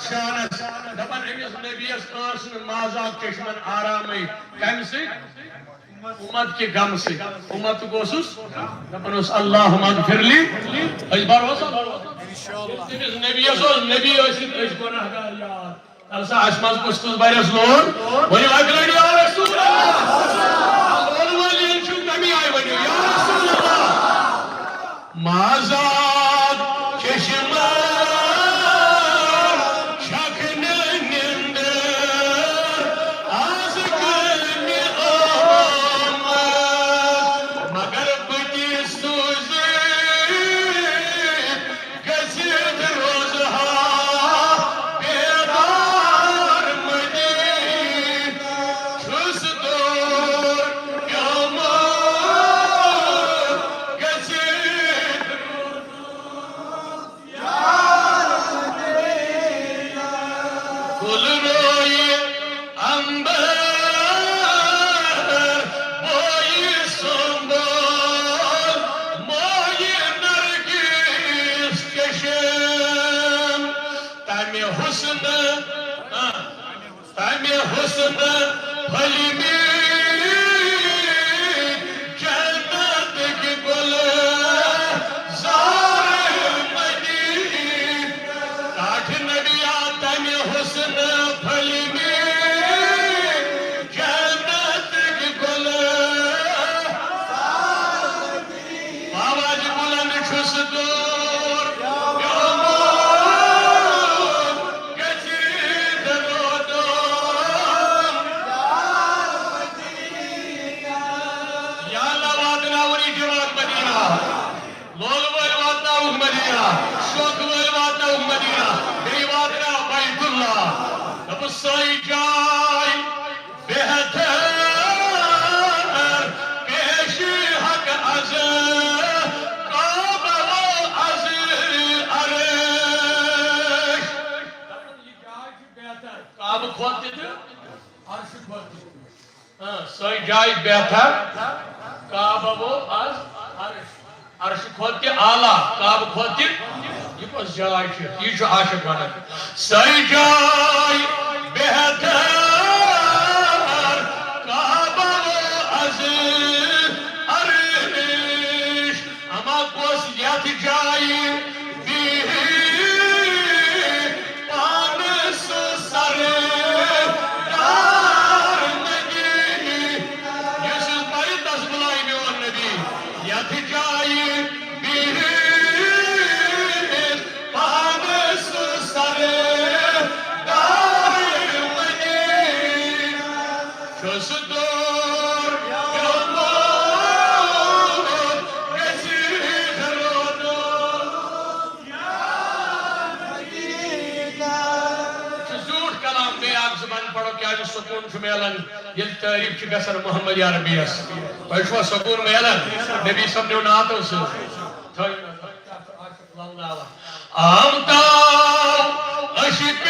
شانس دپن امس نبیس مازاد چشمن آرامی کم سی امت کے غم سے امت کو دپن اس اللہم اغفر لی اس بھروسہ امس نبیس نبی گناہگار یار السا اس مز کس برس لون ونیو اکہ لٹہ یا رسول اللہ لون والین چھو کمی آئی ونیو یا رسول اللہ مازاد چشمن سوئی جائے بہتر کعبہ وہ از عرش کھوت کے آلہ کعبہ کھوت کے یہ کس جائے چھے یہ جو عاشق بنا سوئی جائے بہتر کعبہ وہ از عرش اما کس یت جائے سکون میلن یہ تعریف چھ گسر محمد عربیس تہ سکون میلن نبی صاحب نے نعت آمتا عشق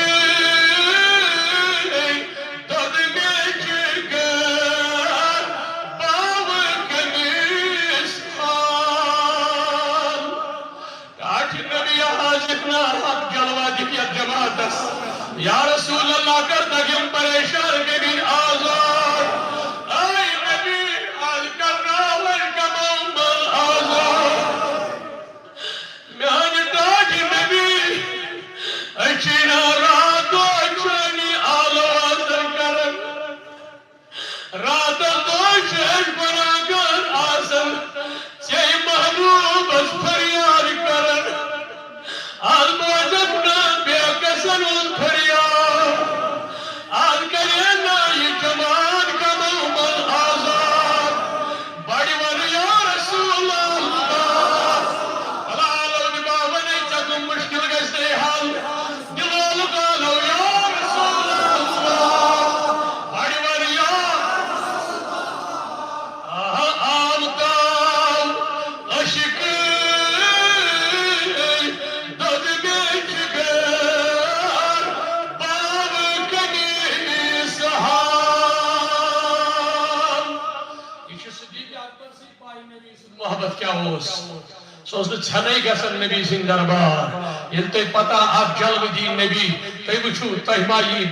دد میں جگر باو کمیس خان کاٹ نبی حاضر نا حق جلوہ دیت جماعت یا رسول اللہ کر دگیم پریشان کے بھی آزاد اے نبی آج کرنا ورکم آزاد میان تاج نبی اچھینا راتو اچھانی آلو آزر کرن راتو دوشش بنا کر آزر چی محبوب اس فریار کرن آل موجبنا بے کسن ان فریار آل کرینا یہ جمان کا مومن آزاد بڑی ون یا رسول اللہ حلالو نباونے چکم مشکل گشتے حال دلالو کالو یا رسول اللہ بڑی ون یا آمتا عشق دد میں جگر باو کمیس حال یہ صدیق اکبر سے پائی نبی سے محبت کیا ہوس سوچتے چھنے گسن نبی سن دربار یل تے پتہ اک جلوہ دی نبی تے وچھو تے ما یہ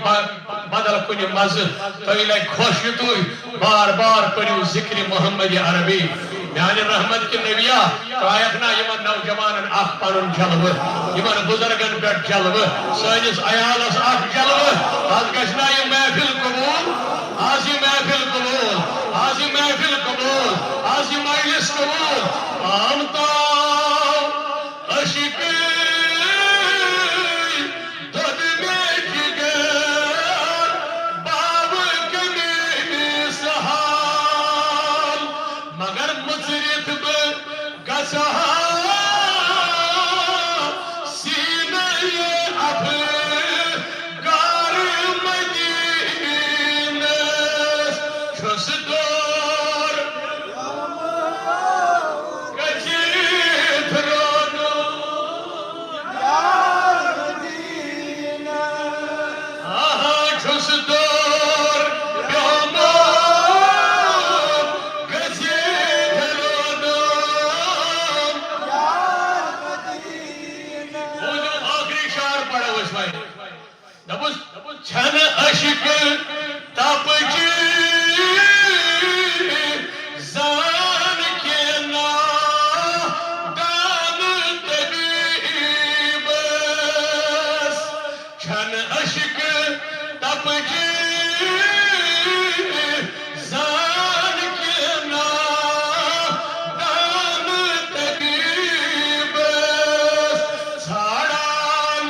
بدل کن مز تے لے خوش تو بار بار پڑھو ذکر محمد عربی میانہ رحمت کے نبیہ ترائیکنا یمن نوجوانن اخ پنن جلوہ یمن بزرگن پہ جلوہ سانس عیالس اخ جلوہ آج گژھنا یہ محفل قبول آج یہ محفل قبول آج یہ محفل قبول آج یہ مجلس قبول آمتا عشق دد میں جگر باب کمی سحال مگر مصرت گسہا چھن عشق تپچ زان کے نادان طبیب چھن عشق تپچ زان کے نادان طبیب چھاڑان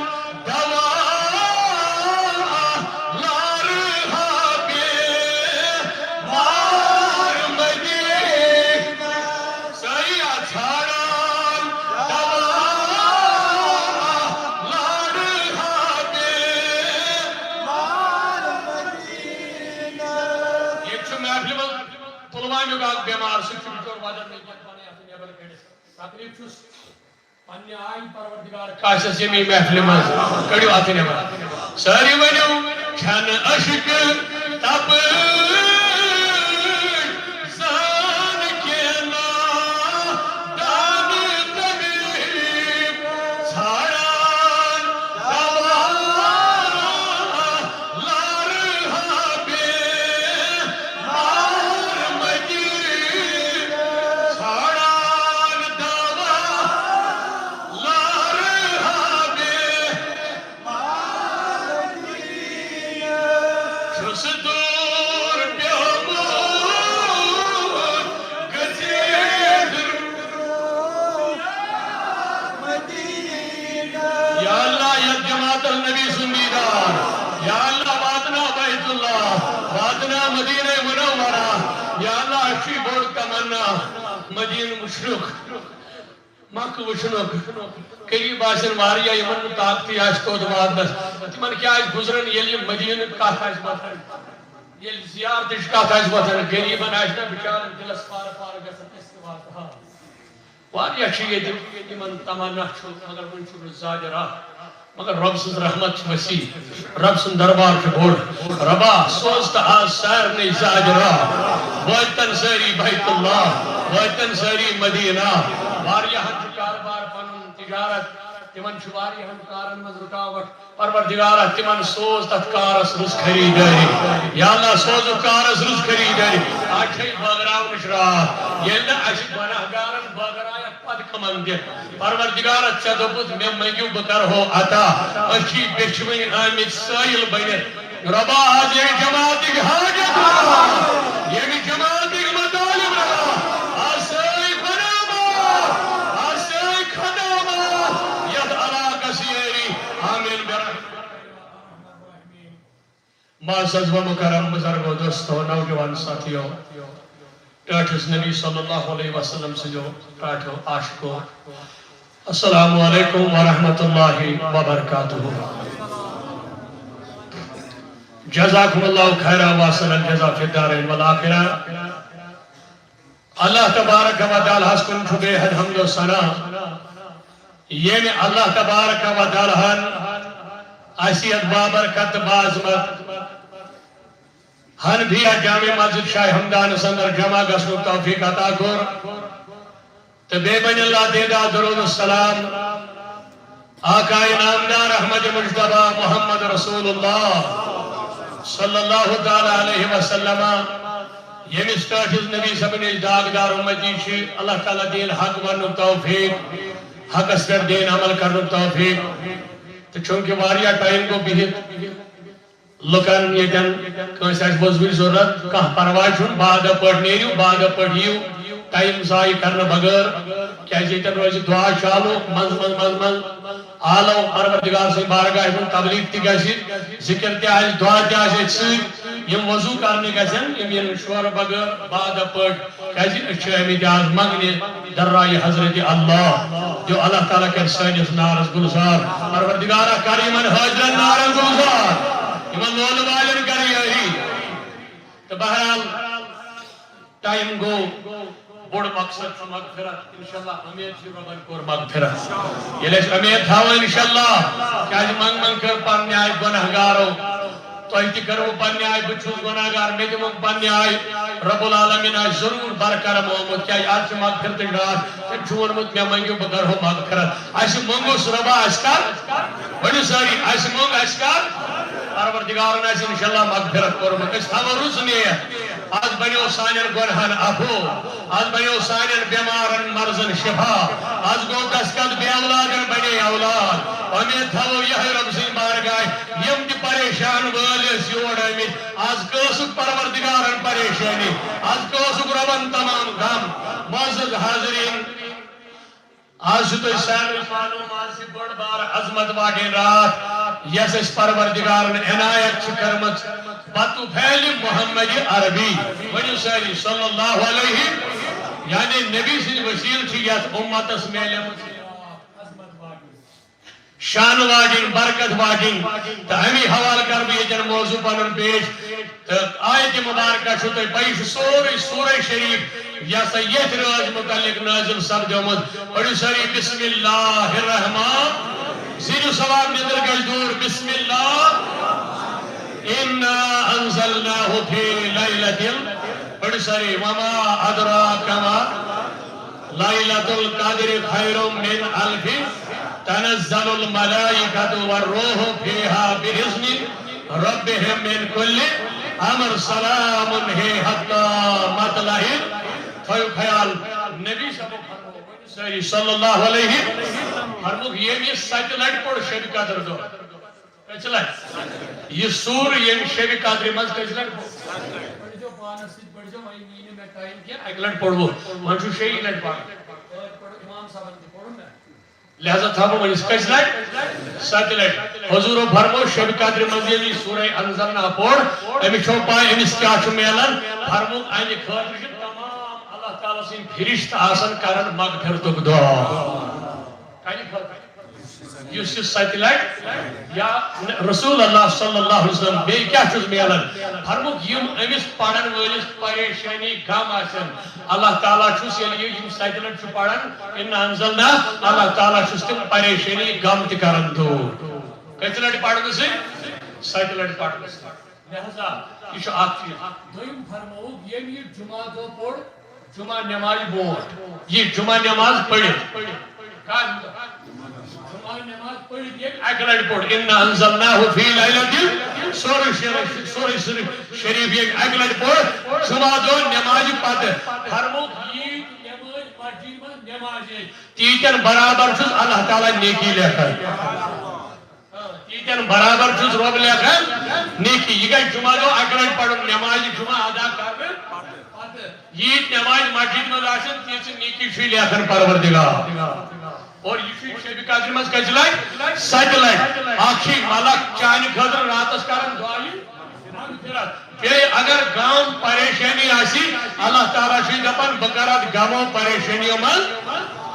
دوا بیمار سکھر وادر میں بنے اپنے نیبر کھڑے تقریب چھوس پنی آئی پروردگار کاشس یمی محفل مز کڑیو آتے نیبر ساری ونیو چھن عشق تب زان کے نادان طبیب چھاڑان دوا لارہا بے مدینہ منورہ یا اللہ اچھی بوڑ تمنا مدین مشرق مکہ وشنک قریب آسن واریا یمن طاقتی آس کو دمادس تمن کیا آس گزرن یلی مدینہ کات آس بطن یلی زیارتش کات آس بطن غریبن آسنا بچارن دلس پار پار گسن استوات ہا واریا چیئے یمن تمنا چھو مگر من چھو زاجرہ مگر رب سن رحمت وسیع رب سن دربار کے بوڑ ربا سوزتا آز سیر نہیں زاجرہ وائتن سیری بیت اللہ وائتن سیری مدینہ واریا ہم کاربار پنن تجارت تمن چھواری ہم کارن مز رکاوٹ پروردگارہ تمن سوز تت کارس رس خریداری یا اللہ سوز کارس رس خریداری آٹھائی بغراو نشرات یہ اللہ عشق بنا گارن بغرایا پد کمن دے پروردگارہ چدبت میں منگیو بکر ہو عطا اچھی بچوین آمد سائل بنے ربا آج یہ جماعت ایک حاجت رہا یہ بھی جماعت ایک مطالب رہا آسائی خنامہ آسائی خنامہ ید علا کسیری آمین برحمت معزز و مکرم بزرگ و دوستو نوجوان ساتھیوں ٹاٹھس نبی صلی اللہ علیہ وسلم سے جو ٹاٹھو عاشقو السلام علیکم ورحمت اللہ وبرکاتہ جزاکم اللہ خیرہ واسن الجزا فی الدارین والآخرہ اللہ تبارک و تعالی حسکن چھبے حد حمد و ثنا یہ میں اللہ تبارک و تعالی آسیت بابرکت بازمت ہن بھی جامع مسجد شاہ حمدان سندر جمع گسنو توفیق عطا کر تو بے بن اللہ دیدہ درود السلام آقا نامدار احمد مجتبی محمد رسول اللہ صلی اللہ تعالی علیہ وسلم یمس کاشز نبی صبن داغدار امتی چھ اللہ تعالی دین حق ون توفیق حق اس پر دین عمل کرن توفیق تو چونکہ واریا ٹائم کو بہت لکن یتن کنس آس وضوی ضرورت کھانا پرواہ چھن بعد پڑھ نیریو بعد پڑھیو ٹائم ضائع کرنے بغیر کیا یتن روز دعا چالو مز آلو پروردگار سے بارگاہ من تبلیغ تہ گژھِ ذکر تہ آسہِ دعا تہ آسہِ سۭتۍ یم وضو کرنہِ گژھن یم ین شور بغیر بعد پٲٹھۍ کیازِ أسۍ چھِ آمٕتۍ آز منگنہِ درائے حضرت اللہ جو اللہ تعالیٰ کر سٲنِس نارس گلزار پروردگارا کر یمن حاضرن نارس گلزار یمن لولہٕ والٮ۪ن کر یٲری تہٕ بہرحال ٹایم گو بوڑ مقصد مغفرت انشاءاللہ امید چھ ربن کور مغفرت یل اس امید تھاو انشاءاللہ کیاز منگ کر پنہ آئی گناہگارو تہ تہ کرو پنہ آئی بہ چھس گناہگار مے دمو پنہ آئی رب العالمین آس ضرور برکرم آمت کیا آج مغفرت رات تم چھونمت مے منگیو بہ کرو مغفرت اس منگوس ربا اس کر بڑی ساری اس منگ اس کر پروردگارن آس انشاءاللہ مغفرت کورمت اس تھاو رسنیت آج بنیو سانین گناہن عفو آج بنیو سانین بیمارن مرضن شفا آج گو دسکت بے اولادن بنے اولاد امید تھاو یہ رب سین بارگاہ یم تہ پریشان وٲلس یور آمت آج کٲسُکھ پروردگارن پریشانی آج کٲسُکھ ربن تمام غم معزز حاضرین آج تہ سارے معلوم آج بڑ بار عظمت واٹین رات یس اس پروردگارن عنایت چھ کرمت بطو پھیل محمد عربی ونیو ساری صلی اللہ علیہ یعنی نبی سے وسیل چھ یس امتس میلمت شان واجن برکت واجن تو ہمی حوال کر بھی جن موضوع پنن پیش آیت مبارکہ چھتے بیش سوری سورہ شریف یا سید راز متعلق نازل سبدمت بڑی ساری بسم اللہ الرحمن زیر سواب ندر گل دور بسم اللہ اِنَّا أَنزَلْنَاهُ فِي لَيْلَةٍ بڑی ساری وَمَا أَدْرَاكَ مَا لَيْلَةُ الْقَدْرِ خَيْرٌ مِّنْ أَلْفِ تَنَزَّلُ الْمَلَائِكَةُ وَالرُّوحُ فِيهَا بِإِذْنِ رَبِّهِمْ مِنْ كُلِّ أَمْرٍ سَلَامٌ هِيَ حَتَّى مَطْلَعِ خیال نبی صلی اللہ علیہ فرموک یہ سیٹلائٹ پڑھ شب قدر دو یہ سور یہ شب قدر مز کچلٹ پڑھ جو پانس سید پڑھ جو میں مہینے میں ٹائم کیا ایک لٹ پڑھ وہ منشو شیئی لٹ پڑھ امام صاحب نے پڑھو نا لہذا تھا وہ اس کچلٹ سیٹلائٹ حضور فرمو شب قدر مز یہ سورہ انزلنا پڑھ امی چھو پائے امیس کیا چھو میلن فرمو آئینی خاطر تمام اللہ تعالیٰ سے پھرشت آسن کرن مغفرتک دعا کائنی خاطر یس سیٹلائٹ یا رسول اللہ صلی اللہ علیہ وسلم بے کیا چیز میلن فرموک یم امس پڑھن ولس پریشانی غم آسن اللہ تعالیٰ چھس یلی یم سیٹلائٹ چھ پڑھن ان انزلنا اللہ تعالیٰ چھس تم پریشانی غم تہ کرن دور کچلٹ پڑھن سے سیٹلائٹ پڑھن سے لہذا یہ چھ اکھ چیز دویم فرموک یم یہ جمعہ دو پڑھ جمعہ نماز بونٹ یہ جمعہ نماز پڑھ نماز پڑھ اکلٹ پڑھ ان انزلناه فی لیلۃ سورہ شریف ایک اکلٹ پڑھ صبح دو نماز پتہ فرموک یہ نماز مسجد میں نماز تیتن برابر چھس اللہ تعالی نیکی لکھن تیتن برابر چھس رب لکھن نیکی یہ گئی جمعہ دو اکلٹ پڑھ نماز جمعہ ادا کرن یہ نماز مسجد میں آسن تیس نیکی چھ لکھن پروردگار اور یہ شب قدر مز کچلٹ سیٹلائٹ آخی ملک چانہ خاطر راتس کرن دعائی کہ اگر غم پریشانی آسی اللہ تعالیٰ چھ دپان بہ کرت غمو پریشانیوں من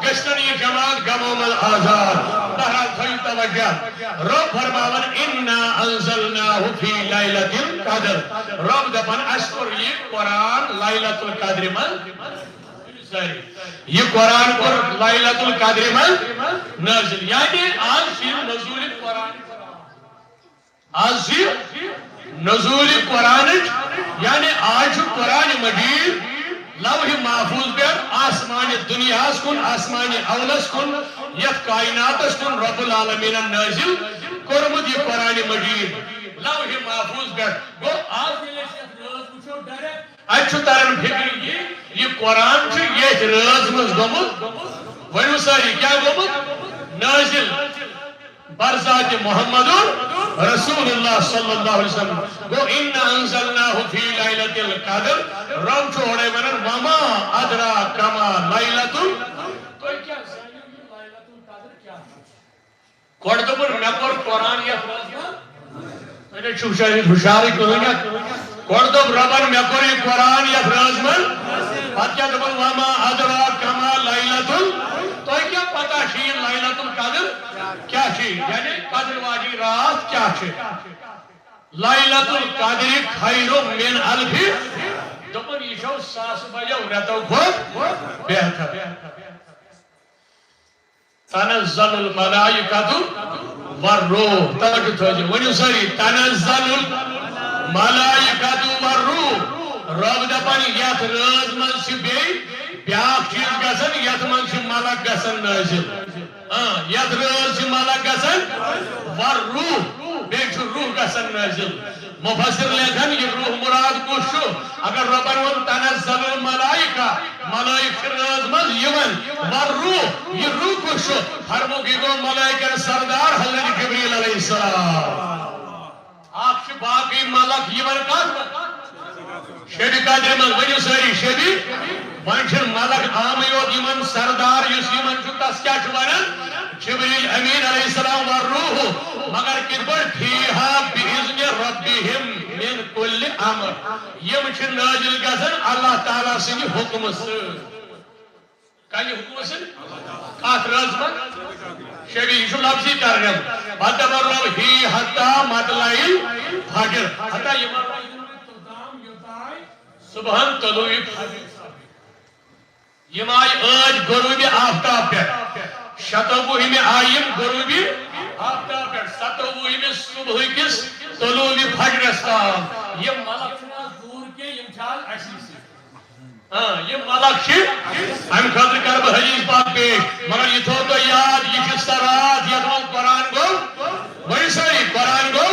گژھن یہ جماعت غمو من آزاد بہرحال تھیو توجہ رب فرماون انا انزلناه فی لیلۃ القدر رب دپان اس پر یہ قرآن لیلۃ القدر من یہ قرآن پر لیلۃ القدر میں نازل یعنی آج پھر نزول قرآن آج پھر نزول قرآن یعنی آج قرآن مجید لوح محفوظ پر آسمان دنیا کن آسمان اولس کن یت کائناتس کن رب العالمین نازل کورمت یہ قرآن مجید لوح محفوظ پہ گو آج اتھ تران فکر یہ قرآن یہ رز مز گومت ونو ساری کیا گومت نازل برزات محمد رسول اللہ صلی اللہ علیہ وسلم گو ان انزلناہ فی لیلۃ القدر رب چھوڑے ونن وما ادراک ما لیلۃ تو کیا لیلۃ القدر کیا کوڑ دبر مے کور قرآن یا میں چھو شاہد ہوشیاری کہنیا کوڑ دب ربن مے کور یہ قرآن یا فرازمن پتہ کیا دبر وما ادراک ما لیلۃ تو کیا پتہ چھ لیلۃ القدر کیا چھ یعنی قدر واجی رات کیا چھ لیلۃ القدر خیر من الف دپن یہ چھو 100 بجو رتو کھوت بہتر تنزل الملائکۃ والروح توجہ توجہ ونیو ساری تنزل الملائکۃ والروح رب دپن یت رز من چھ بیاکھ چیز گژھن یت من چھ ملک گژھن نازل یت رز چھ ملک گژھن والروح بیچ روح گژھن نازل مفسر لیکن یہ روح مراد کس چھو اگر ربن ون تنزل الملائکہ ملائک رز من یون والروح یہ روح کس چھو فرمو کی گو ملائکہ سردار حضرت جبریل علیہ السلام آپ چھ باقی ملک یون کات شبی قادر من ونیو ساری شبی ونچن ملک آمی یوت یمن سردار یس یمن چھو تس کیا چھو ونن جبریل امین علیہ السلام والروح مگر کتبر فیہا بإذن ربهم من کل امر یم چھ نازل گژھن اللہ تعالیٰ سنی حکم سے کانی حکم سے کات رزمن شبی یہ لفظی ترجم بدبر رب ہی حتی مطلعی فجر حتی یمن صبحن طلوع یم آئی آج غروب آفتاب پہ شتوہی میں آئیم غروب آفتاب پہ ستوہی میں صبح کس طلوع فجرستان یہ ملک چھنا دور کے یم چھال اسی سے یہ ملک چھ ہم خاطر کرب حدیث پاک پیش مگر یہ تو تو یاد یہ چھ سرات یہ قرآن گو وہی ساری قرآن گو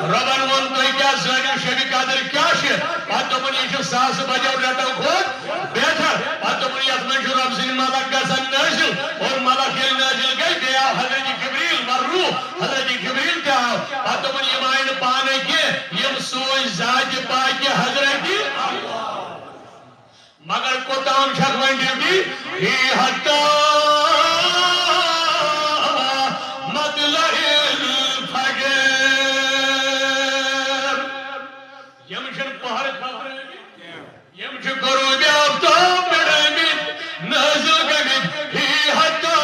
ربن ون تو کیا زیادہ شبی قادر کیا چھ بات تو منی چھ 100 بجے رہتا کھوت بہتر بات تو منی اتمن چھ رب سن ملک گژھن نازل اور ملک یل نازل گئی بیا حضرت جبریل والروح حضرت جبریل تہ آو بات تو منی یمائن پانے کی یم سوئی ذات پاک حضرت مگر کوتام چھک ون ڈیوٹی ہی حتی مطلع الفجر یم چھن پہر خبر یم چھ غروب آفتاب پہ نازل گمت ہی حتی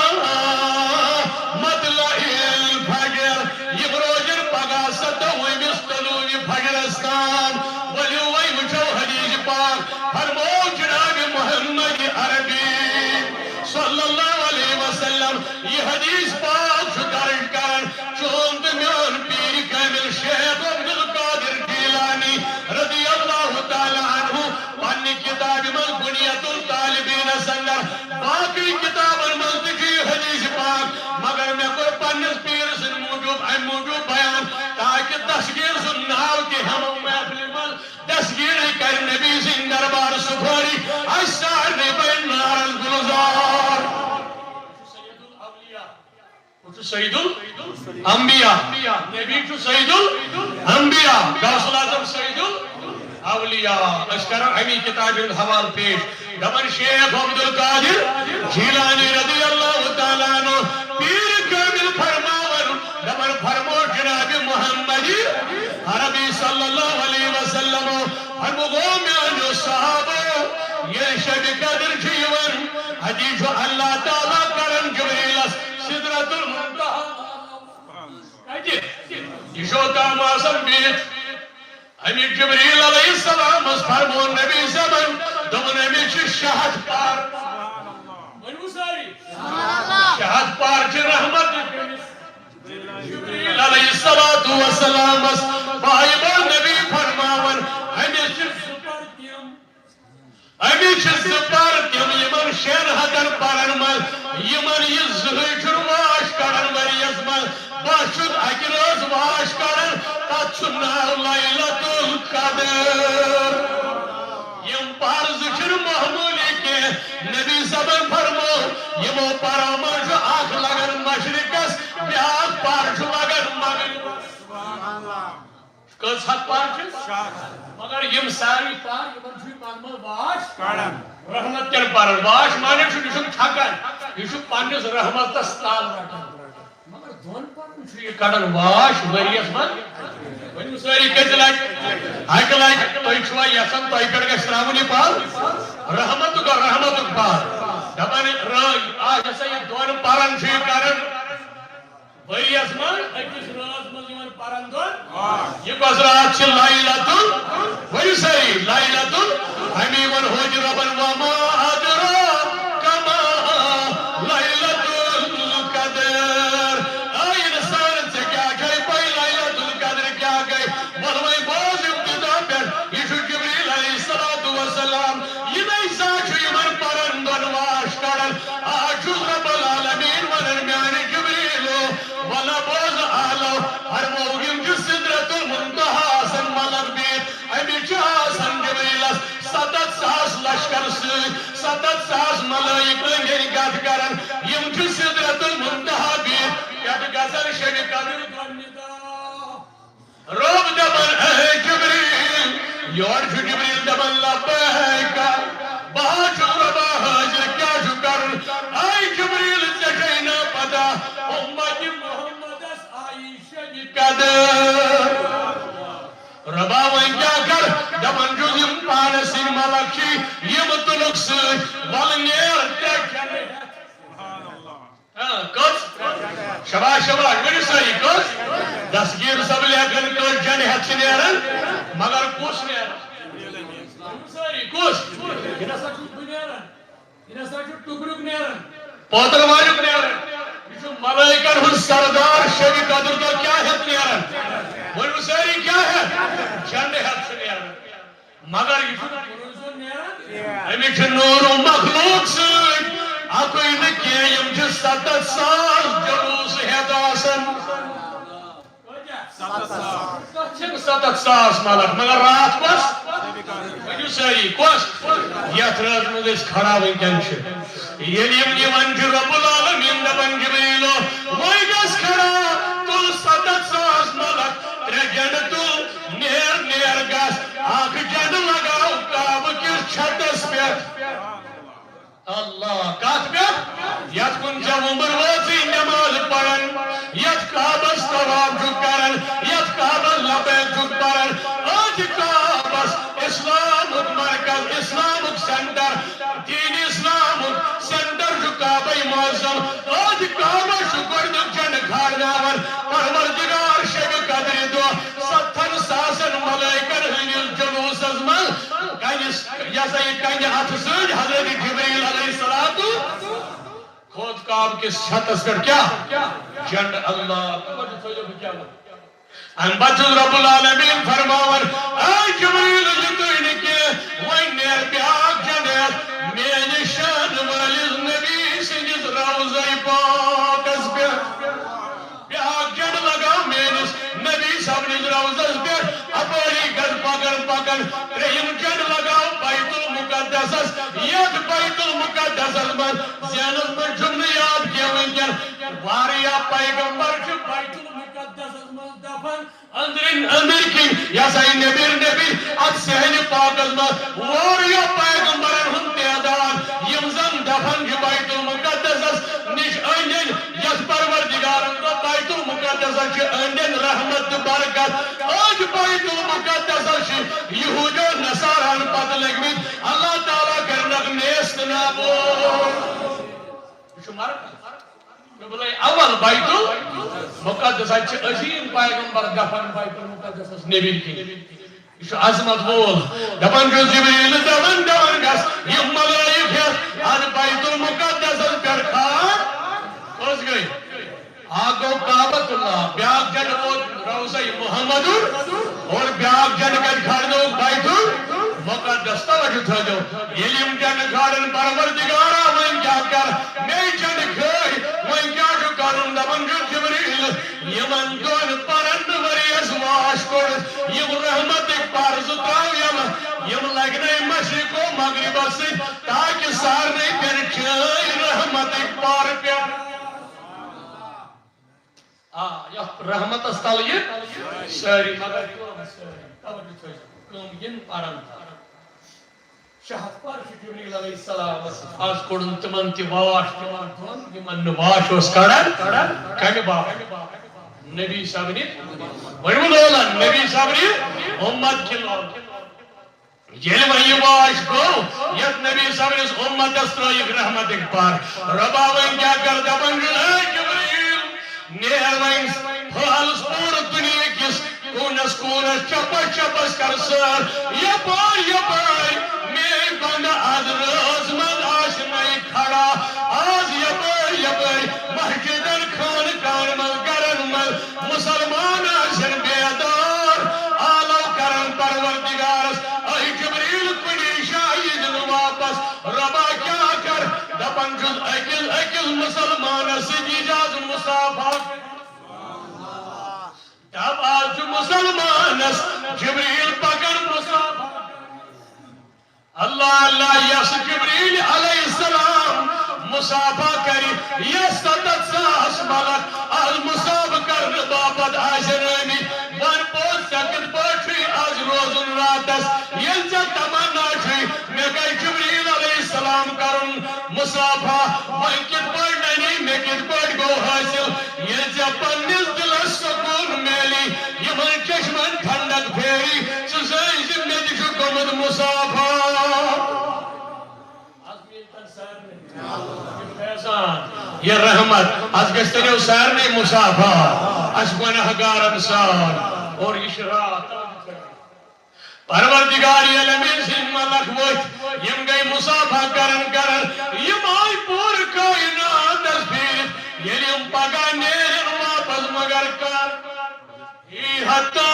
مطلع الفجر یم روزن پگاہ ستوہمس طلوع فجرستان ولیو وی وچھو حدیث پاک فرمو جناب محمد عربی صلی اللہ علیہ وسلم یہ حدیث پاک چھو درج کرن چون میون پیر کامل شیخ عبد القادر جیلانی رضی اللہ تعالی عنہ پنی کتاب من بنیت الطالبین سندر باقی کتابن من تکی حدیث پاک مگر میں کو پنس پیر سن موجود بیان تاکہ تشکیر سن ناو کی ہم محفل من تشکیر کر نبی سن دربار سفاری اشار بین نار الگلزار سید الانبیاء نبی چھو سید الانبیاء غوث العظم سید الاولیاء اشکر امی کتاب حوال پیش دمن شیخ عبد القادر جیلانی رضی اللہ تعالیٰ عنہ پیر کامل فرماور دمن فرمو جناب محمد عربی صلی اللہ علیہ وسلم فرمو گومیان صحابہ یہ شب قدر جیون حدیث اللہ تعالیٰ کرن جبریلس صدرت المنتہا یہ شوتا موسم بیت ہمیں جبریل علیہ السلام اس فرمون نبی زمن دمن ہمیں چھ شہد پار شہد پار چھ رحمت جبریل علیہ السلام اس بائیبا نبی فرماون ہمیں چھ سپر کیم امی زپار تم یمن شین ہتن پرن من یمن یہ زہی واش کڑن وریس من بس اکہ روز واش کڑن تک ناو لیلۃ القدر یم پرز معمولی کی نبی صبن فرمو یمو پرو من اخ لگن مشرقس بیاکھ پر لگن مغرب کس حد پار مگر یم ساری پار یمن پانمل واش رحمت کن پرن واش مانے یہ تھکان یہ پنس رحمتس تال رٹان مگر دون پرن یہ کڑان واش وریس من ون ساری کت لٹ اکہ لٹ تھی چھوا یسان تہ پہ گھر تراؤن یہ پال رحمت پال دپان آج ہسا یہ دون پرن کران وریس من اکس راز من پرن دون یہ کس رات لیلۃ ون ساری لیلۃ ہمی ون ہوج ربن وما ادراک ما لیلۃ القدر اے انسان سے کیا گئی پئی لیلۃ القدر کیا گئی ولوی باز ابتدا پہ یہ جبریل علیہ السلام یہ نہیں ساچ یمن پرن دون واش کڑن آج رب العالمین ونن میانہ جبریل ولا باز آلو ہر موگم جو سدرت المنتہا سن ملک بیت امی چاسن جبریلس 7,000 لشکر ست 7,000 ملائک لنگین گت کرن یم چھ سدرت المنتہا بیت یت گزر شب قدر گندا رب دبن اے جبریل یور چھ جبریل دبن لبیک بہا چھ ربا حاضر کیا چھ کرن اے جبریل ژےٚ پتہ امت محمدس آئی شب قدر ربا ون کیا کر دپان چھُس یم پانس سٕنٛدۍ ملک چھ یم تُلُکھ سۭتۍ ول نیر کس شباش شباش ؤنِو سٲری کس دستگیر صٲب لیکھن کس جنہِ ہٮ۪تھ چھِ نیران مگر کُس نیران سٲری کُس یہِ نسا چھُس بہٕ نیران یہِ نسا چھُ ٹُکرُک نیران پوتر والیُک نیران یہ چھُ ملائکن ہُنٛد سردار شب قدر دۄہ کیا ہٮ۪تھ نیران ؤنِو سٲری کیا ہٮ۪تھ جنڈٕ ہٮ۪تھ چھُ نیران مگر یہ چھُ نیران امی چھُ نوٗر مخلوق سۭتۍ اکُے نہٕ کینٛہہ یم چھِ 7,000 جلوٗس ہٮ۪تھ آسان 7,000 ملک مگر رات کس ؤنِو سٲری کس یتھ رٲژ منٛز أسۍ کھڑا ونکٮ۪ن چھِ ییٚلہِ یم نِوان چھِ رب العالمین دپان جبریلو وۄنۍ گژھ کھڑا تُل 7,000 ملک 3 جنڈٕ تُل نیر گژھ اکھ جنڈٕ لگاو کعبہٕ کِس چھتس پٮ۪ٹھ اللہ کتھ پٮ۪ٹھ یتھ کُن ژےٚ وُمبر وٲژٕے نٮ۪ماز پران یتھ کعبس طواف چھُکھ کران یتھ کعبس لبیک چھُکھ پران أتھۍ کعبس اسلامُک مرکز اسلامُک سینٹر دین اسلامُک سینٹر چھُ کعبے معظم أتھۍ کعبس چھُ گۄڈنیُک جنڈٕ کھالناوان پروردگار شب قدرِ دۄہ 7,000 ملائکن ہٕنٛدِس جلوٗسس منٛز یہ سا یہ کنہ اتھ سۭتۍ حضرت جبریل علیہ السلام کھوت کعبہ کس چھتس پٮ۪ٹھ کیا جنڈ اللہ ام پتہٕ چھُس رب العالمین فرماوان اے جبریل یہِ تُہۍ نہٕ کینٛہہ وۄنۍ نیر بیاکھ جنڈ ہٮ۪تھ میانہِ شان وٲلِس نبی سٕنٛدِس روضے پاکس پٮ۪ٹھ بیاکھ جنڈ لگاو میٲنِس نبی صٲبنِس روضس پٮ۪ٹھ اپٲری گژھ پکان ترٛیٚیِم جنڈ لگاو بیت المقدسس یتھ بیت المقدسس منٛز ذہنس منٛز چھُم نہٕ یاد کینٛہہ ونکٮ۪ن واریاہ پیغمبر چھِ بیت المقدسس منٛز دفن أندٕرۍ کِنۍ یہ سا یہِ نیبر اتھ صحن پاکس منٛز واریاہ پیغمبرن ہُنٛد تعداد یم زن دفن چھِ بیت المقدسس نِش أنٛدۍ أنٛدۍ یتھ پروردگارن دۄہ بیت المقدسس چھِ أنٛدۍ أنٛدۍ رحمت تہٕ برکت آج بیت المقدسس چھِ یہوٗدیو نصاراہن پتہٕ لٔگمٕتۍ اللہ تعالیٰ کرنکھ نیست نابود یہ چھُ مرکز اول بیت المقدسس چھِ عظیٖم پیغمبر دفن بیت المقدسس نیبر کِنۍ یہ چھُ عظمت وول دپان چھُس جبریل دپان گژھ یِم ملائک ہٮ۪تھ اتھ بیت المقدسس پٮ۪ٹھ کھار کۄس گٔے اکھ گوٚو کعبۃ اللہ بیاکھ جنڈ ووت روضے محمد اور بیاکھ جنڈ کتہِ کھڑنووُکھ بیت المقدس توجہ گوشت تھو یلیم جن کھارن پروردگارا وین کیا کر میں جن کھائی وین کیا جو کرن دبن جو جبریل یمن دون پرن وریس واش کڑ یم رحمت پارز تراو یم لگنے مشرق و مغرب سے تاکہ سارنے پھر چھائی رحمت پار پیا رحمت استال یہ ساری مگر کم ین پارن شہد پر جبریل علیہ السلام آج کڑن تمن تی واش تمن دون یمن واش اس کڑن کمی باپ نبی صاحب نے ورمو دولا نبی صاحب نے امت کی لوگ یل وہی واش کو یک نبی صاحب نے امت استرائیق رحمت پار ربا وین کیا کر دبن جبریل نیر وین پھالس پور دنیا کس کونس کونس چپس چپس کر سر یپار میں بند آز روز من آش نہیں کھڑا آز یپار مسجدن خان کان مل کرن مل مسلمان آشن بیدار آلو کرن پروردگارس اے جبریل کنی شاہد واپس ربا کیا کر دپن جز اکل مسلمان سجیجاز مصافہ تب آج مسلمان جبریل پکن مصافہ اللہ اللہ یس جبریل علیہ السلام مصافہ کری یس ستت ساس ملک آج مصافہ کرن باپت آشن رمی ون پوز سکت پاچھوی آج روزن راتس یل جا تمنا چھوی میں گئی جبریل علیہ السلام کرن مصافہ وہی کت پڑھ نہیں میں کت پڑھ گو حاصل یل جا پنیز دل سکون میلی یمن چشمن ٹھنڈک پھیری سزائی زندگی شو کمد مصافہ یہ رحمت از گستنیو سارنے مصافہ از گناہ گارن سار اور اشراط پروردگار علمین سن ملک وچ یم گئی مصافہ کرن یم آئی پور کائنات از پھر یم پگا نیرن واپس مگر کر ہی حتی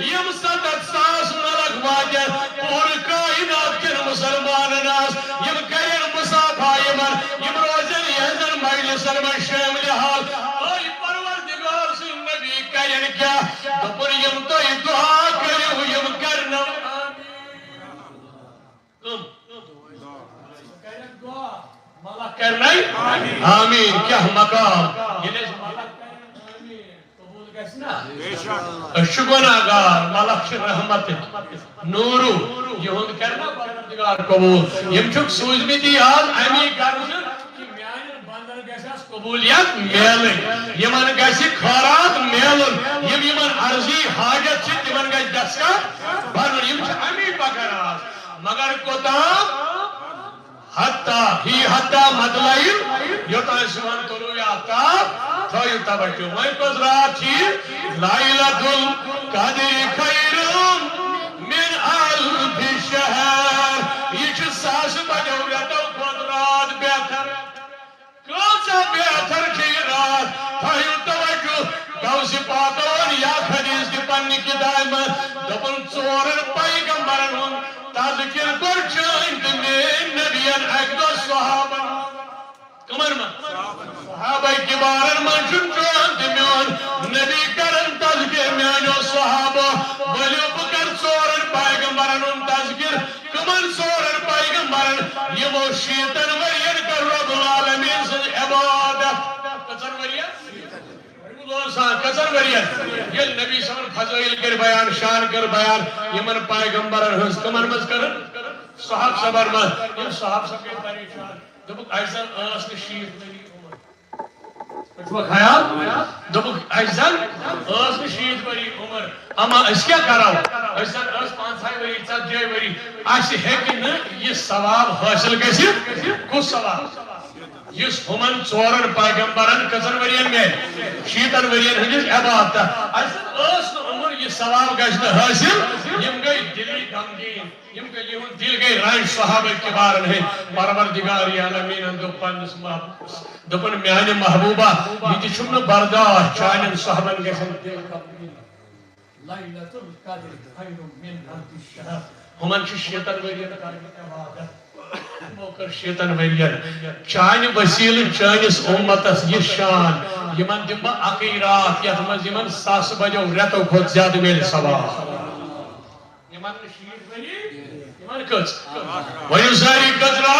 یم ستت ساس ملک واجر پور کائنات کن مسلمان ناس یم کرن مصافہ یم روزن یزن مجلسن من شامل حال آئی پروردگار سن نبی کرن کیا دپر یم تو دعا کرو یم کرنو ملک کرنائی آمین کیا مقام یہ شگناگار ملک رحمت نورو یہون کرنا پروردگار قبول یم چھک سوزمتی آز امی کرنا کہ میانن بندر گیساس قبولیت میلن یمن گیسی خارات میلن یمن عرضی حاجت چھ تمن گیس دسکا بھرن یم چھ امی پکر آز مگر کتاب حتی مدلائل یوتا اسمان طلوع آفتاب تھوئی توجہ وہیں کس رات چیز لائلۃ القدر خیرم من الف شہر یہ چھ ساس بجو رتو خود رات بہتر کونسا بہتر چھ رات تھوئی توجہ گوز پاکون یا حدیث کی پنی کی دائم دبن چورن پیغمبرن ہوں تذکر پر چاہند میں نبیان اکدو صحابن کمر من صحابہ کبارن من چاہند میون نبی کرن تذکر میانو صحابہ ولیو بکر چورن پیغمبرن ہوں تذکر کمر چورن پیغمبرن یہ وہ شیطن ورین کر رب العالمین سے عبادت کسر ورین کسر ورین یہ نبی سمن فضائل کر بیان شان کر بیان یمن پیغمبرن ہنس کمن مز کرن صحاب صبر مز یہ صحاب سب کے پریشان دبک ایسان آس نشید میری عمر پچھوا خیال دبک ایسان آس نشید میری عمر اما اس کیا کراؤ ایسان آس 5 وری 4 وری آس ہیکن یہ ثواب حاصل کیسے کس ثواب یس ہمن چورن پیغمبرن کسن ورین میں شیطن ورین ہنجس عبادت ایسا اس عمر یہ ثواب گشت حاصل یم گئی دلی غمگین دل گئی رنج صحابہ کبارن ہے پروردگار عالمین دپن میانہ محبوبہ یہ چھم نہ برداشت چانن صحابن گژھن دل لیلۃ القدر خیر من الف شہر ہمن چھ شیطان ورین موکر شیطان ورین چانہ وسیل چانس امتس یہ شان یمن دم اکی رات یت مز یمن 100 بجو رتو کھت زیادہ میل ثواب یمن شیط وری یمن کس ویو ساری کترا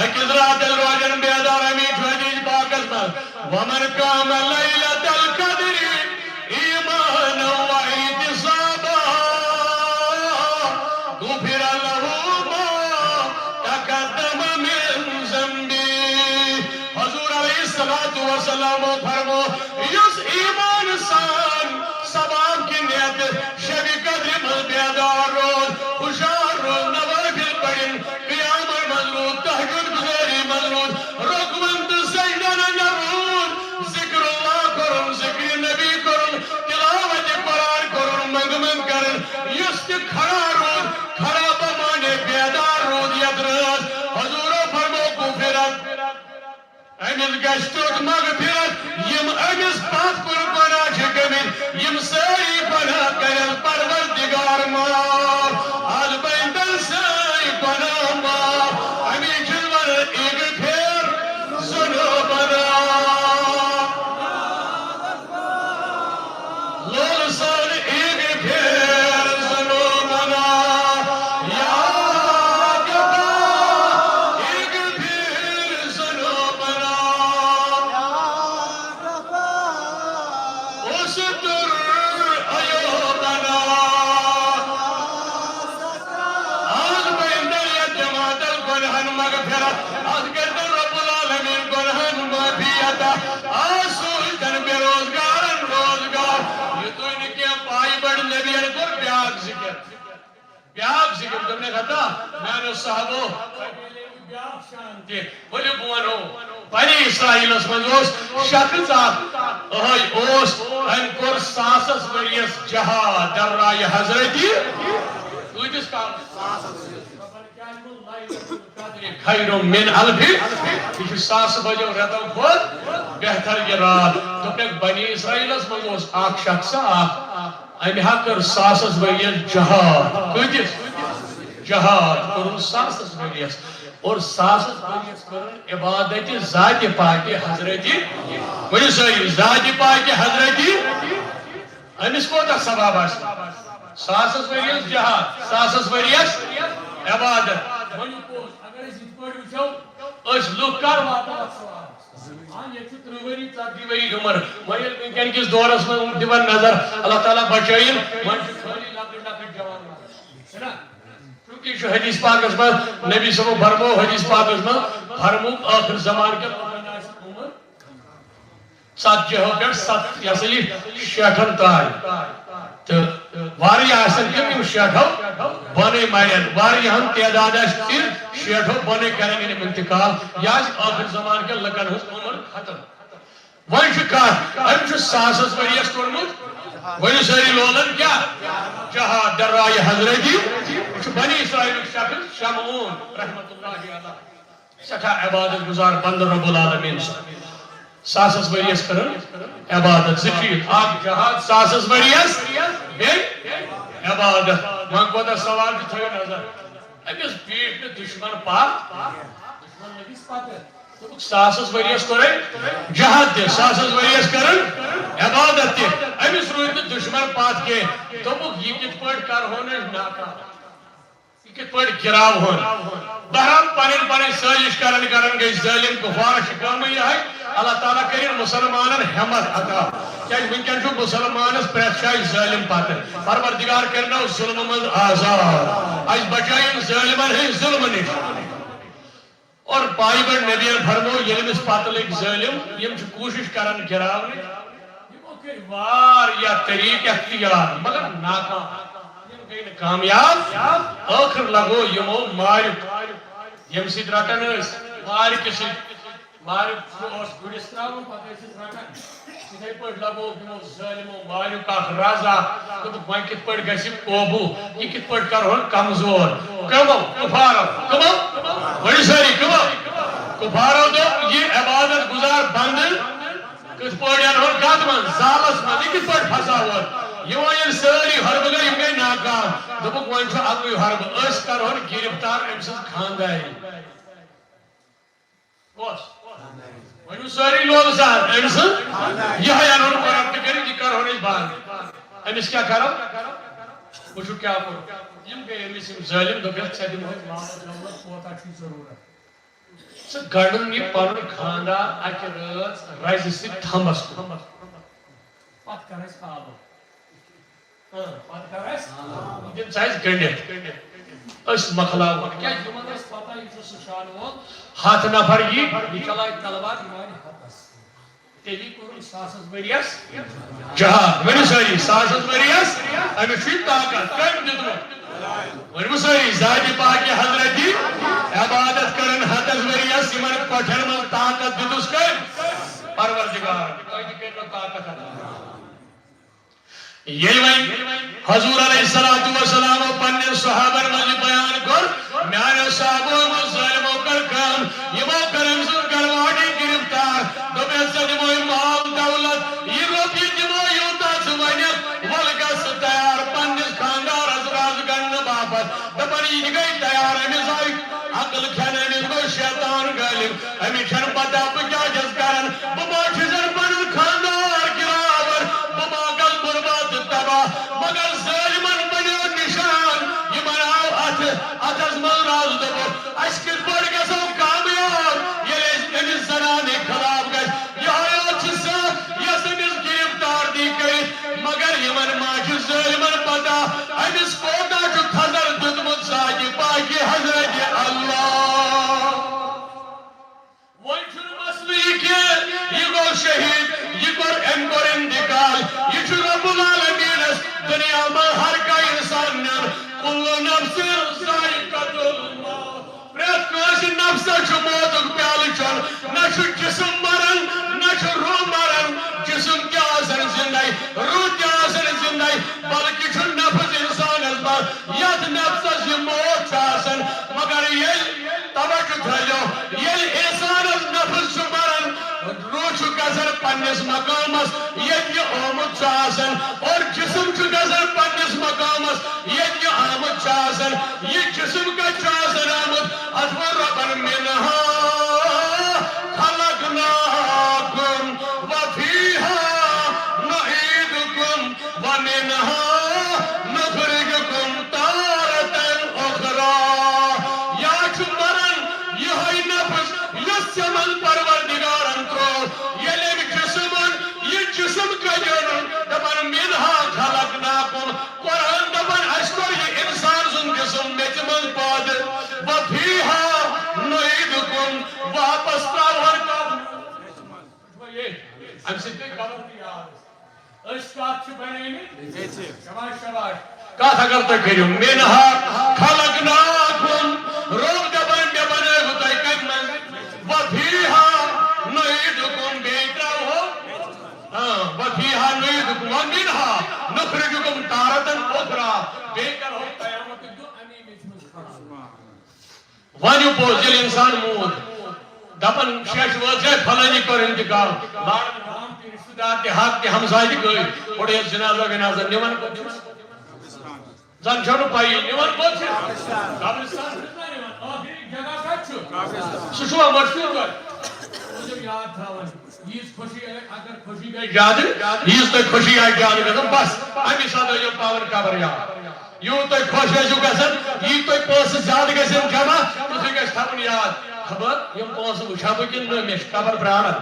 اکس رات روزن بیدار امید حدیث پاکس من ومن قام لیلۃ القدر ایمان و احتسابا غفر له ما تقدم من ذنبه حضور علیہ الصلوۃ والسلام فرمو یس ایمان سان ثواب کی نیت شب قدر میں بیدار روز خوشحال روز نوافل پڑھن قیام مضبوط تہجد گزاری مضبوط رکوع سجدہ نرون ذکر اللہ کرن ذکر نبی کرن تلاوت قرآن کرن منگمن کرن یس کھڑا روز کھڑا بمانے بیدار روز ید روز حضور فرمو غفرت امس گشت مغفرت یم امس پات پر گناہ چھ گمت یم ساری گناہ کرن پروردگار معاف آل بندن ساری گناہ معاف امی جلور ایک پھر ذنوبنا لول سال ایک پھر ذنوبنا یا غفار ایک پھر ذنوبنا استر عیوبنا آج بندر یا جماعت الگنہن مغفرت آج گردن رب العالمین گنہن معافیتا آج سوچتن بے روزگارن روزگار یہ تو انکی پائی بڑھ نبی کو بیاگ ذکر تم نے کہتا میں نے صحابو بیاگ شانتی بولے بوانو بنی اسرائیل اس منزوس شخص آت اوس ان کور ساسس وریس جہاد در رائے حضرتی کوئی کام خیر من الف یہ 100 بجو رتو کھت بہتر یہ رات تو بنی اسرائیل اس منزوس آک شخص امہ کر 100 وریس جہاد کوئی جہاد کرن 100 وریس اور 100 وریس کرن عبادت ذات پاک حضرتی کوئی صحیح ذات پاک حضرتی امس کوتا ثواب آس 100 وریس جہاد 100 وریس عبادت اگر اس پڑھ وچھو اس لوگ کر واتا ثواب یہ 3 وری 4 وری عمر ویل ونکن کس دورس میں دیوان نظر اللہ تعالی بچائیں من خالی لکٹ جوان ہے نا کیونکہ حدیث پاک اس میں نبی صلی اللہ علیہ وسلم فرمو حدیث پاک اس میں فرمو آخر زمان کے عمر 7 جہو پر 7 یا صحیح 60 تائی تو واری آسن کے بھی 60 بنے مائن واری ہم تعداد اشتر 60 بنے کریں گے انتقال یا آخر زمان کے لکن حس عمر ختم وہی شکار ہم جو 100 وریس کرمت وہی ساری لولن کیا جہاد در رائے حضرتی بنی اسرائیل شخص شمعون رحمت اللہ علیہ سٹھا عبادت گزار بند رب العالمین 100 وریس کرن عبادت ذکر آپ جہاد 100 وریس بے عبادت وہاں کو تا سوال کی تھوڑی نظر اگر پیٹ میں دشمن پاک دشمن نبیس پاک ہے 100 وریس کرن جہاد دے 100 وریس کرن عبادت دے امس رویت دشمن پات کے تو یہ کت پڑھ کر ہونے ناکام یہ کت پڑھ گراو ہونے بہرحال پانین سازش کرن گئی ظالم کفار شکام یہ ہے اللہ تعالیٰ کریں مسلمانن حمد عطا کیا ونکن جو مسلمانس پریت شاہ ظالم پاتن پروردگار کرنا ظلم من آزاد آج بچائیں ظالمن ہے ظلم نش اور بائی بڑھ نبیان فرمو یلم اس پاتلک ظالم یم چھ کوشش کرن گراونے یمو کہ وار یا طریق اختیار مگر ناکام یم کامیاب آخر لگو یمو مارک یم سید رٹن اس مارک اس مارک اس گڑس تراؤن پتہ اس رٹن اتھے پہ لگو ظالمو مالیک اخ رازا وہ کت پہ گھِ قوبو یہ کت پہ کرہن کمزور کمو کفارو کمو بڑی ساری کمو کفارو دو یہ عبادت گزار بند کت پہ انہن کت من زالس من یہ کت پہ پھساوت یہ وۄنۍ سٲری حربہٕ گٔے یِم گٔے ناکام دوٚپُکھ وۄنۍ چھُ اَکُے حربہٕ أسۍ کرہون گِرفتار أمۍ سٕنٛز خانٛدارِنۍ کۄس ؤنِو سٲری لوگ سان أمۍ سٕنٛز یِہوٚے اَنہون کۄرپٹ کٔرِتھ یہِ کرہون أسۍ بنٛد أمِس کیٛاہ کرو وٕچھِو کیٛاہ کوٚر یِم گٔے أمِس یِم ظٲلِم دوٚپٮ۪س ژےٚ دِمہوے مال دولت کوتاہ چھُے ضروٗرت ژٕ گنٛڈُن یہِ پنُن خانٛدار اکہِ رٲژ رزِ سۭتۍ تھمبس کُن پتہٕ کر اَسہِ آبہٕ پتہٕ کر اَسہِ دِم ژٕ اَسہِ گٔنٛڈِتھ أسۍ مۄکلاوون کیٛازِ یِمن ٲس پتہ یہِ چھُ سُہ شانہٕ وول 7 نفر یہِ چلایہِ تلوار یہِ مانہِ حقس تیٚلی کوٚرُن 1000 ؤرِیس جہاد ؤنِو سٲری 1000 ؤرِیس أمِس چھُ طاقت کٔمۍ دیُتمُت ؤنِو سٲری ذاتِ پاکہِ حضرتِ عبادت کرن 7 ؤرِیس یِمن کۄٹھٮ۪ن منٛز طاقت دیُتُس کٔمۍ پروردگار تۄہہِ تہِ کٔرِو طاقت عطا ییٚلہِ وۄنۍ حضور علیہ الصلوۃ والسلام پننٮ۪ن صحابن منٛز یہِ بیان کوٚر میانیو صحابو یِمو ظٲلمو کٔر کٲم یِمو کٔر أمۍ سُنٛد گرواڑی گرفتار دوٚپٮ۪س ژےٚ دِمہوے مال دولت یہِ رۄپیہِ دِمو یوٗتاہ ژٕ ونکھ وَلہٕ گژھ ژٕ تیار پننِس خانٛدارس رز گنٛڈنہٕ باپتھ دپان یہِ تہِ گٔے تیار أمِس آیہِ عقل کھٮ۪نہٕ أمِس گوٚو شیطان غٲلب أمِس چھنہٕ پتہ بہٕ کیٛاہ چھُس کران بہٕ ما چھُسن پنُن خانٛدار گراوان بہٕ ما گژھٕ برباد تہٕ تباہ مگر ظٲلمن بنیو نشان یِمن آو اتھس منٛز رز دوٚپُکھ أسۍ کِتھ پٲٹھۍ گژھو کامیاب ییٚلہِ أسۍ أمِس زنانہِ خلاف گژھِ یِہوٚے یوت چھُ سۄ یۄس أمِس گرفتار دی کٔرِتھ مگر یِمن ما چھُ ظٲلمن پتہ أمِس کوتاہ چھُ تھزر دیُتمُت ذاتِ پاکہِ حضرتِ اللہ وۄنۍ چھُنہٕ مسلہٕ یہِ کینٛہہ یہِ گوٚو شہیٖد یہِ أمۍ کوٚر انتقال یہِ چھُ رب العالمیٖنس دُنیا منٛز ہر کانٛہہ اِنسان نیُن کُلُّ نفسٍ ذائقۃ الموت پرٛٮ۪تھ کٲنٛسہِ نفسس چھُ موتُک پیالہٕ چیوٚن نہ چھُ جسم مران نہ چھُ روح مران جسم تہِ آسان زندے روح تہِ آسان زندے بلکہِ چھُ نفس انسانس منٛز یتھ نفسس یہِ موت چھُ آسان مگر ییٚلہِ توجہ تھٲیزیو ییٚلہِ انسانس نفس چھُ مران روح چھُ گژھان پننِس مقامس ییٚتہِ یہِ آمُت چھُ آسان اور جسم چھُ گژھان پننِس مقامس ییٚتہِ یہِ آمُت چھُ آسان یہِ جسم کتہِ چھُ آسان آمُت اتھ ووٚن رۄبن منہا خلقناکم وفیہا نعیدکم ومنہا نخرجکم تارةً اخری یا چھُ مران یِہوٚے نفس یُس یِمن پروردگارن ترٛوو ییٚلہِ أمۍ جسم اوٚن یہِ جسم کتہِ اوٚنُن دپان منہا خلقناکم قرآن دپان اَسہِ کوٚر یہِ انسان سُنٛد جسم میٚژِ منٛز پٲدٕ وفیہا نعیدکم واپس ترٛاوہون اَمہِ سۭتۍ گٔے قبر تہِ یاد أسۍ کتھ چھِ بنیمٕتۍ شاباش شاباش کتھ اگر تُہۍ کٔرِو منہا خلقناکم رۄب دپان مےٚ بنٲوٕ تۄہہِ کتہِ منٛز وفیہا نعیدکم بیٚیہِ ترٛاوہو وفیہا نعیدکم ومنہا نخرجکم تارةً اخری بیٚیہِ کرہو قیامتٕکۍ دۄہ امی میٚژِ منٛز کھڑا ونیو پوٚز ییٚلہِ انسان موٗد دپان شیش وٲژ ہے فلٲنی کوٚر انتقال لارن رام تہِ رشتہٕ دار تہِ حق تہِ ہمساے تہِ گٔے اوٚڑ ییٚلہِ جنازہ وِنازہ نِوان کوٚت زن چھو نہٕ پیی نِوان کوٚت چھِ قبرستان چھِ نہ نِوان ٲخری جگہ کتہِ چھُ سُہ چھُوا مشہوٗر توتہِ یاد تھاوان ییٖژ خوشی اگر خوشی گٔے زیادٕ ییٖژ تۄہہِ خوشی آسہِ زیادٕ گژھان بس امی ساتہٕ ٲسۍزیو پاوَن قبر یاد یوٗت تۄہہِ خۄش ٲسِو گژھان ییٖتۍ تۄہہِ پونٛسہٕ زیادٕ گژھن جمع تِتھُے گژھِ تھاوُن یاد خبر یِم پونٛسہٕ وٕچھا بہٕ کِنہٕ نہٕ مےٚ چھِ قبر پرٛاران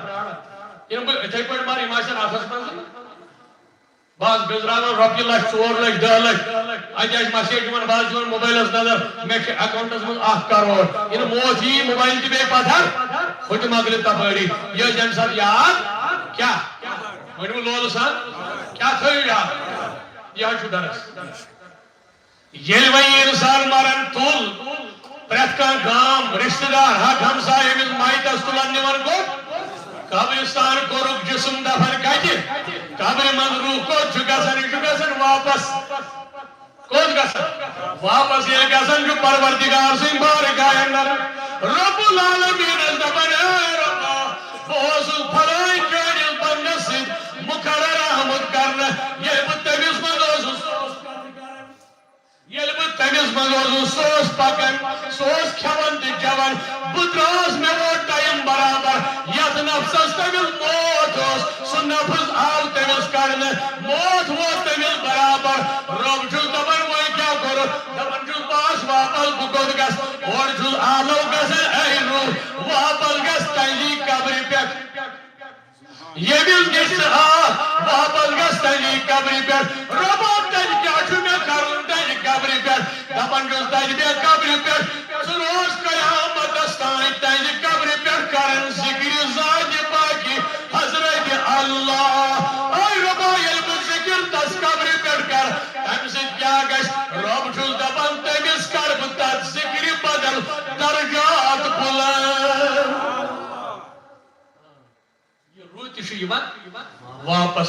یِنہٕ بہٕ یِتھَے پٲٹھۍ مر یِم آسن اَتھس منٛز بہٕ آسہٕ گٔنٛزراوان رۄپیہِ لچھ 4 لچھ 10 لچھ اَتہِ آسہِ مسیج یِوان بہٕ آسہٕ دِوان موبایلس نظر مےٚ چھِ اکاونٹس منٛز 1 کرور یِنہٕ موت یی موبایل تہِ بیٚیہِ پتھر ہُہ تہِ مۄکلہِ تپٲری یہِ ٲسۍ اَمہِ ساتہٕ یاد کیٛاہ ؤنِو لولہٕ سان کیٛاہ تھٲیِو یاد یہِ حظ چھُ درس ییٚلہِ وۄنۍ اِنسان مران تُل پرٛٮ۪تھ کانٛہہ گام رشتہٕ دار حق ہمساے أمِس مایتس تُلان نِوان کوٚت قبرستان کورک جسم دفن کتہ قبر من روح کوت گژھان واپس کوت گژھان واپس ییٚلہِ گژھان چھُ پروردگار سٕنٛدِ بارگاہ اندر رب العالمین دپان اے ربا بہٕ اوسُس فلٲنۍ جٲنِل پننس سۭتۍ مقرر آمُت کرنہٕ ییٚلہِ بہٕ تٔمِس منٛز اوسُس سُہ اوس پکان سُہ اوس کھٮ۪وان تہٕ چٮ۪وان بہٕ درٛاس مےٚ ووت ٹایم برابر یتھ نفسس تٔمِس موت اوس سُہ نفس آو تٔمِس کڑنہٕ موت ووت تٔمِس برابر رب چھُس دپان وۄنۍ کیٛاہ کوٚرُتھ دپان چھُس بس واپس بہٕ کوٚت گژھٕ اورٕ چھُس آلو گژھان اے روح واپس گژھ تٔہنٛزی قبرِ پٮ۪ٹھ ییٚمِس نِش ژٕ آکھ واپس گژھ تٔہنٛزی قبرِ پٮ۪ٹھ رۄبا تیٚلہِ کیٛاہ چھُ مےٚ کرُن تٔہنٛزِ قبرِ پٮ۪ٹھ دپان چھُس تٔجہِ مےٚ قبرِ پٮ۪ٹھ ژٕ روز قیامتس تانۍ تٔہنٛزِ قبرِ پٮ۪ٹھ کران ذِکرِ ذاتِ پاکہِ حضرت اللہ اے رۄبا ییٚلہِ بہٕ ذِکر تس قبرِ پٮ۪ٹھ کرٕ تمہِ سۭتۍ کیٛاہ گژھِ رۄب چھُس دپان تٔمِس کرٕ بہٕ تتھ ذِکرِ بدل درجات بُلند واپس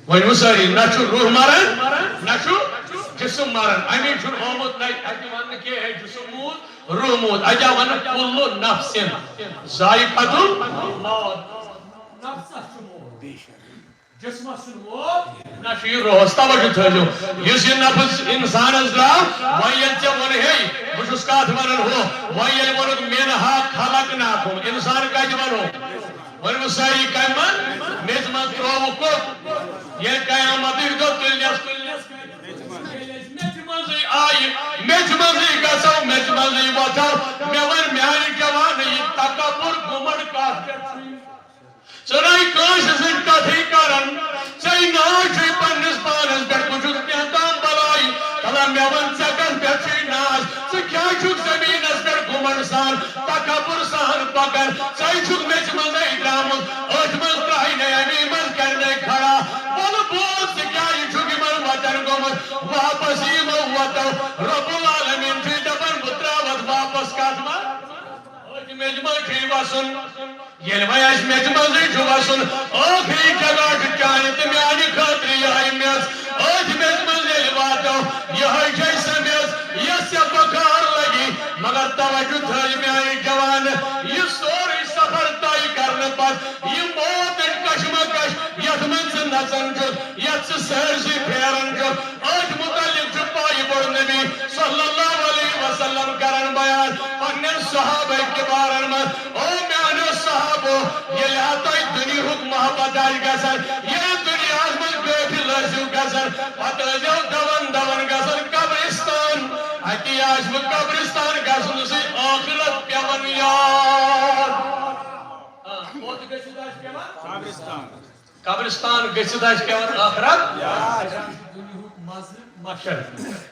ونو ساری نہ روح مران نہ جسم مران امی آمت اتہ ون کی جسم مود روح مود اجا ون کل نفس ذائقۃ الموت جسمس موت نہ روحس توجہ تھو اس نفس انسانس درٛاو وۄنۍ ییٚلہِ ژےٚ ووٚنہے بہٕ چھُس کتھ ونان ہُہ وۄنۍ ییٚلہِ ووٚنُکھ منہا خلقناکُم انسان کتہِ ونو ونو ساری کمہِ منٛز میٚژِ منٛز ترٛووُکھ کوٚت ییٚلہِ قیامتٕکۍ دۄہ تُلنس میٚژِ منٛزٕے گژھو میٚژِ منٛزٕے وۄتھو مےٚ وَن میانہِ جوانہٕ یہِ تکبر گُمنڈ کتھ پٮ۪ٹھ ژٕ نَے کٲنٛسہِ سۭتۍ کتھٕے کران ژےٚ ناو چھُے پننِس پانس پٮ۪ٹھ بہٕ چھُس کینٛہہ تام بلاے دپان مےٚ وَن ژےٚ کتھ پٮ۪ٹھ چھُے ناز ژٕ کیٛاہ چھُکھ زمیٖنس پٮ۪ٹھ گُمنڈ سان تکبر سان پکان ژے چھُکھ میٚژِ منٛزٕے درٛامُت أتھۍ منٛز ترٛاینے امی منٛز کرنے کھڑا وَلہٕ بوز ژٕ کیٛازِ چھُکھ یِمن وطن گوٚمُت واپس یِمو وَتو رۄب العالمیٖن چھُے دپان بہٕ ترٛاوتھ واپس کتھ منٛز أتھۍ میٚژِ منٛز چھُے وسُن ییٚلہِ وۄنۍ اَسہِ میٚژِ منٛزٕے چھُ وسُن ٲخری جگہ چھُ چانہِ تہٕ میانہِ خٲطرٕ یِہے میٚژ أتھۍ میٚژِ منٛز ییٚلہِ واتو یِہے چھے سۄ میٚژ یۄس ژےٚ بکار لگی مگر توجہ تھٲے میانہِ جوانہٕ یہِ سورُے سفر طے کرنہٕ پتہٕ یہِ موتٕچ کشمکش یتھ منٛز ژٕ نژان چھُکھ یتھ ژٕ سٲرسٕے پھیران چھُکھ أتھۍ متعلق چھُ پایہِ بوٚڑ نبی صلی اللہ علیہ وسلم کران بیان پننٮ۪ن صحابہ کِبارن منٛز او میانیو صحابو ییٚلہِ ہا تۄہہِ دُنیہُک محبت آسہِ گژھان ییٚلہِ دُنیاہس منٛز قٲفِل ٲسِو گژھان پتہٕ ٲسۍزیو دون دون گژھان قبرستان اتی آسوٕ قبرستان گژھنہٕ سۭتۍ ٲخرت پٮ۪وان یاد کوٚت گٔژھِتھ آسہِ پٮ۪وان قبرستان گٔژھِتھ آسہِ پٮ۪وان ٲخرت دُنیہُک مزٕ مشر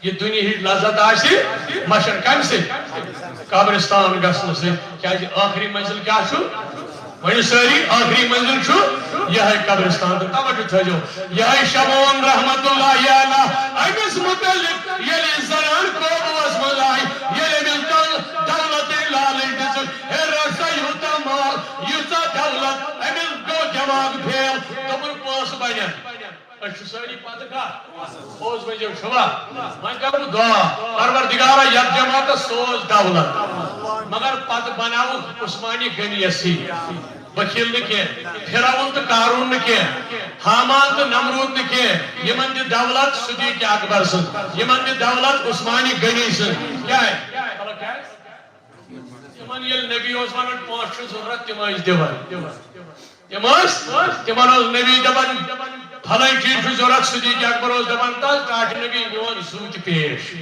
یہ دنیاہٕچ لذت آسہِ مشر کمہِ سۭتۍ قبرستان گژھنہٕ سۭتۍ کیٛازِ ٲخری منزل کیٛاہ چھُ ؤنِو سٲری ٲخری منزل چھُ یِہے قبرستان تہٕ توجہ تھٲیزیو یِہے شمعون رحمتہ اللہ علیہ أمِس متعلق ییٚلہِ زنان قوبوٗوس منٛز آیہِ ییٚلہِ أمِس دولتٕچ لالٕچ دِژٕکھ ہے رَٹ سا یوٗتاہ مال ییٖژاہ دولت أمِس گوٚو دٮ۪ماغ پھیل دوٚپُن پونٛسہٕ بنن أسۍ چھِ سٲری پتہٕ کتھ پوٚز ؤنۍزیو چھُوا وۄنۍ کرٕ بہٕ دعا پروردگارا یتھ جماعتس سوز دولت مگر پتہٕ بناوُکھ عثمانی غنیَسٕے بخیل نہٕ کینٛہہ فِرعون تہٕ قارون نہٕ کینٛہہ حامان تہٕ نمروٗد نہٕ کینٛہہ یِمن دِ دولت صدیق اکبر سٕنٛز یِمن دِ دولت عثمانی غنی سٕنٛز کیٛازِ تِمن ییٚلہِ نبی اوس ونان پونٛسہٕ چھُ ضروٗرت تِم ٲسۍ دِوان تِمن اوس نبی دپان فلٲنۍ چیٖز چھُ ضروٗرت صدیق اکبر اوس دپان تس ٹاٹھ نبی میون زُو تہِ پیش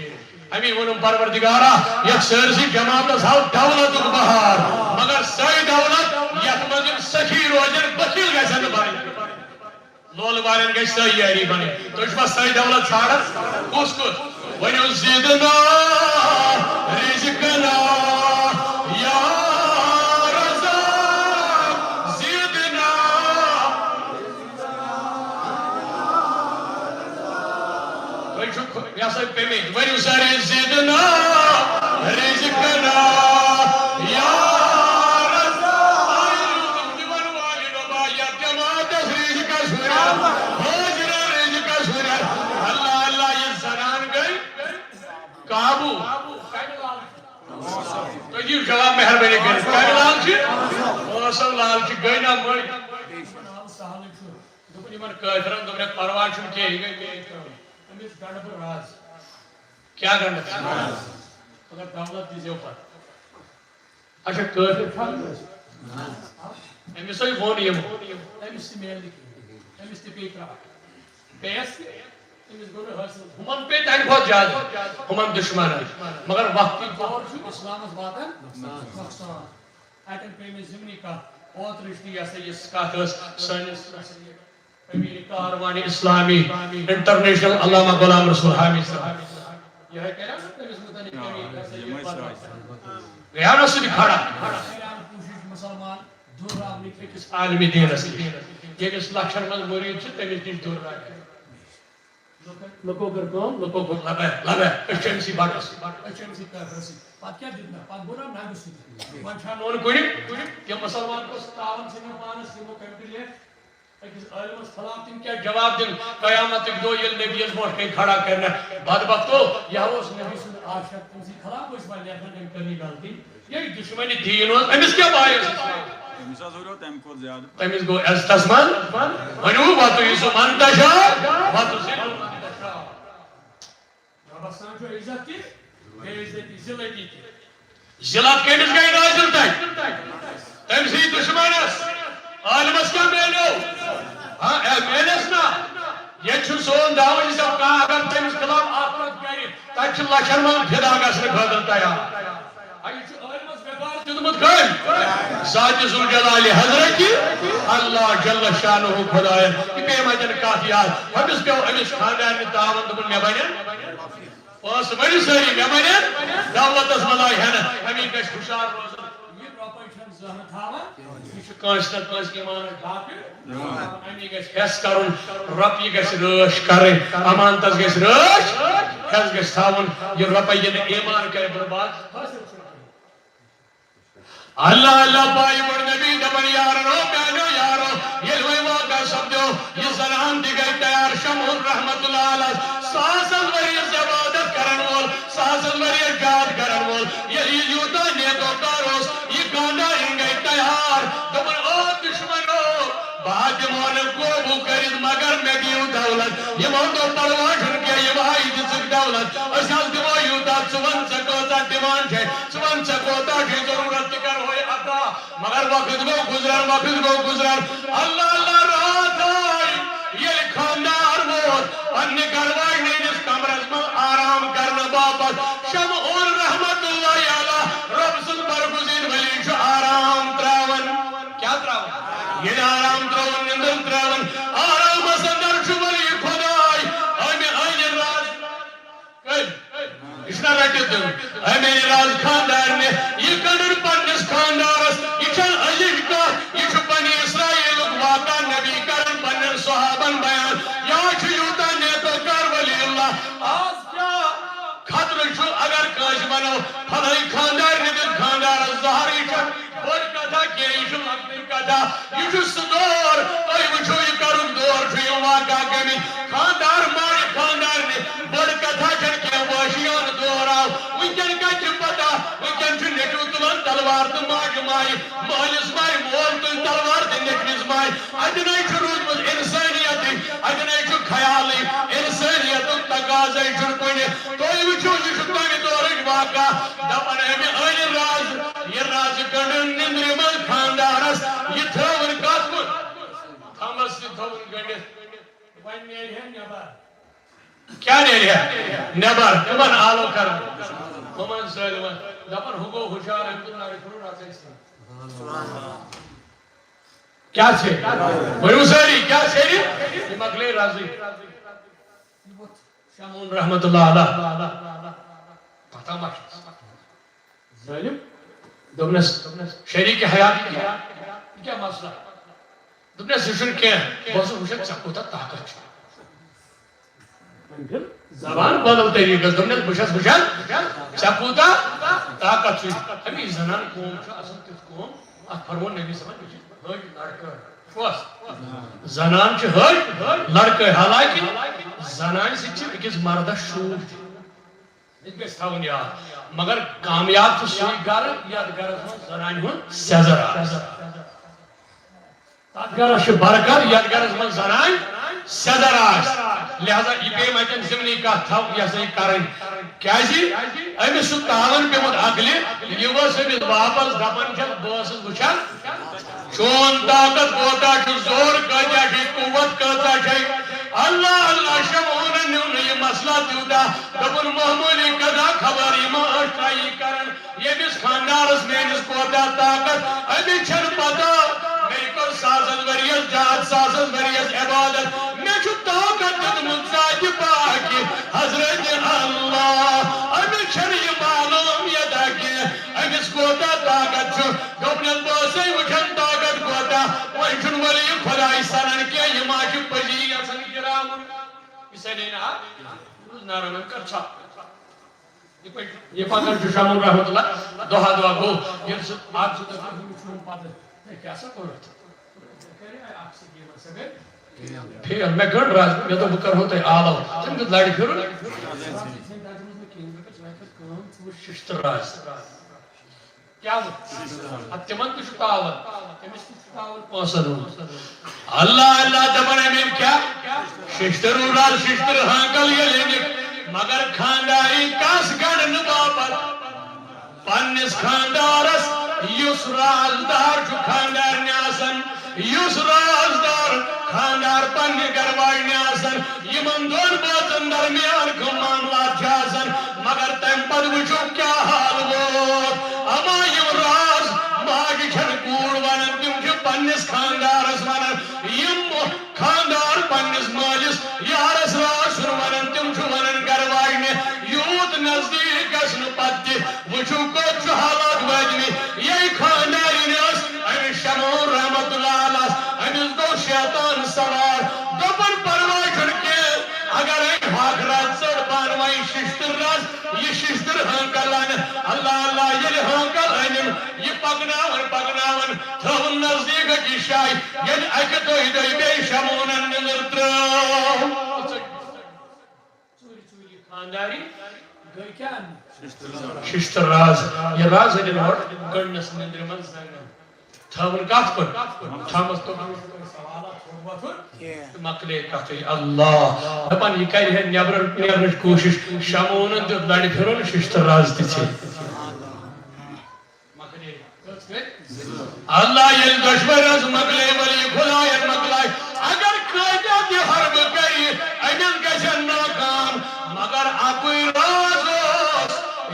امی ووٚنُم پروردگارا یتھ سٲرسٕے جماعتس ہاو دولتُک بہار مگر سۄے دولت یتھ منٛز یِم سخی روزن بخیل گژھن نہٕ بنٕنۍ لول والٮ۪ن گژھِ سۄے یٲری بنٕنۍ تُہۍ چھُوا سۄے دولت ژھانڈان کُس کُس ؤنِو زِدنا رِزقنا یا یا سا پیمنٹ ونیو ساری زدنا رزقنا یا رزاق قابو تو یہ جواب مہربانی کریں کیا لال چھ موسم لال چھ گئی نا مڑ دپن یمن کافرن دپن پرواہ چھن کی یہ گئی امس گنڈ پر راز کیا گنڈ اگر دولت دیزیو پر اچھا کافر کھان امس وون یم امس میل امس تہ پی کرا پیس امس گو حاصل ہمن پہ تن بہت زیادہ ہمن دشمن مگر وقت دور چھ اسلامس واتان نقصان اتن پہ میں زمینی کا اوت رشتی ایسا یہ کات سانس امیر کاروان اسلامی انٹرنیشنل علامہ غلام رسول حامد صاحب یہ ہے کہنا اس متعلق گیا نا سب کھڑا مسلمان دور راونی کس عالمی دین اس یہ کس لکشن من مرید چھ تمس نش دور راہ لوکو کر کام لوکو کو لبے اچھن سی باٹس اچھن سی کافرسی پات کیا دینا پات گورا نہ گسی ون چھان اون کوئی کہ مسلمان کو تعاون سے پانس یمو کنٹری اکس عالمس خلاف تم کیا جواب دن قیامت دو یل نبی اس موٹ کے کھڑا کرنا بدبختو یہ اس نبی سن عاشق تم سے خلاف اس والے اپنے کرنی غلطی یہ دشمنی دین امس کیا باعث امسا ضرورت ام کو زیادہ تمس گو استسمان ونو واتو یسو منتشا واتو سینو منتشا ربستان جو عزت کی بے عزتی ذلتی ذلت کیمس گئی نازل تک تمسی دشمنس عالمس کیا میلو ہاں میلس نا یہ چھو سون داون سب کہا اگر تمس خلاف آفرت کری تک لچن من پھدا گسن خاطر تیار ذات ذوالجلال حضرت اللہ جل شانہ خدا یہ پیمجن کافیات ہمس پیو امس خاندان تعاون دبن مے بنن پاس بڑی ساری مے بنن دولت اس ملائی ہے ہمیں گش خوشحال روزن یہ رۄپے چھن زہر تھاون یہ چھ کانس نہ کانس ایمان ڈاکہ ہمیں گش حس کرن رۄپیہ گش رٲچھ کرن امانتس گش رٲچھ حس گش تھاون یہ رۄپے یہ ایمان کرے برباد اللہ اللہ پائی بڑ نبی دبن یارو پیانو یارو یہ لوئی واقع سمجھو یہ سلام دی گئی تیار شمون رحمت اللہ علیہ ساسل وری زبادت کرن وول ساسل وری جاد کرن وول یہ یوتا نیتو کاروس یہ کانا ہی گئی تیار دبن او دشمنو بعد مون قوبو کرد مگر میں دیو دولت یہ مون تو پرواشن کے یہ بھائی جسک دولت اسال دیو یوتا چون سکوتا دیوان چھے چون سکوتا چھے ضرورت کر ہوئے عطا مگر وقت کو گزران اللہ اللہ رات آئی یہ خاندار موت پنی کروائی نہیں اس کمرس میں آرام کرنا باپت شمعون رحمت اللہ علیہ رب سن برگزین ولی شو آرام تراون کیا تراون یہ آرام تراون نندر تراون آرام سندر شو ولی خدای آئین راز اشنا رہتے دن آئین راز خاندار نے یہ کنر پنس خاندارس یہ چل عجیب کا یہ چھو بنی اسرائیل واقع نبی کرن پنن صحابن بیان یا چھو یوتا نیتو کر ولی اللہ آج کیا خطر چھو اگر کاش بنو پھلائی خاندار ندر خاندار الزہری چھو بڑ کتا کیا یہ چھو مقدر کتا یہ چھو صدور توی وچھو یہ کرن دور چھو یہ واقع کمی خاندار ماری خاندار نے بڑ کتا چھن کیا واشیان دور آو وکن کا چھو پتا وکن چھو نیٹو تلن تلوار تو ماج مائی مالس مائی مول تو تلوار تو نیٹنس مائی ادنائی چھو روز مز انسانیتی ادنائی چھو خیالی انسانیت تقاضائی چھو کوئی توی وچھو یہ چھو تامی دورج واقع دپن ہمیں آئین راز یہ راز گنڈن نندری مل خاندارس یہ تھاون کات کن تھامس سے تھاون گنڈن وین نیری ہے نیبر کیا نیری ہے نیبر کمن آلو کرن کمن سالمان دپن ہگو خوشار عبداللہ رکھنو راتے سے کیا چھے بھئیو ساری کیا سیری یہ مقلی رازی شامون رحمت اللہ علیہ پتہ ماشت ظالم دبنس شریک حیات کیا مسئلہ دبنس سشن کیا بازو ہوشت سکوتا طاقت چھو زبان بدل طریقہ دبنس بشت سکوتا طاقت چھو ہمیں زنان قوم چھو اصل تیس قوم ات فرمون نبی سمجھ بچے ہج لڑکہ شواس زنان چھو ہج لڑکہ حالانکہ زنان سے چھو اکس مردہ شور گژھِ تھاوُن یاد مگر کامیاب چھُ سُے گرٕ یتھ گرس منٛز زنانہِ ہُنٛد سیٚزر آسہِ تتھ گرس چھِ برکت یتھ گرس منٛز زنانہِ سیٚزر آسہِ لہذا یہِ پیٚیہِ وۄنۍ ضمنی کتھ تھاو یہِ ہسا یہِ کرٕنۍ کیازِ أمِس چھُ تاون پیوٚمُت عقلہِ یہِ ؤژھ أمِس واپس دپان چھس بہٕ ٲسٕس وٕچھان چون طاقت کوتاہ چھُ زور کۭژاہ چھے قوت کۭژاہ چھے اللہ اللہ شمعون نیون یہ مسئلہ تیوٗتاہ دوٚپُن معموٗلی کتھا خبر یہِ ما ٲس ٹرٛایی کران ییٚمِس خانٛدارس میٲنِس کوتاہ طاقت أمِس چھنہٕ پتہ مےٚ کوٚر ساسن ؤرۍیس جہاد ساسن ؤرۍیس عبادت مےٚ چھُ طاقت دیُتمُت ذاتِ پاکہِ حضرت اللہ أمِس چھنہٕ یہِ معلوٗمیتا کینٛہہ أمِس کوتاہ طاقت چھُ دوٚپنس بہٕ ٲسَے وٕچھان طاقت کوتاہ وۄنۍ چھُنہٕ ولی خۄداے سنان کینٛہہ یہِ ما چھُ پٔزی یژھان گراوُن یہِ سنے نہ نارمن کر ژھۄپ یہ پکان چھُ شمون رحمت اللہ دۄہا دۄہا گوٚو ییٚلہِ سُہ اکھ زٕ دۄہ وٕچھُن پتہٕ ہے کیٛاہ سا کوٚرُتھ فیل مےٚ گٔنٛڈ راز مےٚ دوٚپ بہٕ کرہو تۄہہِ آلو تٔمۍ دیُت لڑِ پھِرُن ششتٕر راز کیٛاہ ووٚن تِمن تہِ چھُ تاون تٔمِس تہِ چھُ تاون پونٛسن ہُنٛد اللہ اللہ دپان أمۍ کیٛاہ ششتٕر راز ششتٕر ہانکل ییٚلہِ أنِکھ مگر خانداری کس گڑنہٕ باپتھ پننِس خاندارس یُس رازدار چھُ خاندارنہِ آسان یُس رازدار خاندار پننہِ گرواجنہِ آسان یِمن دۄن بٲژن درمیان کٕم معاملات چھِ آسان مگر تمہِ پتہٕ وٕچھو کیٛاہ حال ووت اما یِم راز ماجہِ چھنہٕ کوٗر ونان تِم چھِ پننِس خاندارس ونان یِم خاندار پننِس مٲلِس یارس راز چھُنہٕ ونان تِم چھِ ونان گرواجنہِ یوٗت نزدیٖک گژھنہٕ پتہٕ تہِ وٕچھو کوٚت چھُ حالات وٲتمٕتۍ یہِ خاندارِنۍ ٲس أمِس شمعون رحمت اللہ علیہ أمِس گوٚو شیطان سوار دوٚپُن پرواے چھُنہٕ کینٛہہ اگر أمۍ ہۄکھ راز ژٔٹ پانہٕ وۄنۍ ششتٕر راز یہِ ششتٕر ہانکل انہِ اللہ اللہ ییٚلہِ ہانکل أنِن یہِ پکناون تھٲوُن نزدیٖک أکِس جایہِ ییٚلہِ اکہِ دۄیہِ بیٚیہِ شمعونن نِنٛدٕر ترٲو خانداری گٔے کیٛاہ ششتٕر راز یہِ راز أنِن ہورٕ گٔنٛڈنس نِنٛدرِ منٛز زنٛگن تھاون کتھ پٲٹھۍ تھامس مکلے کتھٕے اللہ دپان یہِ کرِ ہے نیبر نیرنٕچ کوٗشش شمعونن دیُت لڑِ پھِرُن ششتٕر راز تہِ ژھیٚنۍ اللہ ییٚلہِ دۄشوٕے مکلے ولی خۄداین مکلایہِ اگر کۭتیاہ تہِ حربہٕ کرِ أمِس گژھن ناکام مگر اکُے راز اوس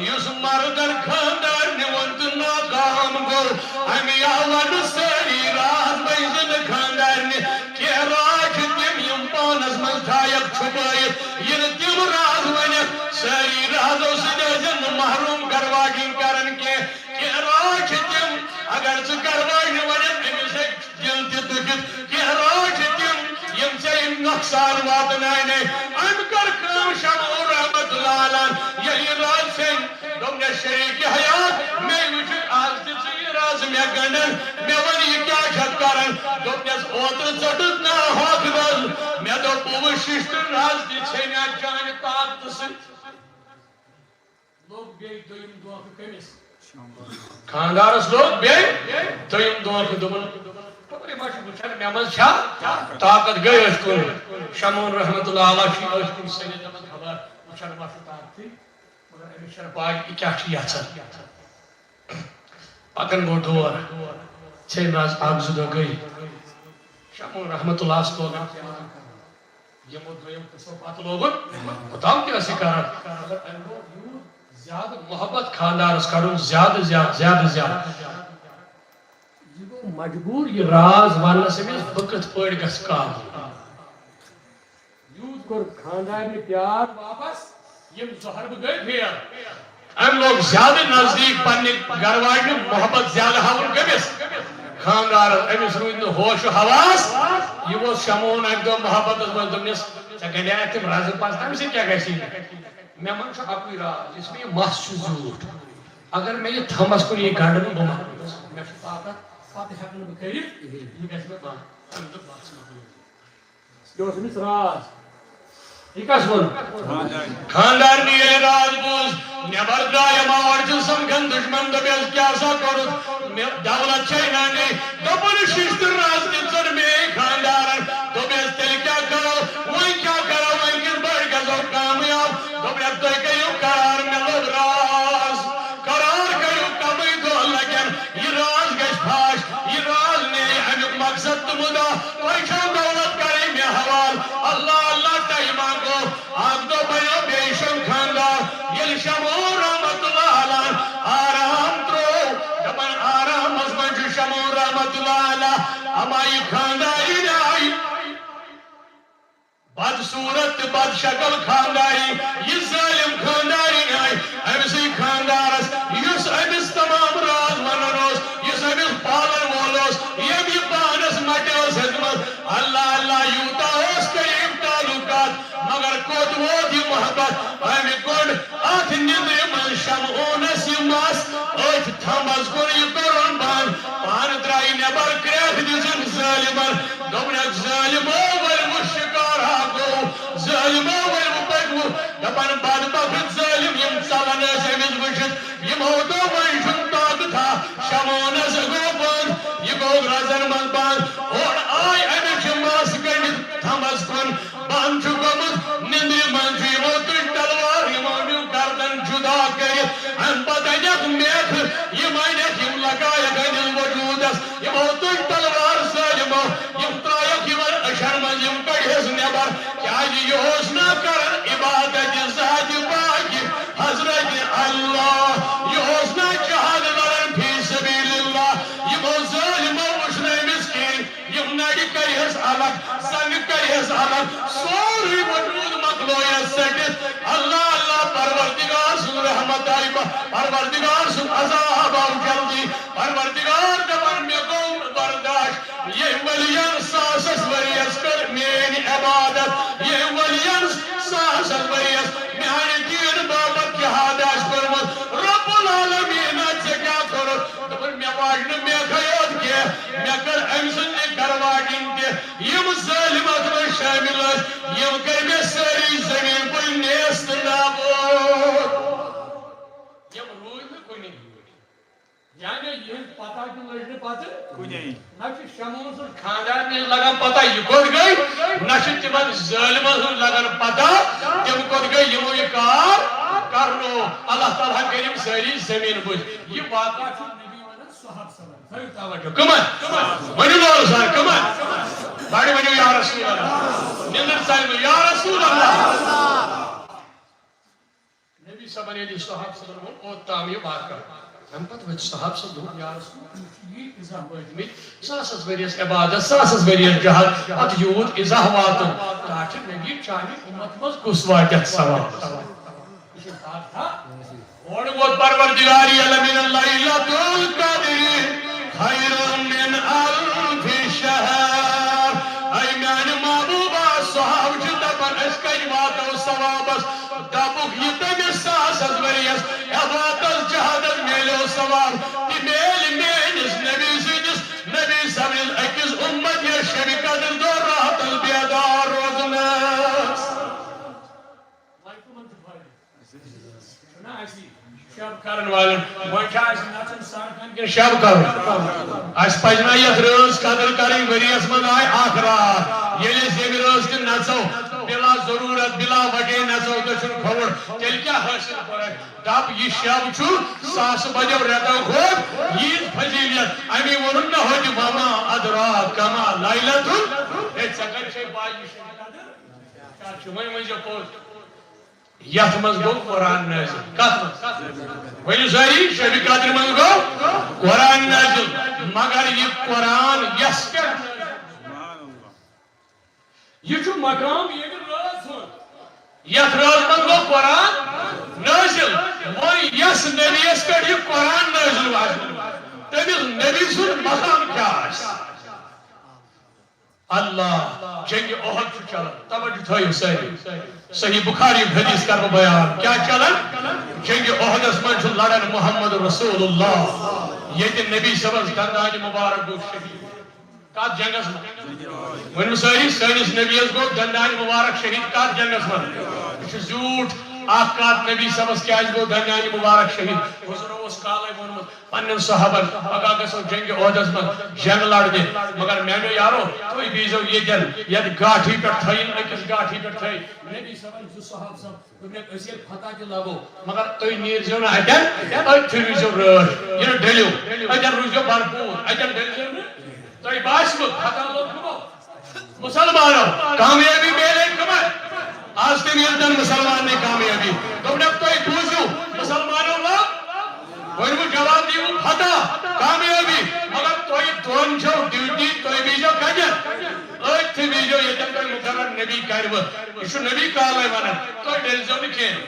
یُس مردن خاندارنہِ ووٚن تہٕ ناکام گوٚو اَمہِ آو وننہٕ سٲری راز بٔزۍ نہٕ خاندارنہِ کینٛہہ راز چھِ تِم یِم پانس منٛز تھایکھ چھُپٲیِتھ ییٚلہِ تِم راز ونکھ سٲری رازو سۭتۍ ٲسِن نہٕ محروم گرواجِنۍ کران کینٛہہ راز چھِ تِم اگر ژٕ گرواجنہِ ونکھ أمِس ہیٚکہِ دِل تہِ دُکھِتھ کینٛہہ راز چھِ تِم یِم ژےٚ یِم نۄقصان واتناونے أمۍ کٔر کٲم شمعون رحمت اللہ علیہ ییٚلہِ یہِ راز ژھیٚنۍ دوٚپنس شریٖکہِ حیات مےٚ وٕچھُکھ آز تہِ ژٕ یہِ راز مےٚ گنٛڈان مےٚ ووٚن یہِ کیٛاہ چھکھ کران دوٚپنس اوترٕ ژٔٹُتھ نا ہۄکھ راز مےٚ دوٚپ بہٕ وٕچھِ ششتٕر راز تہِ ژھیٚنہِ اَتھ چانہِ طاقتہٕ سۭتۍ لوٚگ بیٚیہِ دوٚیِم دھوکہٕ کٔمِس خاندارس لوٚگ بیٚیہِ دوٚیِم دھوکہٕ دوٚپُن ما چھُ وٕچھان مےٚ منٛز چھا طاقت گٔے أتھۍ کُن شمعون رحمت اللہ علیہ چھُ أتھۍ کُن سٔنِتھ دپان خبر وٕچھان ما چھُ طاقتٕے مگر أمِس چھنہٕ پاے یہِ کیٛاہ چھُ یژھان پکان گوٚو دور ژھیٚنۍ راز اکھ زٕ دۄہ گٔے شمعون رحمت اللہ ہس لوگ یِمو دوٚیِم قٕصو پتہٕ لوگُن اوٚتام تہِ ٲس یہِ کران مگر أمۍ لوگ یوٗت زیادٕ محبت خاندارس کرُن زیادٕ زیادٕ یہ گو مجبور یہ راز ونس أمِس بہٕ کِتھ پٲٹھۍ گژھٕ کامیاب یوٗت کوٚر خاندارنہِ پیار واپس یِم زہربہٕ گٔے فیل أمۍ لوگ زیادٕ نزدیٖک پننہِ گرواجنہِ محبت زیادٕ ہاوُن کٔمِس خاندارس أمِس روٗدۍ نہٕ ہوش و حواس یہِ ووت شمعون اکہِ دۄہ محبتس منٛز دوٚپنس ژےٚ گنڈیٛاکھ تِم رازٕ پاز تمہِ سۭتۍ کیٛاہ گژھی مےٚ منٛز چھُ اکُے راز یُس مےٚ یہِ مس چھُ زیوٗٹھ اگر مےٚ یہِ تھمس کُن یہِ گنڈٕ نہٕ بہٕ مۄکلوس مےٚ چھُ طاقت پتہٕ ہٮ۪کہٕ نہٕ بہٕ کٔرِتھ یہِ گژھِ مےٚ بنٛد أمۍ دوٚپ بس مۄکلوو یہِ اوس أمِس راز یہ کس ون خاندارنی یل راز بوز نیبر درائے ماور چھ سمکھن دشمن دبیس کیا سا کرت دولت چینانی دپن ششتر راز دن میں خاندارن دبیس تیل کیا کرو وہی کیا کرو وہی کس بڑھ گزو کامیاب دبیس تو کہیو قرار میں لوگ راز قرار کہیو کمی دو لگن یہ راز گش پھاش یہ راز نے امیک مقصد تمدا کوئی شان دولت کرے میں حوال اللہ اللہ ٹائمان کو آگ دو بھائیو بیشم خاندار یل شمور رحمت اللہ علیہ آرام ترو جبن آرام مزمن جو شمور رحمت اللہ علیہ ہمائی خانداری نائی بد صورت بد شکل خانداری یہ ظالم خانداری نائی امسی خاندارس یس امس تمام راز وننوس یس امس پالن وولوس یہ بھی پانس مٹیوس حدمت اللہ اللہ یوتا ہوس قریب تعلقات مگر کود وود یہ محبت امی کود آتھ نندر من شمعونس یہ ماس آتھ تھمز کن یہ کرن بان پان درائی نبر کریخ دیزن ظالمان دبنک ظالمو والمشکار آگو ظالمو والمپگو دبن باد بخت ظالم یم ظالم سمیز وشت یم ہوتو منشن تاک تھا شمعونس گو بان یہ گو رازن من بان اور آئی امی چماس کنید تھمز کن بان چکمت نندر من چو یمو تش تلوار یمو نیو کردن جدا کرید ہم بدنک میخ یم اینک یم لگایا گنیل وجودس یمو تش تلوار ظالمو یم ترائک یمن اشر من یم کڑیس نبر کیا یہ حسنا کرن عبادت ذات باقی حضرت اللہ یہ حسنا جہاد لرن فی سبیل اللہ یمو ظالمو وشنی مسکین یم نڑی کریس الگ سنگ کریس الگ سوری وجود مقلویت سٹت اللہ اللہ پروردگار سن رحمت آئی پروردگار سن عذاب آو جلدی پروردگار دبر میں قوم برداشت یہ ولین ساسس وریس کر میری عبادت یہ ولین ساسس وریس میانی دین بابت جہادش کرمت رب العالمین سے کیا کرت دبر میں واجن میں خیوت کے میں کر امسن نے کرواجن کے یم ظالمت میں شامل ہے یم کر میں ساری زمین پر نیست نابود یم روی میں کوئی نہیں یعنی یہ پتہ کی لڑنے پاتے کوئی نہیں نچ شمون سے خاندار میں لگا پتہ یہ کود گئی نچ تمن ظالمن لگا پتہ تم کود گئی یمو یہ کار کرنو اللہ تعالیٰ کریم ساری زمین بوجھ یہ واقعہ چھو نبی ونن صحاب صلی اللہ کمان ونیو لول سار کمان بڑی ونیو یا رسول اللہ نندر سالم یا رسول اللہ نبی صلی اللہ علیہ صحاب صلی اللہ علیہ وسلم یہ بات کر ہم پتہ وچ صحاب صلی اللہ علیہ وسلم یہ ازاہ واتمت ساسس وریس عبادت ساسس وریس جہاد ات یوت ازاہ واتن تاکہ نبی چاہیے امت مز کس واتت ثواب اور وہ پروردگاری من اللہ لطول قدری خیر من الف شہر ای میان محبوبہ صحاب جدبن اس کئی واتو ثوابس دبک یہ تمس ساسس وریس عبادت جہادت میلو ثواب تی میل مینس نبی سیدس نبی سبیل اکس امت یا شبی قدر دو راحت البیدار روزنس شب کرن والن وجہ اس نچن سانکن کے شب کرن اس پجنا یہ روز قدر کریں وریس من آئے آخرات یہ لئے زیب روز کے نچو بلا ضرورت بلا وجہ نچو دشن کھوڑ تیل کیا حاصل کرے دب یہ شب چھو ساس بجو رہتا خود یہ فضیلیت امی ورن نہ ہو جو ماما ادراک کما لائلتن ایک سکر چھے بائی شب قدر کیا چمائی مجھے پوچھ یت مز گو قرآن نازل کت مز ونیو ساری شب قدر مز گو قرآن نازل مگر یہ قرآن یس کر یہ چھو مقام یہ راز ہو یت راز مز گو قرآن نازل وہ یس نبی اس کر یہ قرآن نازل واجب تمیز نبی سن مقام کیا ہے اللہ جنگ احد چھو چلا توجہ تھائیو صحیح بخاری حدیث کرو بیان کیا چلا جنگ احد اسمان چھو لڑن محمد رسول اللہ یہ کہ نبی سبز گندان مبارک گو شہید کات جنگس من ون ساری سنس نبیس گو دندان مبارک شہید کات جنگس من یہ زیوٹ اخ کات نبی صبس کیا گو دندان مبارک شہید حضور اس کالے ونمت پنن صحابن پگہ گژھو جنگ عہدس من جنگ لڑنے مگر میانو یارو تھی بیزو یتن یت گاٹھی پہ تھین اکس گاٹھی پہ تھی نبی صبن زو صحاب صاحب دوپنک اس فتح تہ لگو مگر تھی نیرزو نا اتن اتھی روزو رٲچھ یہ ڈلو اتن روزو بھرپور اتن ڈلزو نا تھی باسو فتح لوگ کمو مسلمانوں کامیابی میلے کمر آج تم یلتن مسلمان نے کامیابی دوپنک تھی بوزو مسلمانوں لوگ ورنہ جواب دیو فتح کامیابی مگر تھی دون چھو ڈیوٹی تھی بیجو کجن اتھی بیجو یتن تھی مقرر نبی کرو یہ نبی کالے ونن تھی ڈلزو نکھین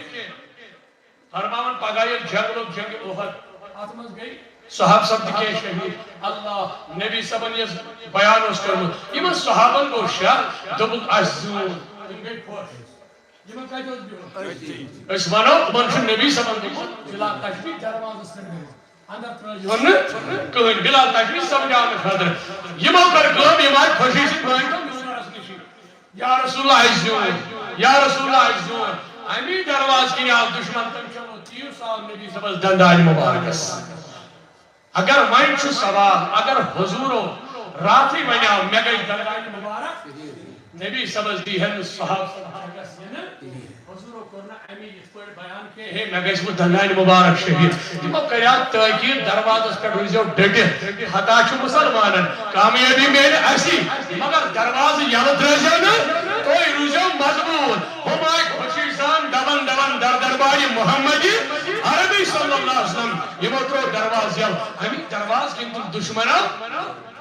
فرماون پگہ یہ جنگ لوگ جنگ احد ات مز گئی صحاب سب کے شہید اللہ نبی صبن یہ بیان اس کرمت یہ صحابن کو شاہ دبک ازون تم گئی خوش یہ من کہتے ہو اس مانو منشو نبی صبن کو بلا تشبیح دروازہ سن گئی اندر تراجی کہن بلا تشبیح سمجھانے خاطر یہ موقع کام یہ مار خوشی سے کھائیں تو یا رسول اللہ ازون یا رسول اللہ ازون امی درواز کی آپ دشمن تم چلو 30 سال نبی صبن دندان مبارکس اگر وائن چھو سوال اگر حضورو راتی ونیاو میں گئی دلگائی مبارک نبی سبز دی ہے صحاب صحابہ سین حضورو کرنا امی اس پر بیان کے ہے میں گئی سبز دلگائی مبارک شہید دیمو کریات تاکیر درواز اس پر روزیو ڈٹے حتا چھو مسلمانن کامیابی میرے ایسی مگر درواز یلت رجو نا توی روزیو مضبوط ہمائی خوشی سان دبن دبن در درباری محمدی عربی صلی اللہ علیہ وسلم یہ موترو درواز یل ہمیں درواز کی دشمنہ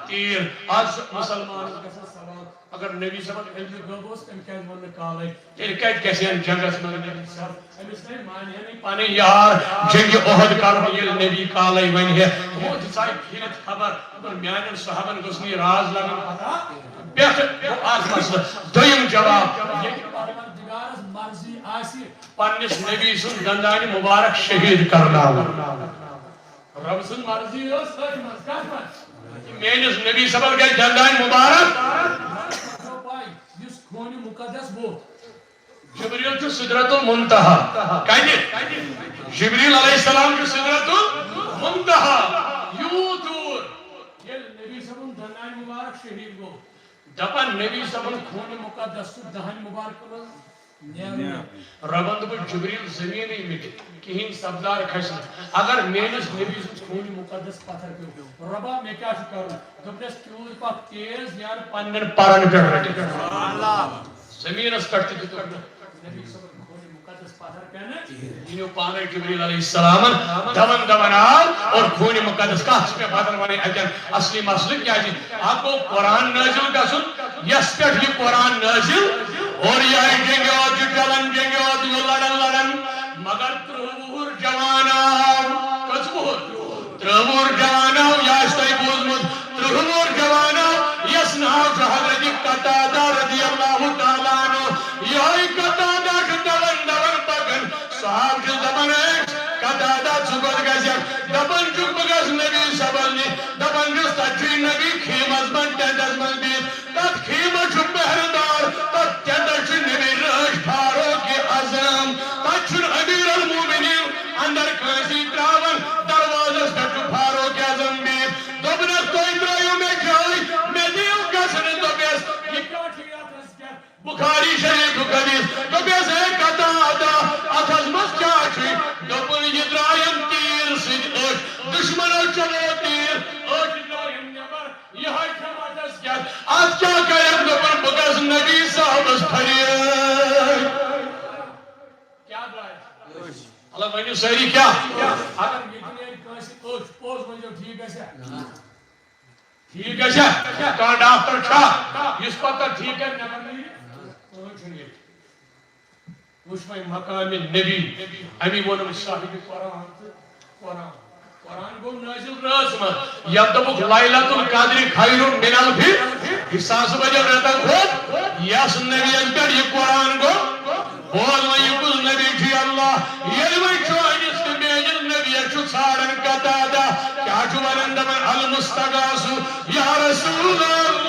تیر آج مسلمان سوال اگر نبی صاحب علمی گوبوس ام کہت ون کالے تیل کہت کیسے ان جنگس میں نبی صاحب امیس نے مانی ہمیں پانے یار جنگ احد کرو یہ نبی کالے ون ہے وہ دسائی پھیرت خبر اگر میانن صحابن گسنی راز لگن پتا بیت وہ آج مسئلہ دویم جواب یہ پروردگارس مرضی آسی پنس نبی سن دندان مبارک شہید کرنا رب سن مرضی ہو سچ مز کت مز میانس نبی صبر گئی دندان مبارک جس خون مقدس وہ جبریل جو سدرت المنتہا کہتے جبریل علیہ السلام جو سدرت المنتہا یوں دور یہ نبی صبر دندان مبارک شہید گو دپن نبی صبر خون مقدس دہن مبارک کو ربن دب جبریل زمین ہی مٹی کہیں سبزار کھسن اگر میرس نبی خون مقدس پتھر پیو ربا میں کیا کروں دبنس تیوز پا تیز یار پنن پرن پہ رٹی زمین اس کٹتی تو نبی صبر خون مقدس پتھر پینے جنہوں پانے جبریل علیہ السلام دون دون آل اور خون مقدس کا اس پہ بدل بنے اجن اصلی مسئلہ کیا جی آپ کو قرآن نازل کا سن یس پہ قرآن نازل اور یہ جنگ آج چلن جنگ آج لڑن لڑن مگر ترور جواناو کس بہت ترور جواناو یا استائی بوزمت ترور جواناو یس ناو جو حضرت قطادہ رضی اللہ تعالیٰ عنہ یہی قطادہ جو دون دون پکن صحاب جو زمن ہے قطادہ چکت گزر دبن چک بگس نبی سبلنی دبن جو ستجی نبی خیم از من تیند از من بید تد خیم چک بہردار تد تیند چک نبی رش فاروق اعظم تد چک امیر المومنین اندر کانسی تراون دروازہ چک فاروق اعظم بید دبنت تو ادرائیوں میں جائی میں دیو کسن دبیس یہ کاٹھیات اس کے بخاری شریف قدیس دبیس ہے قطادہ اتھز مس چاچی دبن ادرائیم تیر سید اوش دشمنوں چلو تیر اوش ادرائیم نبر یہ ہے کماتس کیا آج کیا کریں دبن بگز نبی صاحب اس پھریر کیا درائے اللہ مجھے سہری کیا اگر یہ کانسی اوش پوز مجھے ٹھیک ہے ٹھیک ہے کہاں ڈاکٹر چھا اس پتہ ٹھیک ہے نبر نہیں وشمائی مقام نبی امی ونم صاحب قرآن گو نازل رازمت یبدبک لائلت القادر خیر من الف حساس بجر رہتا خود یس نبی انکر یہ قرآن گو بول میں یکل نبی جی اللہ یہ میں چوائنس کے بیجل نبی اچھو سارن قطادہ کیا چو ورندمن المستغاسو یا رسول اللہ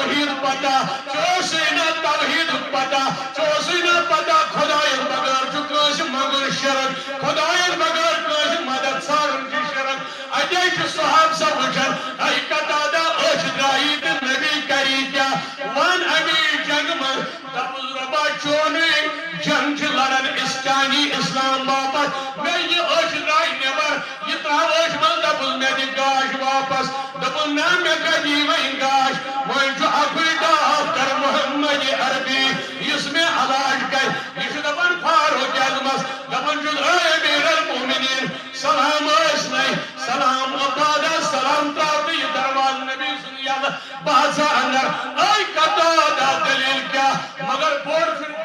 توحید پتا چوسینا توحید پتا چوسینا پتا خدایت بغیر چکاس مگر شرک خدایت بغیر کاس مدد سارن کی شرک اجائی چو صحاب سا وچن ای قطادہ اچھ درائید نبی کری کیا وان امی جنگ من دبز ربا چونی جنگ لڑن اسکانی اسلام باپت میں یہ اچھ درائی نبر یہ تراو اچھ من دبز میں دی گاش واپس دبز نام میں کجی وین گاش وین جو اکوی ڈاکٹر محمد عربی اس میں علاج کر یہ دبن فاروق اعظمس دبن جو اے امیر المومنین سلام اسنائی سلام عبادہ سلام تراؤ یہ درواز نبی سنی اللہ بازا اندر اے قطادہ دلیل کیا مگر بور پھر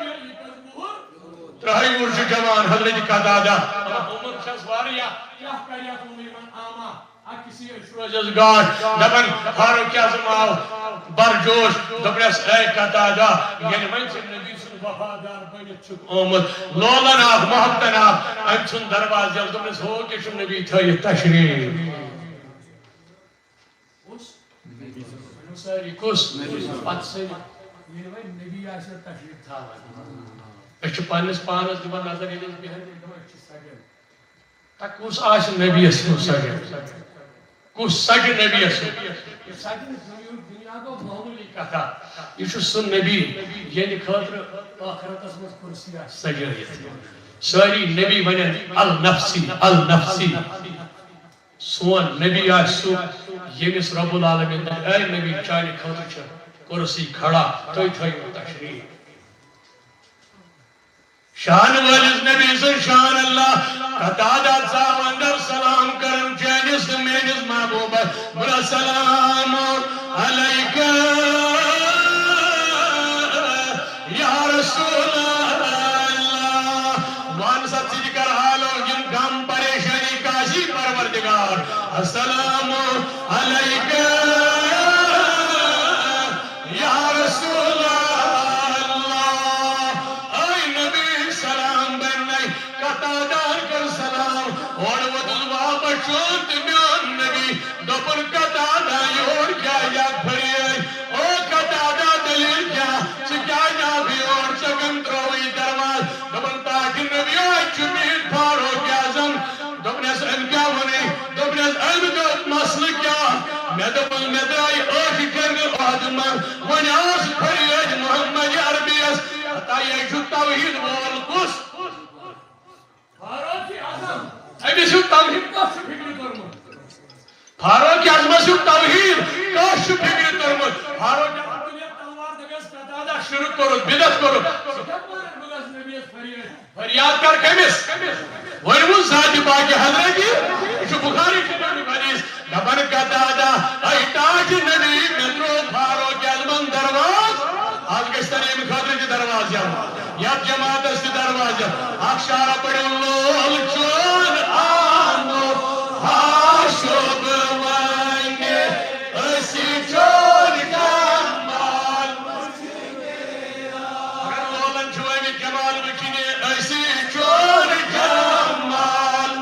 ترائی ورش جوان حضرت قطادہ عمر شخص واریا کیا کریا تم ایمان آما کسی اشوجز گاش دبن فاروق اعظم آو برجوش دبنس اے قطادہ یعنی من سے نبی سن وفادار بنت چک آمد لولن آف محبتن آف ام سن درواز جل دبنس ہو کہ شم نبی تھائی تشریف ساری کس پت ساری یہ نبی آسر تشریف تھا اچھ پانس پانس دبن نظر یہ بہن اچھ سگن تا کس آس نبی اسو سگن کس سگ نبی اسو یہ سگن دنیا کو معمولی کتا یہ سن نبی یعنی خاطر آخرت اسمت کرسی سجایت ساری نبی ونن النفسی النفسی سون نبی آسو یمس رب العالمین اے نبی چانی خاطر چھ کرسی کھڑا توی تشریف شان والد نبی سے شان اللہ قطادہ صاحب اندر سلام کرم چینس مینس محبوبہ برا سلام علیکہ یا رسول اللہ وان سب سے ذکر حالو جن غم پریشانی کاشی پروردگار السلام علیکہ یا رسول اللہ اے نبی سلام بنائی قطادار کر سلام اور ودل واپس چونت میان نبی دپن قطادہ یور کیا یا پھری او قطادہ دلیل کیا سکیا یا بھی اور سکن تروی درواز دپن تاکہ نبی آئی چمید فاروق اعظم دپنس ان کیا بنے دپنس ان کو مسل کیا میں دپن میں درائی اوش کرنے آدمان ونیاس پھری محمد عربیس حتی یہ جو توحید بول کس فاروق اعظم ابھی سو توحید کا فکر کرمت فاروق اعظم سو توحید کا فکر کرمت فاروق اعظم دنیا تلوار دگس قطادہ شروع کرو بدت کرو فریاد کر کمیس ونمون ذات باقی حضرت یہ بخاری شریف حدیث دبن قطادہ اے تاج نبی مترو فاروق اعظم درواز آج گشتنیم خاطر کی دروازہ یا جماعت اس دروازہ اکشارہ پڑے لول چون آنو ہاشوب وانگے اسی چون کمال اگر لولن چھوئے میں کمال بچینے اسی چون کمال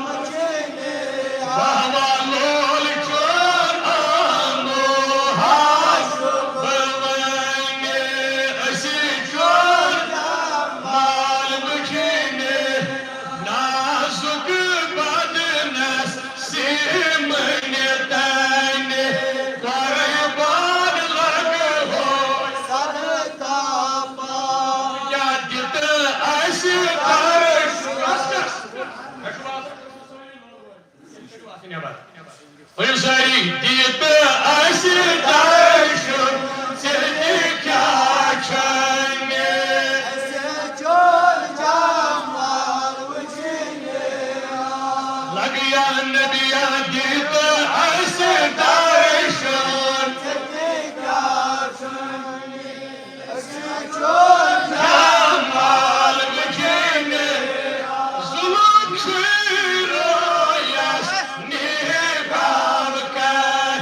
وہوا لول چون آنو ہاشوب وانگے اسی چون کمال بچینے نازک بدنس سیمن تینے قربان لگ ہو یا دیت ایسی ترش ویساری دیت ایسی ترش سیدی کیا چھنے لگیا نبی دیت ایسی ترش کمال بچینے ظلم شیرو یس نیباب کر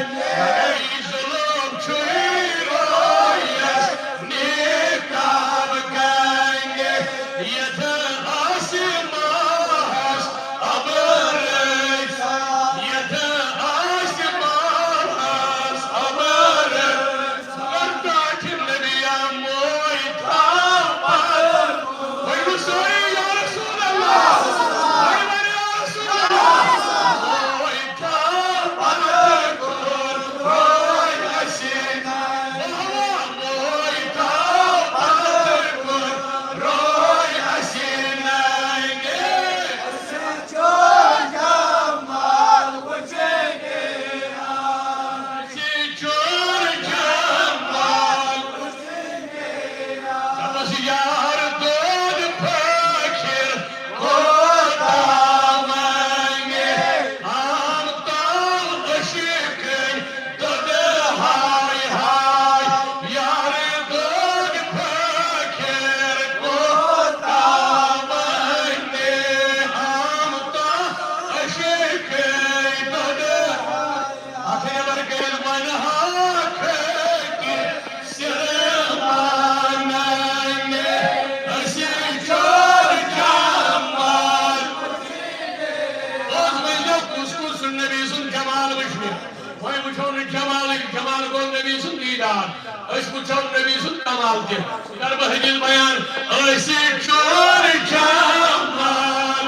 تعداد اس وچھو نبی سن کمال تہ کر بہ حدیث بیان اسی چور کمال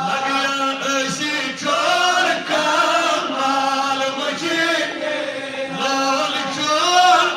لگیا اسی چور کمال مجھے لال چور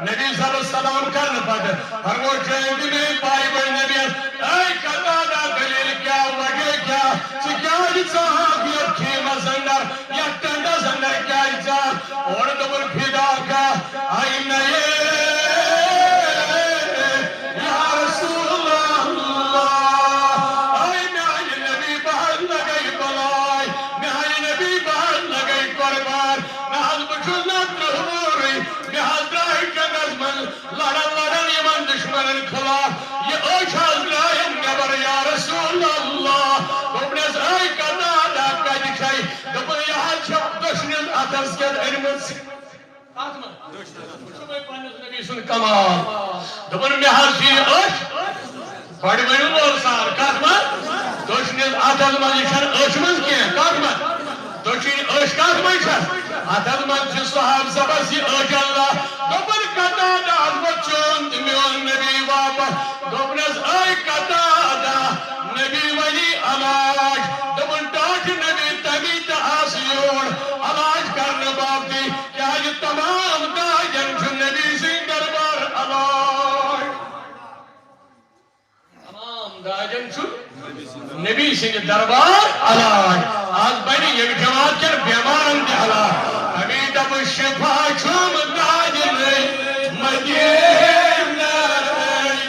نبی صلی اللہ علیہ وسلم کرنے پاتے فرمو جائیں میں بائی بڑی نبی اے قطادہ دلیل کیا وجہ کیا کیا صحابیت خیمہ زندر یا ٹنڈا زندر کیا اجازت اور دبر پھیدا کا آئی نئے یا رسول اللہ آئی نئے نبی بہت لگئی بلائی نئے نبی بہت لگئی قربان نہل بچوزنا ترہوری نہل درائی جنگز من لڑن لڑن یمن دشمنن خلاف یہ اوچھال درائیم نبر یا رسول اللہ دوبنیز اے قطادہ کج چھائی دوبن یہاں چھپ دشنیز اترس کیت ارمت آتما شمائی پانیز نبی سن کمال دوبن میں حال چیز اوچ بڑی بڑی بول سار کاتما دشنیز اترس مجھن اوچ مز کیا کاتما دشنیز اوچ کاتما چھا اترس مجھن صحاب زبسی اوچ اللہ دوبن قطادہ وچون میون نبی واپس دوبنیز اے قطادہ نبی ولی علاج دوبن ڈاٹ نبی تبی تحاسیون علاج کرنے باپ دی کیا یہ تمام داجن چھو نبی سنگ دربار علاج تمام داجن چھو نبی سنگ دربار علاج آج بنی یہ جماعت کر بیمارن دی علاج ابھی دب شفا چھوم داجن رئی مدینہ رئی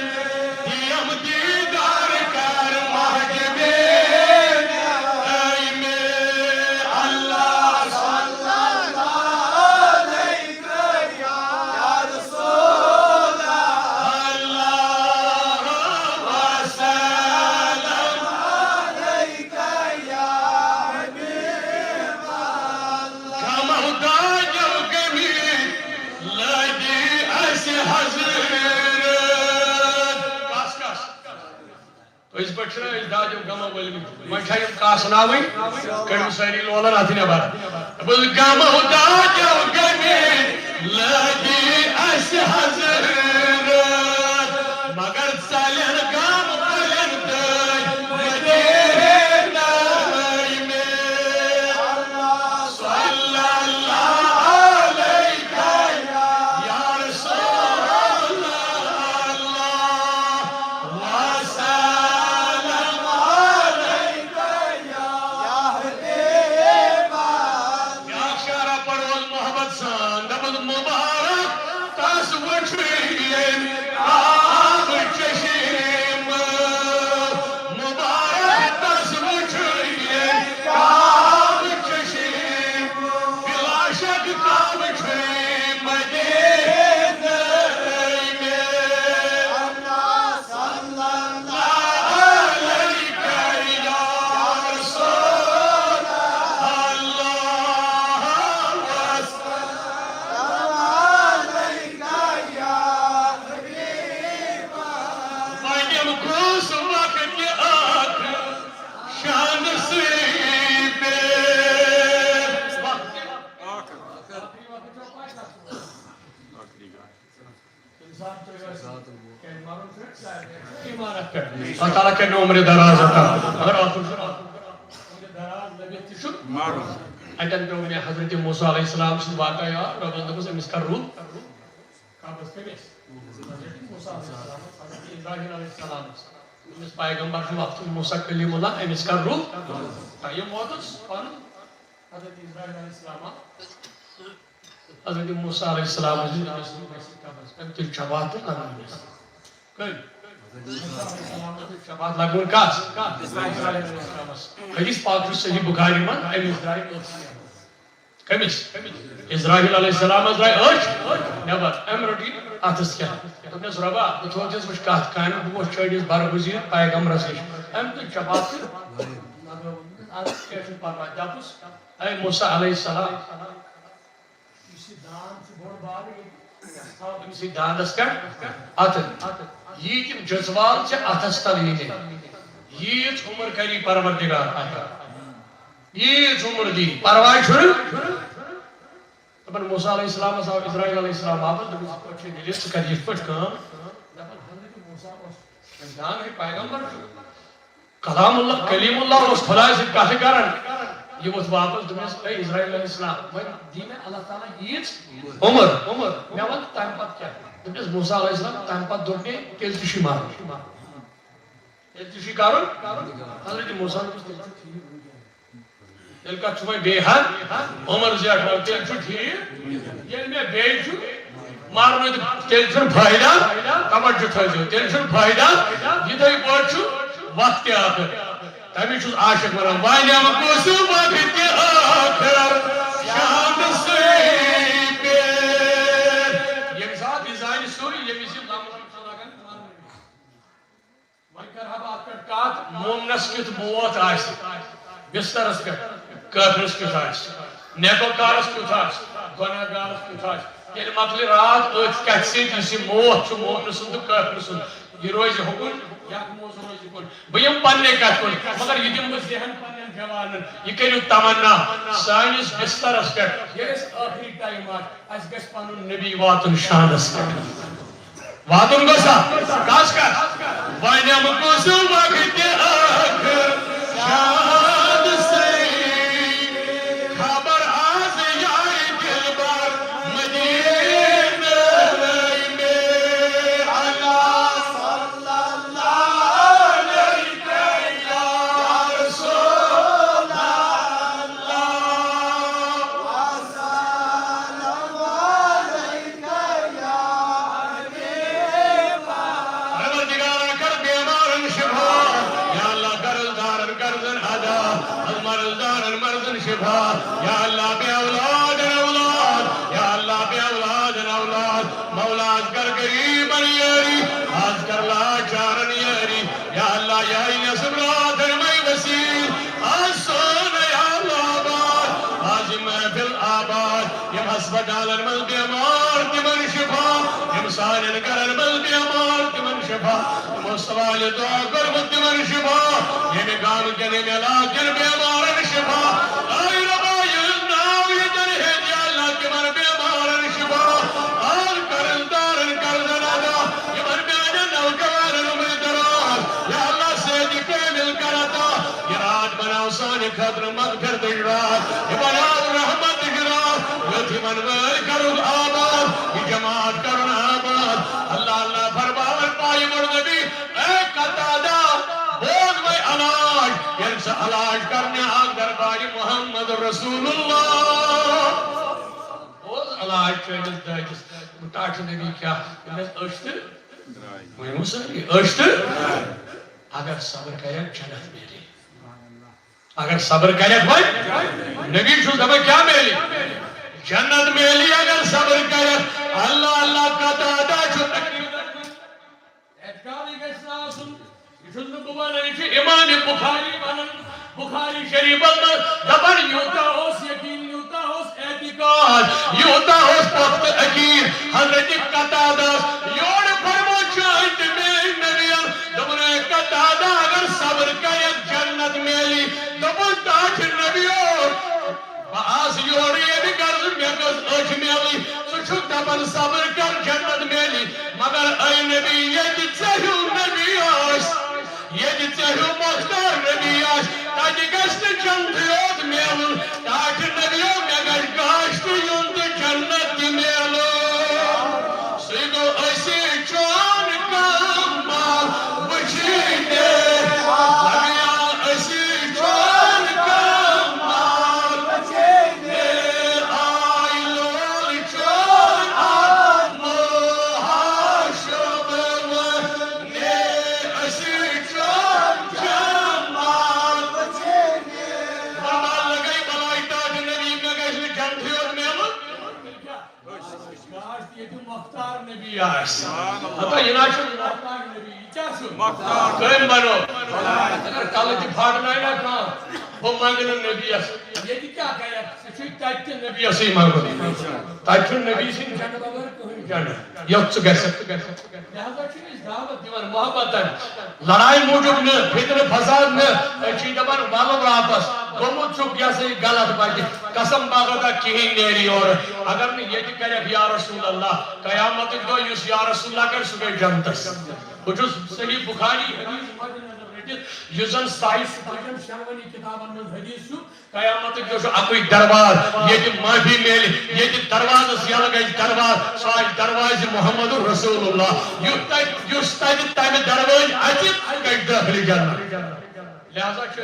دیم دیدار کر محجبے اے میں اللہ صلی اللہ علیہ یا رسول اللہ وسلم علیکہ یا حبیب اللہ کمہ داجو کمی لدی اس حضرت کاس کاس تو اس بچرہ اس داجو گمہ ولمی منشایم کاس ناوئی کڑم ساری لولن آتی نبار بل گمہ داجو کمی لدی اس حضرت مگر سالن گام بلن دائی مدینہ میں صلی اللہ علیہ یا رسول اللہ وسلم علیکہ یا حبیب اللہ یا شارع پڑھول محبت سان دبل مبارک تاس وچھوئیم آب چشیم مبارک تاس وچھوئیم آب چشیم بلا شک کام چھوئیم مدینہ میں اللہ صلی اللہ علیہ یا رسول اللہ وسلم علیکہ یا حبیب اللہ بائیم کوس وقت کے آخر شان سیبے آخری گا اللہ تعالیٰ کے عمر دراز عطا اگر آپ عمر دراز لگت تشو مارو اتن پیو میں حضرت موسیٰ علیہ السلام سے واقع یا رب اندکس امس کر روح کابس کمیس حضرت موسیٰ علیہ السلام حضرت ابراہیم علیہ السلام امس پیغمبر سے وقت موسیٰ کلیم اللہ امس کر روح تایم موتس پانو حضرت ابراہیم علیہ السلام حضرت موسیٰ علیہ السلام تل چبات لگن شبات لگن کس حدیث پاک صحیح بخاری من امس درائے کمس اسرائیل علیہ السلام درائے نبر ام رٹی اتس کیا دس ربا بہت وچ کت کامہ بہت چڑس برگزیر پیغمبرس نش ام تل چبات دپس اے موسیٰ علیہ السلام دانس کر یہ تم جذبات سے اتس تل یہ عمر کری پروردگار یہ عمر دی پرواہ دپان موسیٰ علیہ السلام اسرائیل علیہ السلام آپ کر یہ پٹ پیغمبر کلام اللہ کلیم اللہ اس خدا سے کتھ کران یہ ووت واپس دمس اے اسرائیل علیہ السلام دی میں اللہ تعالیٰ یہ عمر میں ون تم پت کیا دمس موسیٰ علیہ السلام تم پت دور کے تیل تشی مار تیل تشی کارن حضرت موسیٰ تیل کا چھوئے بے حد عمر زیاد مار تیل چھو ٹھیک یہ میں بے چھو مارنے تیل چھو فائدہ توجہ تھا تیل چھو فائدہ یہ تو بہت چھو وقت کے آخر تمی چھو عاشق مرام وائنیا مکوسو باقی آخر شان سے پیر یہ ساتھ ڈیزائن سوری یہ مثل نامرام صدا کر وائن کر ہم آپ کر کات مومنس کت موت آئیس بسترس کر کافرس کت آئیس نیکو کارس کت آئیس گناہ گارس کت آئیس یہ مطلی رات ایت کچھ جیسی موت چھو مومنسن تو کافرسن یہ روز حکم یا موز روز حکم بیم پننے کت کن مگر یہ دم ذہن پنن جوانن یہ کریو تمنا سانس بسترس کر یہ اس آخری ٹائم اس گس پنن نبی واتن شانس کر واتن گسا کاس کر وائنیا مکوسو باقی آخر شان سے خبر آز یائی دل بار مدینہ میں اللہ صلی اللہ علیہ یا رسول اللہ وسلم علیک یا حبیب پروردگار کر بیمارن شفا یا اللہ قرضدارن قرضن ادا مرضدارن مرضن شفا یا اللہ بے اولادن اولاد یا اللہ بے اولادن اولاد مولاز کر قریبن یاری آج کر لاچارن یاری یا اللہ یا نصب راتن میں وسیل آسان یا اللہ آباد آج محفل آباد یم ہسپتالن مل بیمار تمن شفا یم سانن کرن مل بیمار تمن شفا مصطفیٰ دعا کر تمن شفا یم گام کے نیم علاقن بیمارن شفا آئی ربا یلناو یدن ہے یا اللہ تمن بیمارن شفا آل کرندارن کرزن ادا یمن بیانن نوکوانن امر دراز یا اللہ سیدی کامل کرتا یہ رات بناو سانی خطر مغفر دجرات یہ بناو رحمت دجرات یتی منور کرو آباد یہ جماعت کرن آباد اللہ اللہ فرماون پائی مرنبی اے قطادہ بوگ میں علاج ینسا علاج کرنے آگ درباری محمد رسول اللہ بوز علاج چوئنس دائجس مٹاٹ نبی کیا انس اشتر مہمو ساری اشتر اگر صبر کرے جنت میلی اگر صبر کرے بھائی نبی شو دبا کیا میلی جنت میلی اگر صبر کرے اللہ اللہ قطادہ چھو تکلیف اعتقادی کیسا سن یہ بوانا نہیں امام بخاری بنن بخاری شریف بنن دبن یوتا ہوس یقین یوتا ہوس اعتقاد یوتا ہوس پخت عقید حضرت قطادہ یوڑ فرمو چاہت میں نبیان دبن قطادہ اگر صبر کرے جنت میلی دبن تاج نبیوں باز یوڑی بھی کرز میں کس اچھ میلی سچھک دبن صبر کر جنت میلی مگر جنت میلن تاج نبیو میں گژھِ گاشت یُن تہٕ جنت میلن سُے گوٚو أسی چون کمال وٕچھِتھ لگیا أسی چون کمال وٕچھِتھ آی لول چون محاشب ونے أسی چون کمال وٕچھِتھ فرمان لگائی بلائی تاج نبی میں گژھِ نہٕ جنتھٕے یوت میلن مختار نبی آس ہتا یہ ناچ مختار نبی کیا سو مختار کم بنو اگر کل کی پھاڑنا ہے نا وہ مانگنا نبی اس یہ کیا کہا سچ تاج نبی اسی مانگو تاج نبی سن جنت بغیر کوئی جانا یہ تو کہہ سکتے لہذا چیز دعوت دیوان محبت لڑائی موجود نہ فتنہ فساد نہ چیز دبن والو واپس گومت چھ یہ سے غلط بات قسم باغدا کہیں نیری اور اگر نے یہ کرے یا رسول اللہ قیامت دو یس یا رسول اللہ کر سگے جنت کچھ صحیح بخاری حدیث مد نظر رٹت یزن 27 شروانی کتابن میں حدیث چھ قیامت جو اکوئی دربار یہ معافی میل یہ درواز یل گئی دربار ساج درواز محمد رسول اللہ یس تت تمہ درواز اچت گئی داخل جنت لہذا چھ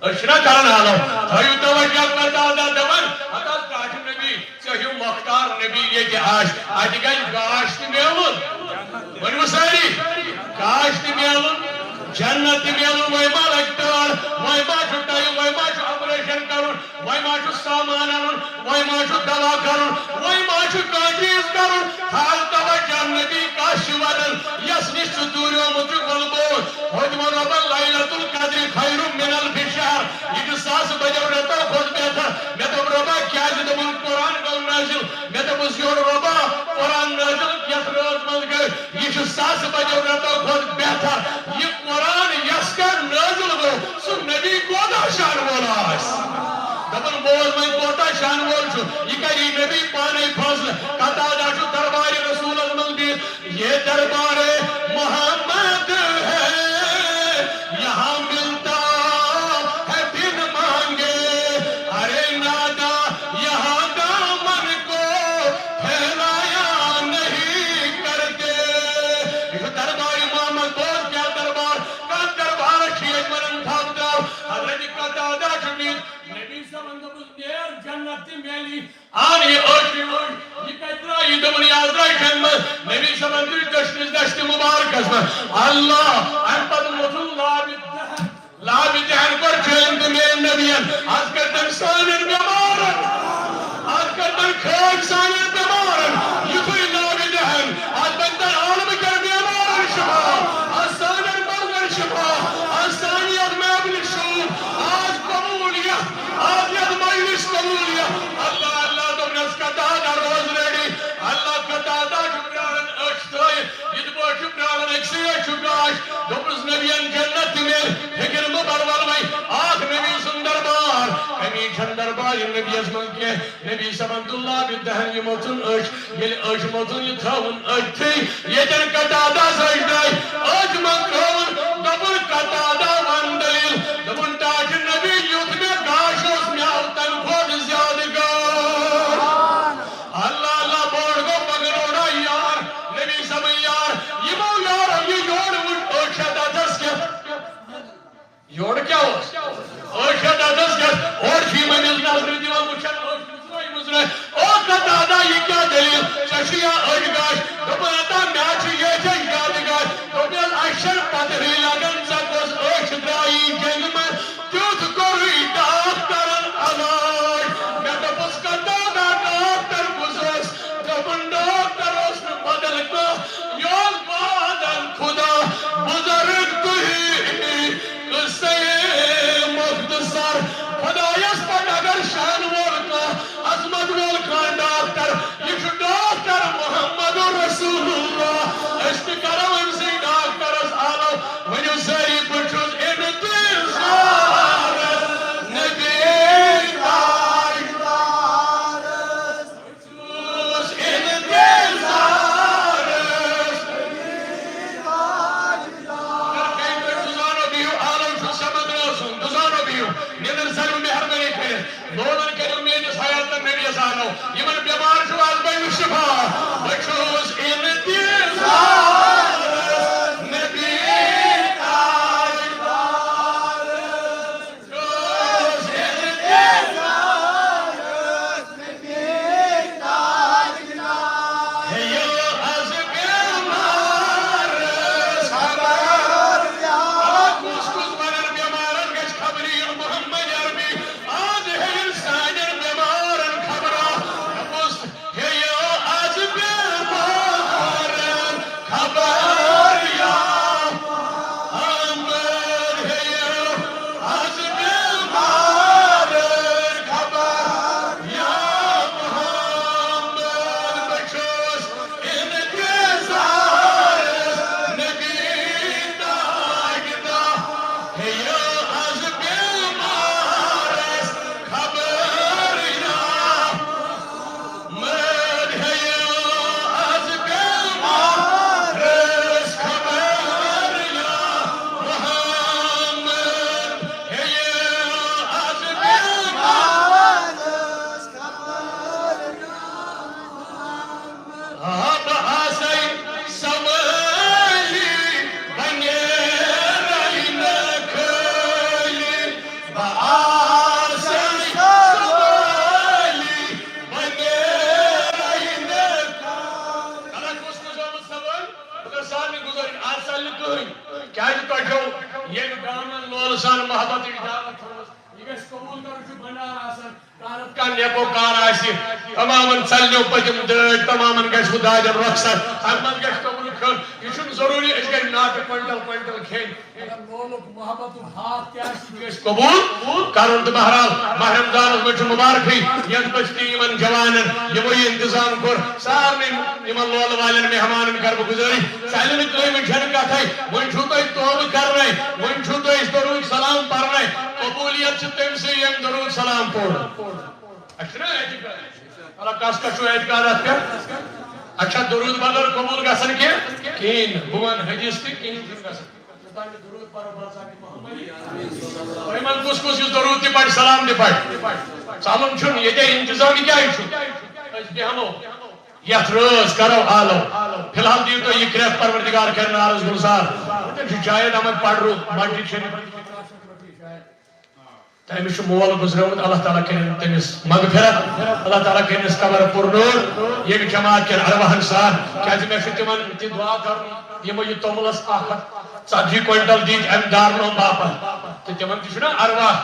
اشنا کرن حالو تھیو توجہ کرتا دبن ہتا تاج نبی چہیو مختار نبی یہ آش اج گئی گاشت میلن ونو ساری گاشت میلن جنت میلن وے ما لگتار وے ما چھٹائی وے ما چھ آپریشن کرن وے ما چھ سامان انن وے ما چھ دوا کرن وے ما چھ کاجیز کرن حال توجہ نبی کاش ودن یس نش دوریو مت گلبو ہوج رب لیلۃ القدر خیر من الف شہر یہ ساس بجو رتا خود بہتر میں تو ربا کیا دبن قرآن گو نازل میں تو بس یور ربا قرآن نازل یت روز من گئے یہ ساس بجو رتا خود بہتر یہ قرآن یس کر نازل گو سو نبی کوتا شان والا دبن بول میں کوتا شان وول چھو یہ کری نبی پانے فضل کتا جاشو دربار رسول اللہ دی یہ دربار محمد ہے یہاں ملتا ہے بن مانگے ارے نادا یہاں دامن کو پھیلایا نہیں کرتے یہ دربار محمد بول کیا دربار کا دربار شیخ مرن تھاک داو حضرت قطادہ شمید نبی سمند دیر جنت میلی آنی اوشی یہ کترا یہ دمنی آزرائی شنمت نبی سمند دشت مبارک اسمت اللہ احمد مطل لابی دہن پر چلند میں نبیان آج کردن سانن بیمارن آج کردن کھاک سانن بیمارن یہ کوئی لابی دہن آج بندر عالم کر بیمارن شفا آج سانن بلغر شفا آج سانیت میں ابن شوب آج قبولیت آج ید مجلس قبولیت اللہ اللہ تم نے اس کا دادا روز ریڈی اللہ کا دادا شکران اشتائی یہ دبو شکران اکسی شکراش دوپس نبیان جنت میں فکر مبرول میں آخ نبی سندر بار کمی چندر بار نبی اسمان کے نبی سمند اللہ بدہن یہ موتن اش یہ اش موتن یہ تھاون اش تھی یہ جن کا دادا سجدائی اج من تھاون دبن کا دادا وندلیل دبن تاج نبی یوت میں گاشوس میں آوتن خود زیادگار اللہ اللہ بوڑ کو پگروڑا یار نبی سمیں یار یہ مو یار یہ یوڑ اوشا دادس کیا یوڑ کیا ہو اوشا دادس کیا اور شی میں ملنا حضرت دیوان مچھن اوشی مزرے او کا دادا یہ کیا دلیل ششیہ اجگاش دبناتا میاچ یہ جا یادگاش دبیل اشر پتری لگن سکوز اوش درائی جنگ میں تیوت کوئی ڈاکٹرن علاج میں دبس کا دادا ڈاکٹر گزرس دبن ڈاکٹر اس نے بدل کو یول بادن خدا بزرگ تو ہی قصے مختصر خدایس پر اگر شان وول کا عظمت وول کا ڈاکٹر یہ ڈاکٹر محمد رسول اللہ گزر آسل کہیں کیا تو جو یہ گامن لول سان محبت دعوت یہ گس قبول کرو بنڈار آسن کارت کا نیکو کار آسی تمامن چلنو پتم دٲدۍ تمامن گژھِ دادٮ۪ن رۄخصت احمد گژھِ توٚمُل کھیوٚن یہ چھُنہٕ ضروٗری أسۍ گژھِ ناٹہٕ کوینٹل کوینٹل کھیٚنۍ اگر لولُک محبتُک ہاتھ تہِ آسہِ یہِ گژھِ قبوٗل کرُن تہٕ بہرحال ماہ رمضانس منٛز چھُ مُبارکٕے یتھ پٔتۍ تہِ یِمن جوانن یِمو یہِ انتظام کوٚر سارنٕے یِمن لولہٕ والٮ۪ن مہمانن کرٕ بہٕ گُزٲرِش سالمہِ ترٛٲیمہِ چھنہٕ کتھے وۄنۍ چھُو تۄہہِ توبہٕ کرنے وۄنۍ چھُو تۄہہِ أسۍ درود سلام پرنے قبولیت چھِ تٔمسٕے ییٚمۍ درود سلام پوٚر اللہ کس کا چھو اعتقاد اتھ پہ اچھا درود بدل قبول گژھن کی کہین بہٕ ون حدیث تہِ کہین چھُنہٕ گژھن درود پرو بلسا کہ محمد تۄہہِ کُس کُس یُس درود تہِ پرِ سلام تہِ پرِ ژلُن چھُنہٕ ییٚتہِ انتظام کیٛازِ چھُ أسۍ بیٚہمو یتھ رٲژ کرو آلو فی الحال دِیِو تُہۍ یہِ گرٛٮ۪کھ پروردگار کرن عرض گُزار تٔمۍ چھُ جاوید احمد پڑرو مسجد شریف تٔمِس چھُ مول گُزریومُت اللہ تعالیٰ کٔرِنۍ تٔمِس مغفرت اللہ تعالیٰ کٔرِنس قبر پُرنوٗر ییٚمہِ جماعت کٮ۪ن ارواہن سان کیٛازِ مےٚ چھُ تِمن تہِ دعا کرُن یِمو یہِ توٚملس 140 کوینٹل دِتۍ امہِ دارنو باپتھ تہٕ تِمن تہِ چھُنہ ارواہ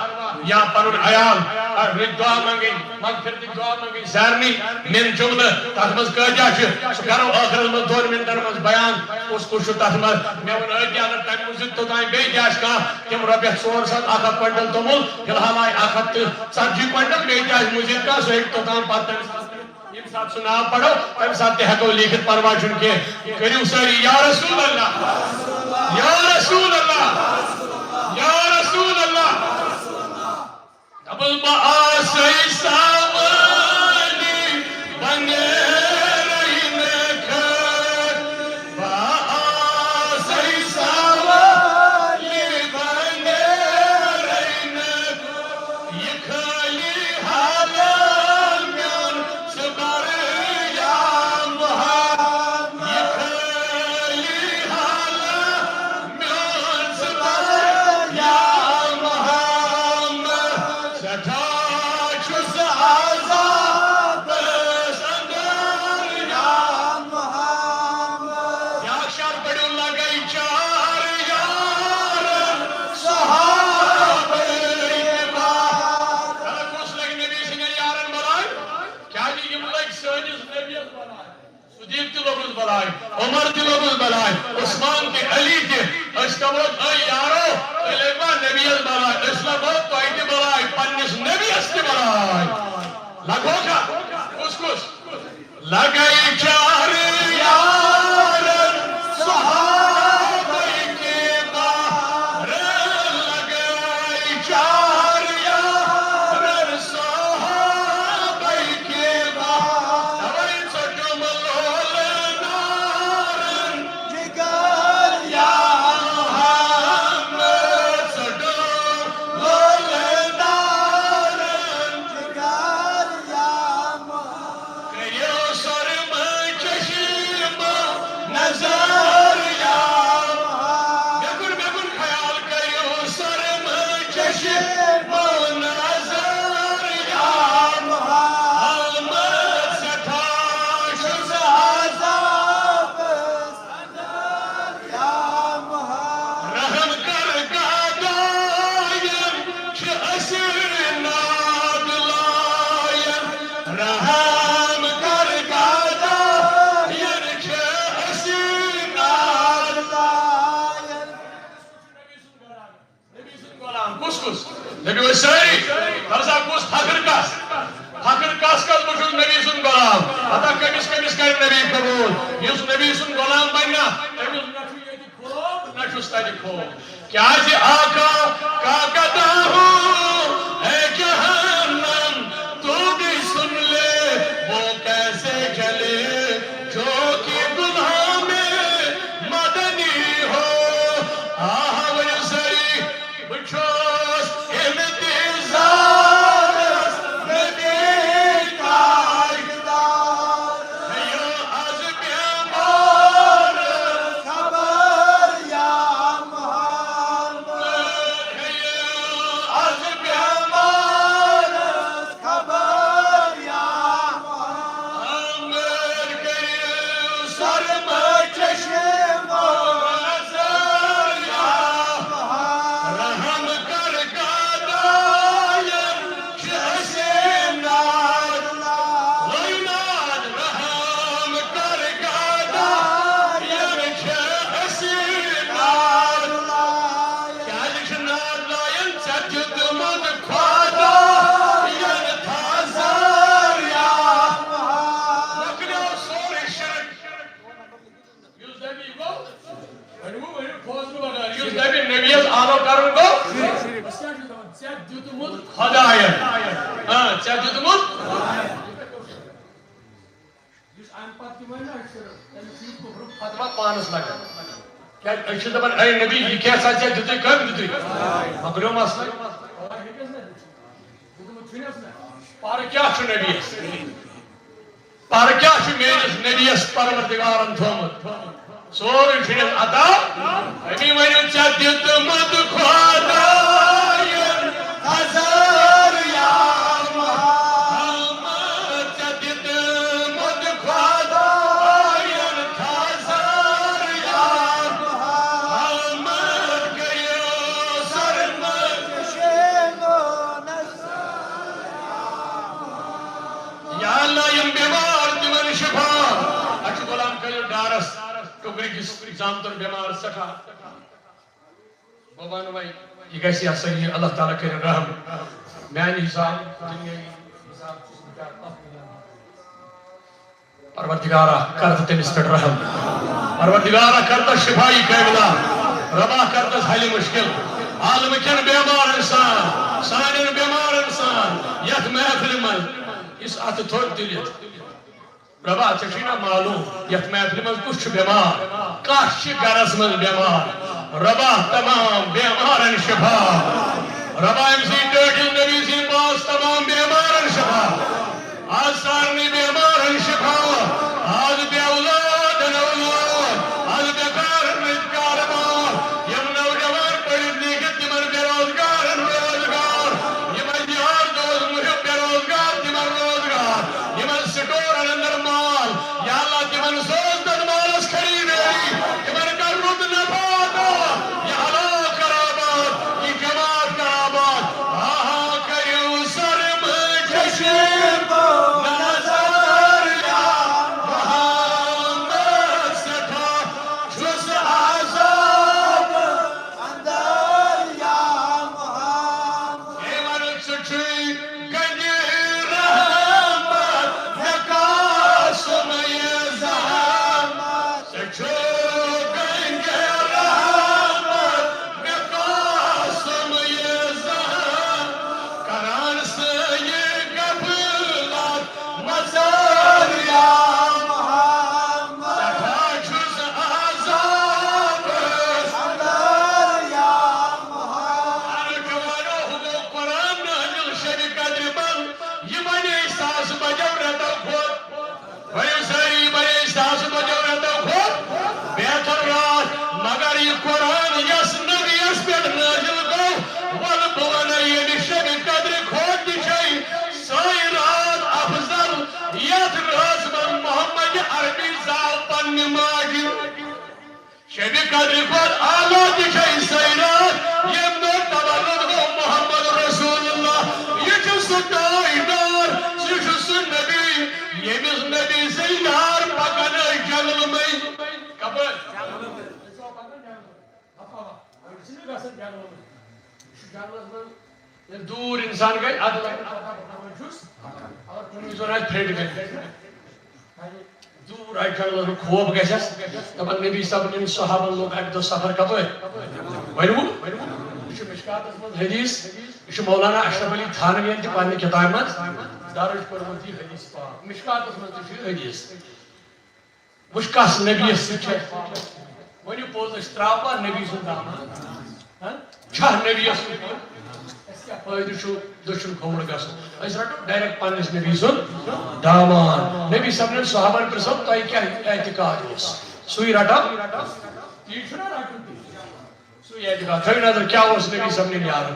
یا پنُن عیال رٕتۍ دعا منٛگٕنۍ مغفرتٕکۍ دعا منٛگٕنۍ سارنٕے مِن جملہٕ تتھ منٛز کۭتیاہ چھِ سُہ کرو ٲخرس منٛز 2 منٹن منٛز بیان کُس کُس چھُ تتھ منٛز مےٚ ووٚن أتی اگر تمہِ موٗجوٗب توٚتام بیٚیہِ تہِ آسہِ کانٛہہ تِم رۄپیس 400 کوینٹل توٚمُل فی الحال آیہِ 140 کوینٹل بیٚیہِ تہِ آسہِ مٔزیٖد کانٛہہ سُہ ہیٚکہِ توٚتام پتہٕ ییٚمہِ ساتہٕ سُہ ناو پڑو تمہِ ساتہٕ تہِ ہٮ۪کو لیٖکھِتھ پرواے چھُنہٕ کینٛہہ کٔرِو سٲری یا رسول اللہ یا رسول اللہ یا رسول اللہ دبل با آسے سامانی بنے رہی نکھر با آسے سامانی بنے رہی نکھر یہ خالی حالان میان سبر یا محمد یہ خالی حالان میان سبر یا عمر تہِ لوگُس بلاے عثمان تہِ علی تہِ أسۍ کموت اے یارو تُہۍ لٔگوا نبیَس بلاے أسۍ لگو تۄہہِ تہِ بلاے پننِس نبیَس تہِ بلاے لگو کھا کُس کُس لگاے چار یارن صحابہ کے بار لگاے چار یارن صحابہ کے بار اوین سٹم لول نارن جگر یا محمد سٹم لول نارن جگر یا محمد کریو سرم چشم نظر یا محمد بے گن خیال کریو سرم چشم نظر یا محمد سٹھا شز عذاب صدر یا محمد رحم کر گادائن چھ اسر ناد لائن رحم کر گادائن چھ اسر ناد لائن نبی سن غلام کُس کُس دٔپِو أسۍ سٲری ترسا کُس فخر کس کس بہٕ چھُس نبی سُنٛد غلام پتہ کٔمِس کٔمِس کرِ نبی قبوٗل یُس نبی سُنٛد غلام بنہِ نا تٔمِس نہ چھُ ییٚتہِ خوف نہ چھُس تتہِ خوف کیٛازِ آقا کا قدم ہوں ہے جہنم تو بھی سن لے وہ کیسے جلے جو کہ گناہ میں مدنی ہو آہ ؤنِو سٲری بہٕ چھُس انتظار نبی تاجدار ہیو از بیمار خبر یا محمد ہیو از نبی آلو کرن گو خدایت ژےٚ دیُتمُت فتوا پانس لگان کیا دپان اے نبی یہ کیا سا ژےٚ دِتُے کٔمۍ دِتُے مۄکلیو مسلہٕ پر کیا چھُ نبیس پر کیا چھُ میٲنِس نبیس پروردگارن تھومُت سورُے چھُنس عطا امی ؤنِو ژےٚ دِتمُت خۄدایَن ہزار یا محمد ژےٚ دِتمُت خۄدایَن ہزار یا محمد گٔیو سرمد یا اللہ یم بیمار تمن شفا اچھا غلام کلیل ڈارس ٹکری کس زامتر بیمار سٹھا بابانو بھائی یہ کیسی صحیح اللہ تعالیٰ کرے رحم میانی حساب دنیا حساب پروردگارہ کرتا تمس پہ رحم پروردگارہ کرتا شفائی قابلہ ربا کرتا حل مشکل عالم کن بیمار انسان سانن بیمار انسان یت محفل من اس ات تھوڑ دلت ربا ژےٚ معلوم یتھ محفل من کس بیمار کس گرس من بیمار ربا تمام بیمارن شفا ربا ام سی ٹٲٹھِس نبی سٕنٛدۍ پاس تمام بیمارن شفا آز سارنٕے بیمارن شفا آز بے اولادن اولاد آز بیکارن کاربار یم نوجوان پٔرِتھ لیکھِتھ تمن بے روزگارن روزگار یمن دیہار دوس محب بے روزگار تمن روزگار یمن سٹورن اندر مال یا اللہ تمن سوز تن مالس خریدٲری تمن کر رُت نفع عطا یہ ہلاک کر آباد یہ جماعت کر آباد آہا کریو سرم چشم نظر یا محمد سٹھا چھُس عذاب اندر یا محمد اے ورک ژٕ چھُے گنجہِ رحمت مےٚ قاسم یہِ زحمت ژٕ چھُکھ گنجہِ رحمت مےٚ قاسم یہِ زحمت کران سہی غفلت مزار یا محمد سٹھا چھُس عذاب اندر یا محمد جوانو ہُو قرآن نازل شبِ قدر بند یہ بنے ساس بجو رتو کھوت بھائی ساری بنے ساس بجو رتو کھوت بہتر رات مگر یہ قرآن یس نبی اس پہ نازل گو ول بون یہ شبِ قدر کھوت دچھائی سائی رات افضل یت راز من محمد عربی زاو پن ماجی شبِ قدر کھوت آلہ دچھائی سائی رات یم دو تولد گو محمد رسول اللہ یہ چھو ستائی دار یہ چھو سن نبی یہ مز نبی سے یار پکن جنگل میں کبر دور انسان گئی عدل اور کنوزون آج پھیٹ گئی دور آج جنگل میں خوب گئی تب نبی صاحب نے صحابہ لوگ آج دو سفر کبر ویرو یہ مشکات حدیث یہ مولانا اشرف علی تھانوی انتی پانی کتاب مز دارج پرمتی حدیث پاک مشکات حدیث مشکاس نبی سچے ونیو پوز اشتراپا نبی سنداما چھا نبی سنداما اس کیا فائدہ چھو دشن کھوڑ گاسو اس رٹو ڈائریکٹ پانیس نبی سن دامان نبی صاحب نے صحابہ پر سب تائی کیا اعتقاد ہوس سوئی رٹا یہ چھنا رٹو سوئی اعتقاد تھوئی نظر کیا ہوس نبی صاحب نے نیارا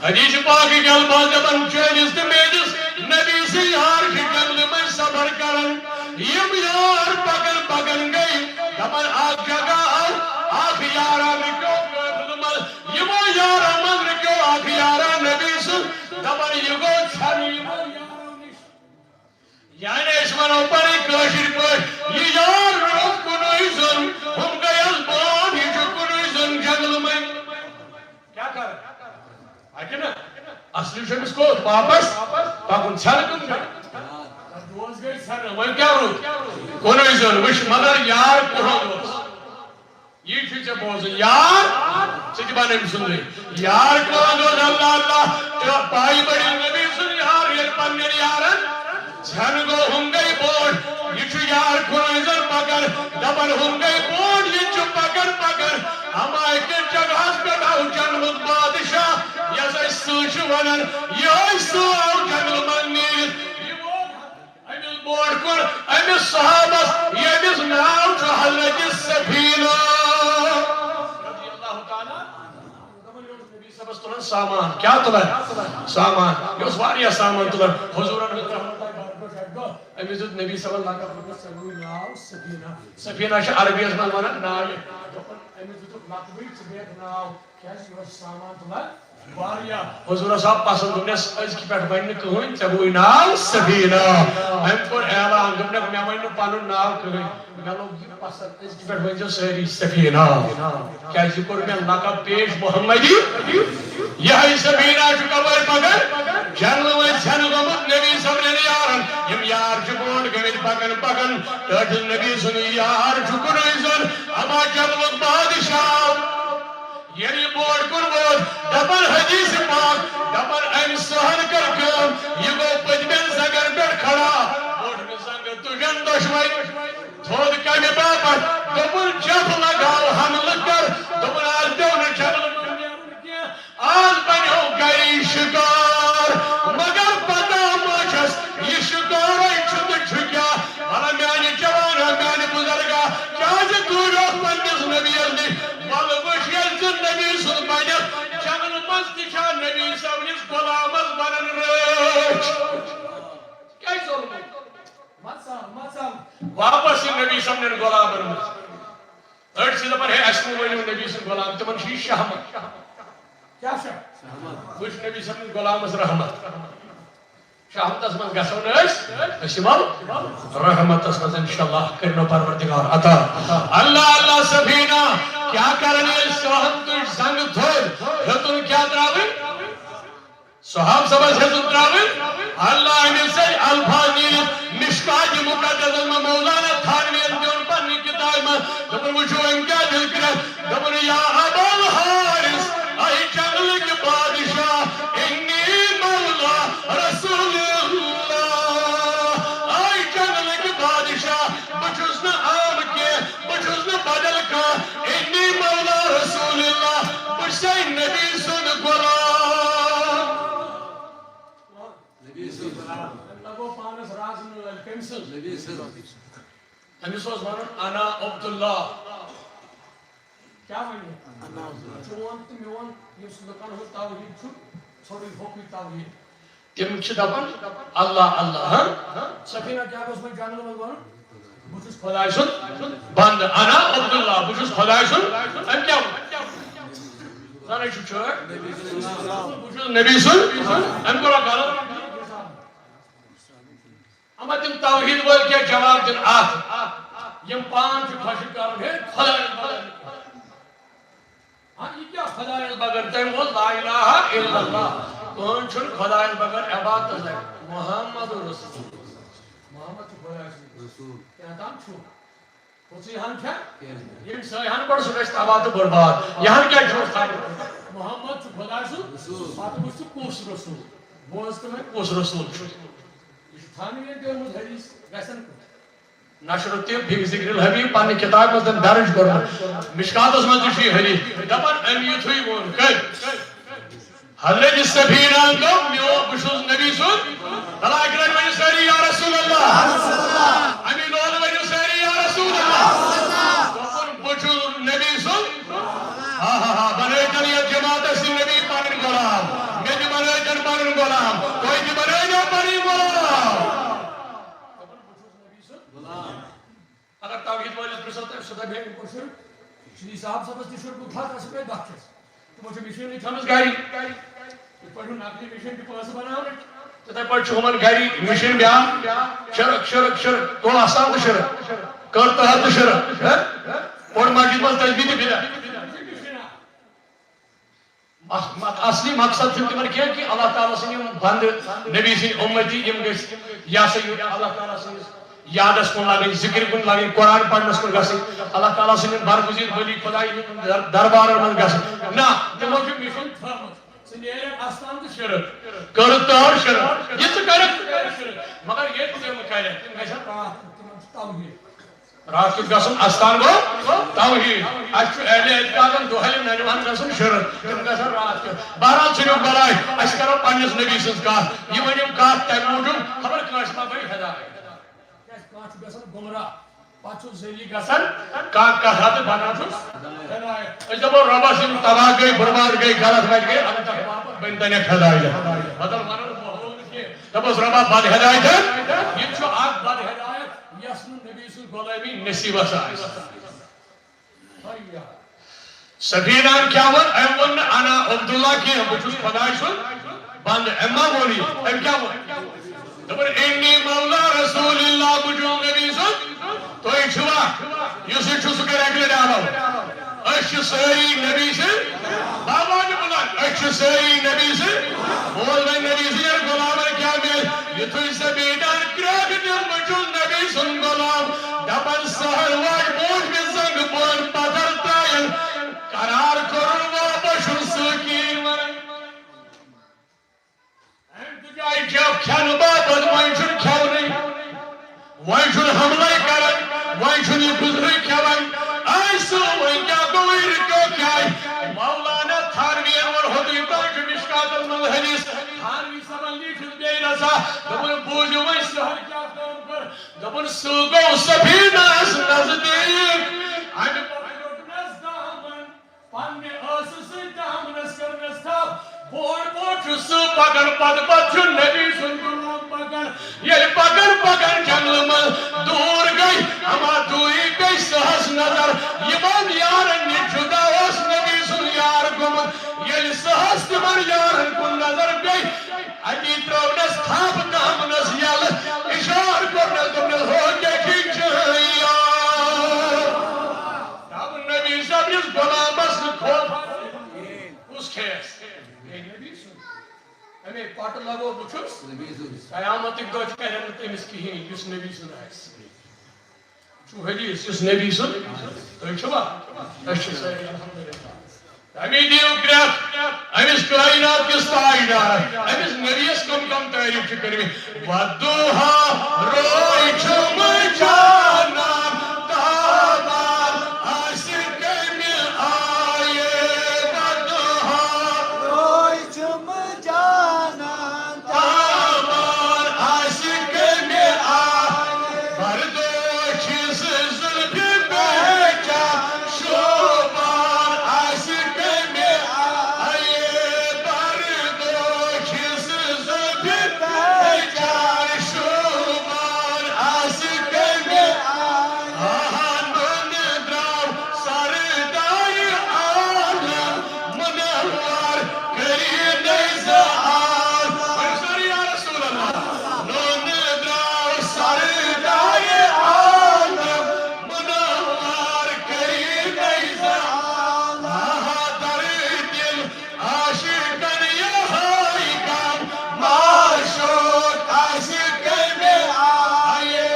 حدیث پاکی گل باز جبن چینیس دمیدس نبی سے یار کی گل میں صبر کرن یم یار پگن پگن گئی دبن آگ جگہ آگ یارا نکو یمو یارا من رکو آگ یارا نبی سن دبن یگو چھن یمو یارا نش یعنی اس منو پری کاشر پر یہ یار روز کنوئی سن ہم گئی از بان ہی جو کنوئی سن جنگل میں کیا کر آگے نا اصلی شمس کو واپس پاکن چھن کن گئی دوز گئی چھن وہ کیا رو کنوئی سن وش مگر یار کہاں دوز یہ چھو چھ بوزن یار سجبان ام سندے یار کون ہو اللہ اللہ پائی بڑی نبی سن یار یہ پنیر یارن چھن گو ہنگئی بوڑ یہ چھو یار کون ازر پکر دبر ہنگئی بوڑ یہ چھو پکر پکر ہمائے کے جگہاز پر آؤ جنگل بادشاہ یا سے سوچ ونن یہ سو آؤ جنگل منیر امیس بوڑ کن امیس صحابت یہ امیس ناو چھو حضرت سفینہ رضی اللہ تعالیٰ نبی سبس تلن سامان کیا تلن سامان یہ اس واریا سامان تلن حضوران امیس نبی صلی اللہ علیہ وسلم ناو سفینہ سفینہ شا عربی اس ملوانا ناوی امیس لقبی چبیت ناو کیا یہ سامان تلن واریا حضور صاحب پسند دنیس از کی پیٹ بینی کہوین چبوی ناو سفینہ ہم پر اعلان دنیس میں وینو پانو ناو کہوین میں لوگ پسند از کی پیٹ بینی جو سہری سفینہ کیا اسی پر میں لقب پیش محمدی یہی سفینہ چکا بھائی پکر جنگل میں چھن گمت نبی سمنے یارن یم یار چکون گمت پکن پکن تاٹل نبی سنی یار چکن ایزن اما جنگل بادشاہ یعنی بوڑ کن بود دبر حدیث پاک دبر ایم سہن کر کم یہ گو پجمن زگر پر کھڑا بوڑ میں زنگ تجن دشوائی تھود کمی باپر دبر جب لگاو حمل کر دبر آج دیون جب آج بنیو گئی شکار مگر پتا موچس یہ شکار آئی چھت چھکیا والا میانی جوانا میانی بزرگا کیا جی تو روح پندس نبی علی والا وشیل جن نبی سن بانیت جنگل مزدکا نبی سونیس غلامز بنن رچ کیا ہی ظلم ہے واپس نبی سمنن غلام بنن ارد سے دبر ہے اسمو ونیو نبی سن غلام تمن شی شہمت کیا شہمت وش نبی سمنن غلام از رحمت شہمت اس من گسون اسمال رحمت اس من انشاءاللہ کرنو پروردگار عطا اللہ اللہ سفینہ کیا کرنے سوہم تجھ زنگ تھوڑ ہتن کیا دراوی صحاب سبس ہتن دراوی اللہ ہمیں سے الفاظی مشکاج مقدس میں مولانا تھانوین دیون پنی کتاب میں دبر وچو ان کیا دل کرت دبر یا ابا الحارس آئی جنگل کے بادشاہ انی مولا رسول اللہ آئی جنگل کے بادشاہ بچوز نہ آم کے بچوز نہ بدل کا انی مولا رسول اللہ بچے نبی سن غلام نبی سن غلام لگو پانس رازن الکمسل نبی سن ہمیں سوز مانن انا عبداللہ کیا ونی انا عبداللہ چون تو میون یہ سلطان ہو توحید چھو چھوڑی ہوکی توحید تم چھ دپن اللہ اللہ سفینہ کیا اس میں جانل میں ون بچس خدای سن بند انا عبداللہ بچس خدای سن ام کیا زانے چھ چھ بچس نبی سن ام کو غلط اما تم توحید ول کیا جواب دن آت یم پانچ خوش کرن ہے خدای ہاں یہ کیا خدای بغیر تم وہ لا الہ الا اللہ کون چھن خدای بغیر عبادت ہے محمد رسول محمد خدای رسول کیا دام چھو کچھ ہن کیا یہ سہن پر سوچ عبادت برباد یہاں کیا چھو محمد خدای رسول بات کچھ کوس رسول بوز تو میں کوس رسول چھو تھانوی کے حدیث گسن نشر الطب بھی ذکر الحبیب پانی کتاب میں درج کرنا مشکات اس میں تشی حدیث دبن امیت ہوئی وون کئی حضرت سفینہ کو میو بشوز نبی سن تلا اکرن ونی ساری یا رسول اللہ امی لول ونی ساری یا رسول اللہ دبن بشوز نبی سن بنے جن یا جماعت اسی نبی پانن غلام میں جو بنے جن پانن غلام کوئی جو بنے جن پانن غلام اگر توحید والی پرسلتے ہیں صدا بھی پرسل شدی صاحب سبس تشور کو تھا کسی پہ دکھس تو مجھے مشین نہیں تھامس گاری پڑھو ناکلی مشین کی پاس بنا ہونے تو پڑھ چھومن گاری مشین بیان شرک شرک شرک تو آسان تو شرک کرتا ہے تو شرک اور ماجد بس تجبید بیدا اصلی مقصد چھو تمہر کیا کہ اللہ تعالیٰ سے بند نبی سے امتی یم گس یا سید اللہ تعالیٰ سے یادس کن لگن ذکر کن لگن قرآن پڑھنس کن گھن اللہ تعالیٰ سن برگزید ولی خدائی دربار من گھن نا تمو چھ مشن تھامت ژٕ نیرکھ اَستان تہٕ شرک کٔرٕکھ تہٕ شرک یہ ژٕ کٔرکھ شرک مگر یہ تم کرکھ تم گژھن رات کیُتھ گژھُن اَستان گوٚو توحید اَسہِ چھُ اہل اعتقادن دۄہلہِ ننہِ گژھُن شرک تم گژھن رات کیُتھ بہرحال ژھٕنِو بلاے أسۍ کرو پننِس نبی سٕنٛز کتھ یہِ ؤنِو کتھ تمہِ موٗجوٗب خبر کٲنٛسہِ ما بنہِ ہدایت کانٛہہ چھُ گژھان گمراہ پتہٕ چھُ ذٔریعہٕ گژھان کانٛہہ کتھا تہٕ بنان چھُس ہدایت أسۍ دپو رۄبس یِم تباہ گٔے برباد گٔے غلط وتہِ گٔے اگر تتھ واپس بنہِ تنیٚکھ ہدایت بدل ونو نہٕ بہٕ نہٕ کینٛہہ دپوس رۄبا بد ہدایت یہِ چھُ اکھ بد ہدایت یس نہٕ نبی سٕنٛز غۄلٲمی نصیٖبس آسہِ سفیٖنان کیٛاہ ووٚن أمۍ ووٚن نہٕ انا عبداللہ کینٛہہ بہٕ چھُس خۄداے سُنٛد بنٛدٕ أمۍ ما ووٚن یہِ أمۍ کیٛاہ ووٚن دپن انی مولا رسول اللہ بہٕ چھُس نبی سُنٛد تُہۍ چھِوا یُس یہِ چھُ سُہ کَرِ اَکہِ لٹہِ الو أسۍ چھِ سٲری نبی سٕنٛدۍ بابا نہِ بُلند أسۍ چھِ سٲری نبی سٕنٛدۍ بول وۄنۍ نبی سٕنٛدٮ۪ن غۄلامن کیٛاہ میلہِ یُتھُے سفیٖنان کرٛیٚکھ دِژ بہٕ چھُس نبی سُنٛد غۄلام دپن سہل وٲٹۍ موٗدۍ مےٚ زنٛگہٕ بۄن پتھر ترٛایَن قرار کوٚرُن واپس چھُن سٲکیٖن ونان کھٮ۪نہٕ باپتھ وۄنۍ چھُنہٕ کھٮ۪ونٕے وۄنۍ چھُنہٕ حملے کران وۄنۍ چھُنہٕ یہِ گُزرٕے کھٮ۪وان آے سُہ وۄنۍ کیٛاہ گوٚو رِکو کھیٛاے مولانا تھانویَن ووٚن ہوٚتُے تام چھُ مشکاتن منٛز حدیث تھانوی صٲبن لیٖکھِتھ بیٚیہِ رژھا دوٚپُن بوٗزِو وۄنۍ سہل کیٛاہ کٲم کٔر دوٚپُن سُہ گوٚو سفیٖنس نزدیٖک اَمہِ پتہٕ روٚٹنس دامن پننہِ ٲسہٕ سۭتۍ دامنس کٔرنس تھپھ بوڑ بوڑ چھُ سُہ پکان پتہٕ چھُ نبی سُنٛد غلام پکان ییٚلہِ پکان جنگلہٕ منٛز دوٗر گٔے اما دوٗری پیٚیہِ سہس نظر یِمن یارن نِش جُدا اوس نبی سُنٛد یار گوٚمُت ییٚلہِ سہس تِمن یارن کُن نظر پیٚیہِ اتی ترٛٲونس تھپھ دامنس یلہٕ اِشارٕ کوٚرنس دوٚپنس ہو دیکھی چھٲنۍ یار دپ نبی صٲبنِس غۄلامس نہٕ خوف کُس کھیس اَمے پتہٕ لگو بہٕ چھُس قیامتٕکۍ دۄہ چھِ کرن نہٕ تٔمِس کِہیٖنۍ یُس نبی سُنٛد آسہِ چھُ حدیث یُس نبی سُنٛد تُہۍ چھِوا أسۍ چھِ سٲری الحمدُاللہ اَمی دِیِو گرٛٮ۪کھ أمِس کٲینات کِس تاجدارس أمِس نبیَس کم تعریٖف چھِ کٔرمٕتۍ وَدُہا روے چھُمہٕ جانان تابان آسہِ کَمہِ آیہِ وَدُہا روے چھُمہٕ جانان تابان آسہِ کَمہِ آیہِ بردوش چھِ سُہ زُلفہِ پہچان شوٗبان آسہِ کَمہِ آیہِ بردوش چھِ سُہ زُلفہِ پہچان شوٗبان آسہِ کَمہِ آیہِ نوٚنہٕ درٛاو سردایہِ عالم مُنور کٔرِنَے زٕ آز سٲری یا رسول اللہ نوٚنہٕ درٛاو سردایہِ عالم مُنور کٔرِنَے زٕ آز در دِل عاشقن یِہوٚے غم معشوق آسہِ کَمہِ آیہِ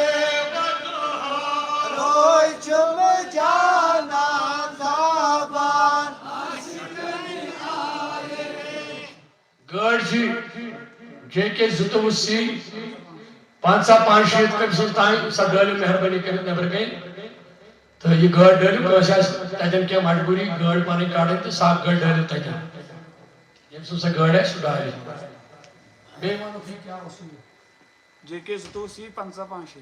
وَدُہا روے چھُمہٕ جانان تابان گٲڑۍ چھِ JK 22C 55 کٔمۍ سٕنٛز تام سۄ ڈٲلِو مہربٲنی کٔرِتھ نٮ۪بر کَنہِ تہٕ یہِ گٲڑۍ ڈٲلِو کٲنٛسہِ آسہِ تَتٮ۪ن کینٛہہ مجبوٗری گٲڑۍ پنٕنۍ کڑٕنۍ تہٕ سۄ اکھ گٲڑۍ ڈٲلِو تَتٮ۪ن ییٚمہِ سٕنٛز سۄ گٲڑۍ آسہِ سُہ ڈالہِ بیٚیہِ وَنُکھ یہِ کیٛاہ اوس یہِ JK 22C 55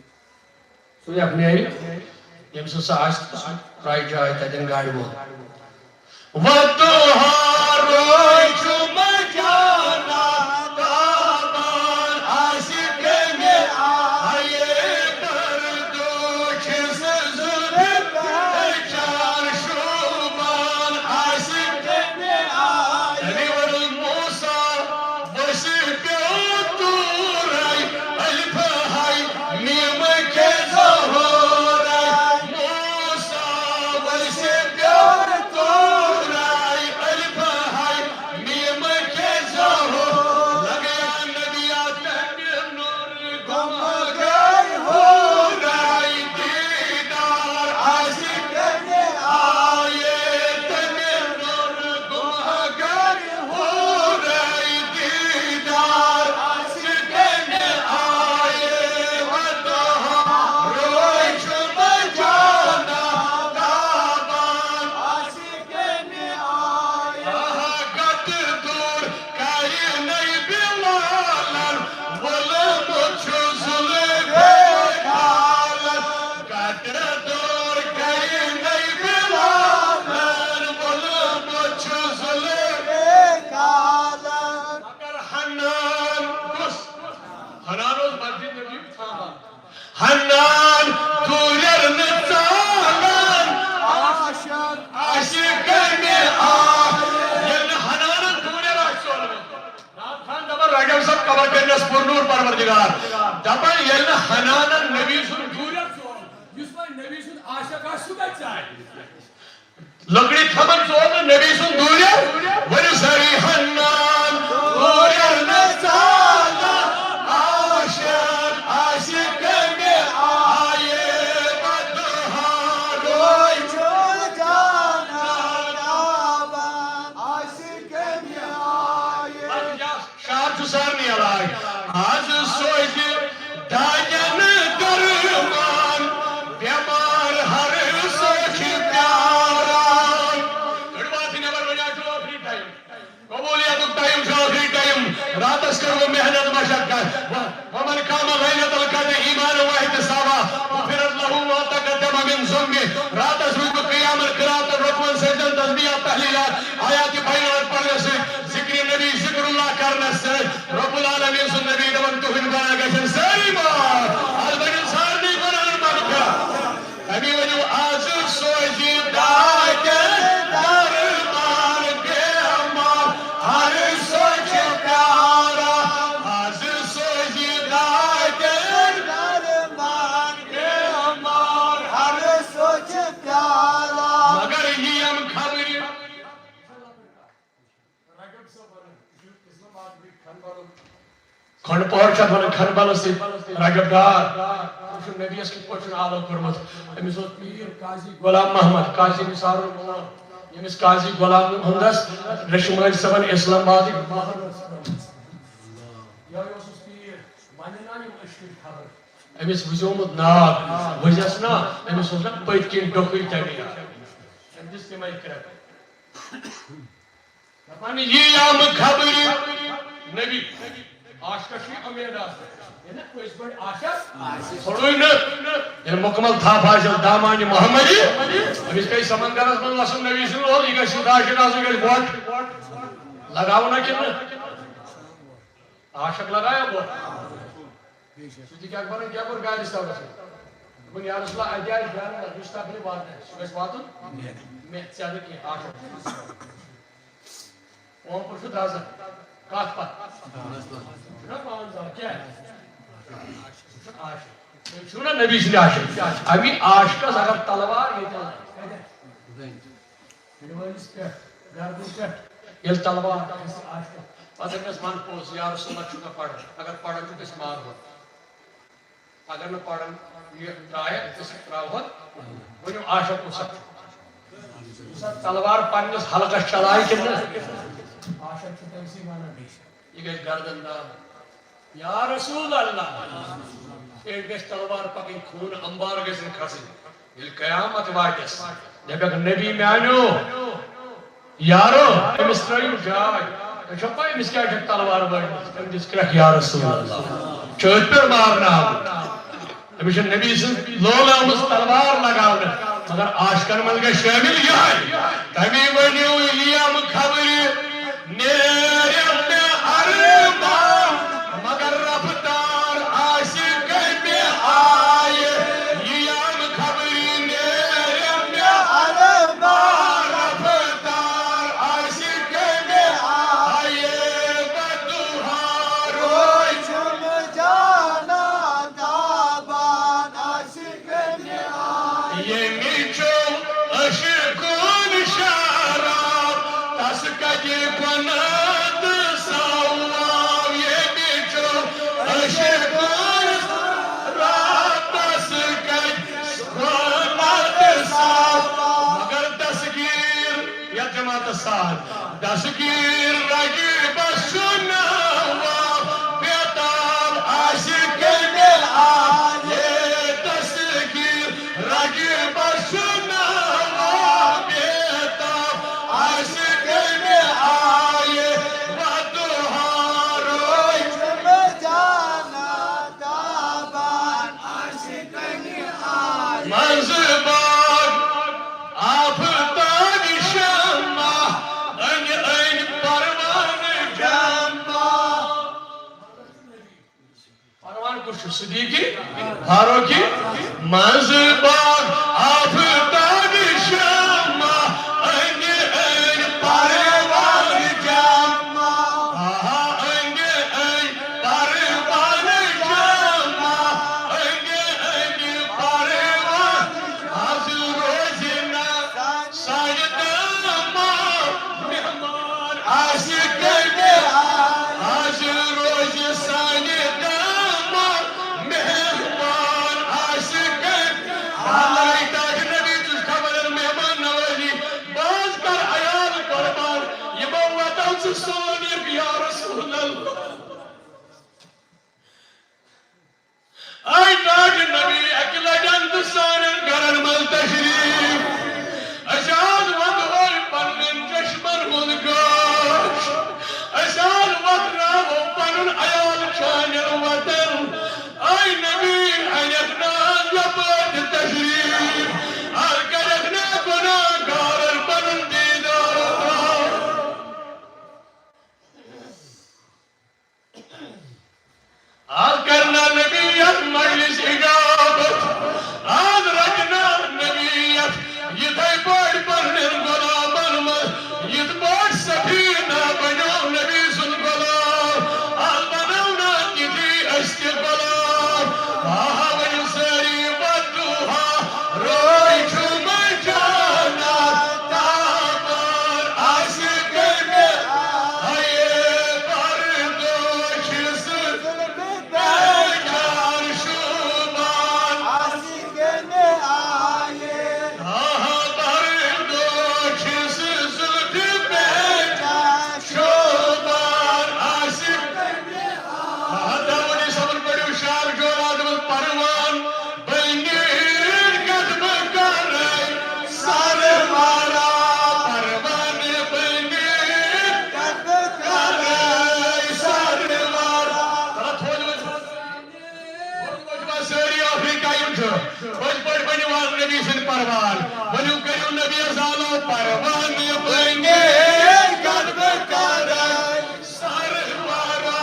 سُے اکھ نیرِ ییٚمہِ سٕنٛز سۄ آسہِ تہٕ سُہ ترٛایہِ جاے تَتٮ۪ن گاڑِ وول وَدُہا روے چھُمہٕ جانان تابان آسہِ کَمہِ آیہِ بردوش چھِ سُہ زُلفہِ پہچان شوٗبان آسہِ کَمہِ آیہِ نبی ووٚنُن موسیٰ ؤسہِ پیوٚو دوٗرے الفہٕ ہاے میٖمہٕ کھے ظہوٗرے موسیٰ ؤسہِ پیوٚو دوٗرے الفہٕ عاشق میں حنانن دوریر آشول رات خان دبر رجب صاحب قبر کرنس پرنور پروردگار دبر یلن حنانن نبی سن دوریر چول یس وۄنۍ نبی سن عاشق آسہِ سُہ کتہِ ژایہِ لکڑی تھمن چول نبی سن دوریر ؤنِو سٲری حنان دوریر نہٕ ژالہ عاشق عاشق میں آئے سارنی علاج آج سوچ داین درمان بیمار ہر سوچ پیاران گڑواتی نبر وجہ جو آخری ٹائم قبولیت ٹائم جو آخری ٹائم رات اس کرو محنت مشقت ومن کام غیرت القدر ایمان واحد صحابہ وفر اللہ واتقدم من ذنبی رات اس روز قیام القرات رکمن سجدن تسبیح تحلیلات آیات بیانات پڑھنے سے ذکر نبی ذکر اللہ کرنے سے رب العالمین سن نبی دون توہن بنا گشن ساری بار آج بجن سارنی قرآن مانکا نبی وجو آج سوچی داکن درمان بیمار ہر سوچ پیارا آج سوچی داکن درمان بیمار ہر سوچ پیارا مگر یہ ہم خبری کھنڈ پور چھت ونان کھنبل سے رجب دار نبی اس کی پوچھن آلو کرمت امس اوس پیر قاضی غلام محمد قاضی نثار الملک یمس قاضی غلام محمدس رشمٲلۍ صٲبن اسلام آباد پیر وننا یم اشکل خبر امس وزیومت ناگ وزیس نا امس اوس نا پٔتۍ کِنۍ ڈۄکٕے تمی أمۍ دِژ تِمے کرٛٮ۪کہٕ دپان یی آم خبری نبی عاشقی امید آسان یہ نا کوئی اس بڑی عاشق تھوڑوئی نا یہ مکمل تھا فاجل دامان محمدی اب اس کئی سمندر اس من وصل نبی صلی اللہ علیہ وسلم یہ کئی عاشق آسان کئی بوٹ لگاو نا کن عاشق لگایا بوٹ سوچی کیا کریں کیا پر گاڑی ساو رسول بن یا رسول اللہ ایدیائی جانا ہے مستقبلی بات ہے سوگیس باتن میں چاہتے کی عاشق وہاں پر شد حاضر کات پات شنا پانزار کیا ہے عاشق شنا نبی صلی عاشق ابھی عاشق اگر تلوار یہ تلوار تلوار عاشق پتہ کس من پوز یا رسول اللہ چھوٹا پڑھ اگر پڑھن تو کس مار ہو اگر نہ پڑھن یہ رائے کس راوت وہ عاشق کو سب تلوار پنس حلقہ چلائی کن عاشق چھتا اسی مانا یہ گئے گردن دار یا رسول اللہ ایک گئے تلوار پکن خون انبار گئے سن کھسن یہ قیامت واجس جب ایک نبی میں آنو یارو امس ترائیو جائے چھپا امس کیا جب تلوار بڑھنے امس کیا یا رسول اللہ چوت پر مارنا امس نبی سن لولا امس تلوار لگاونا مگر عاشقن مل گئے شامل یہ تمی ونیو یہ خبری نیرم میں ارمان مگر رفتار عاشق میں آئے یہ خبری نیرم میں ارمان رفتار عاشق میں آئے بدوہا روئی چم جانا دابان عاشق میں آئے یہ نیچو عشقون شراب تس کجی کنات سواب یہ نیچو عشقون شراب تس کجی کنات سواب مگر دسگیر یا جماعت ساتھ دسگیر رگی بسنواب بیتاب عاشق میں آئے دسگیر رگی بسنواب بیتاب عاشق میں آئے بدوہا روئی چم جانا دابان عاشق میں آئے منزبان آفتاب شمع این پروان جمع پروان کچھ صدیقی فاروقی منزبان آفتاب شمع سونک یا رسول اللہ آئی ناج نبی اکلا جند سانن گرن مل تشریف اشاد ود ہوئی پنن چشمن ہن گوش اشاد ود راو پنن عیال چانن وطن آئی نبی اینت ناز لپت تشریف آر کرت نا گناہ گارر پنن دیدار آج کرنا نبیت مجلس اجابت آج رجنا نبیت یہ تھے بڑ پرنن غلامن من یہ بڑ سفینہ بنو نبی سن غلام آج بنونا کتی اشت غلام آہا ونی سری بدوہا روئی چھوم جانا تابر عاشق میں آئے پردوش سن بیجار شوبان آہا پردوش سن بیجار شوبان عاشق آہا داونی سبن پڑیو شار جولاد و پروان بینیر قدم کرے ساروارا پروان بینیر قدم کرے ساروارا ساری افریقہ یونچو خوش پڑ بنیوان نبی سن پروان بنیو کریو نبی ازالو پروان بینیر قدم کرے ساروارا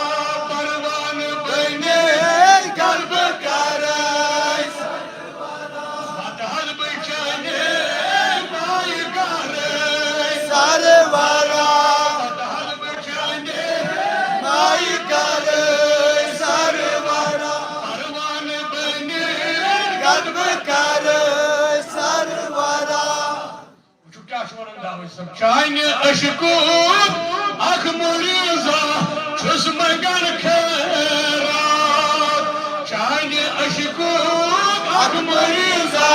پروان بینیر قدم کرے مدہد بچانے مائی کرے ساروارا مدہد بچانے مائی کرے ساروارا پروان بینیر قدم کرے ساروارا وچھو کیا شورن داوئی سب چاہیے اشکوت اخ مریضا چھس مگر خیرات چاہیے اشکوت اخ مریضا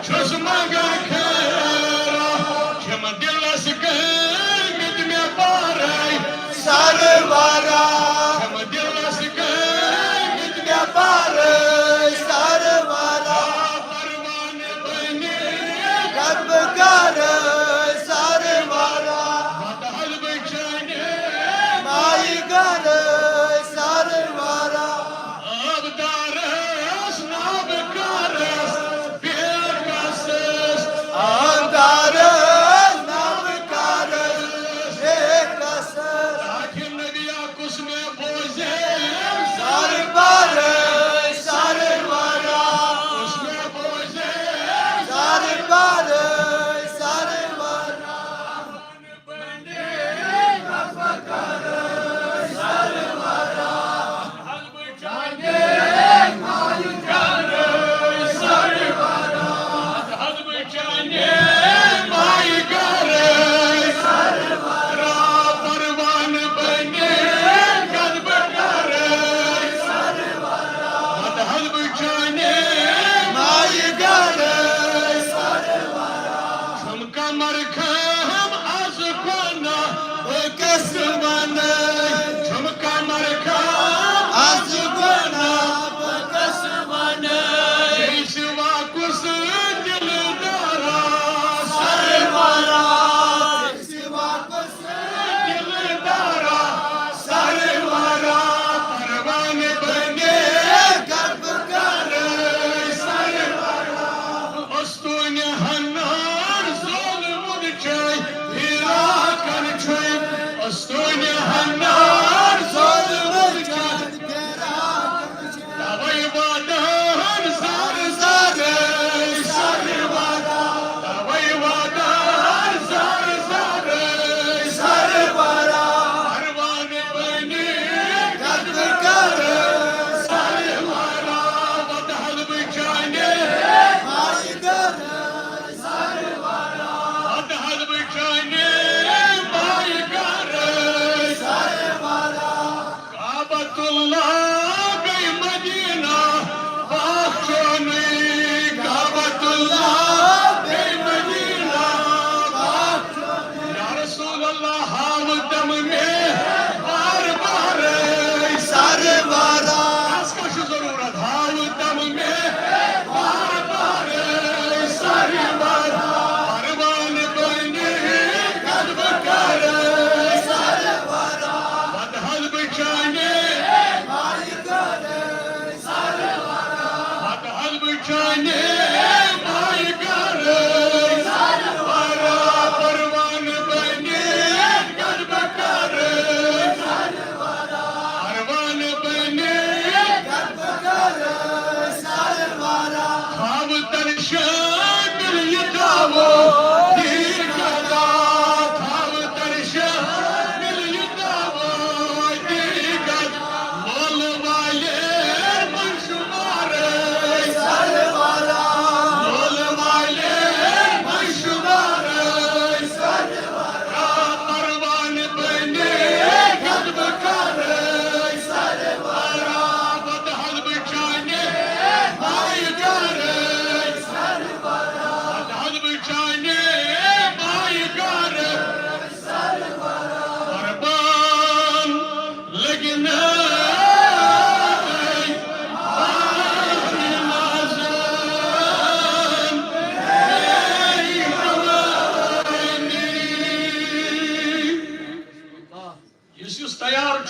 چھس مگر خیرات جم دلس گئی مت میں پارے ساروارا جم دلس گئی مت میں پارے ساروارا پروان بینیر قدم کرے ساروارا مدہد بچانے مائی کرے ساروارا آب دارس ناب کرس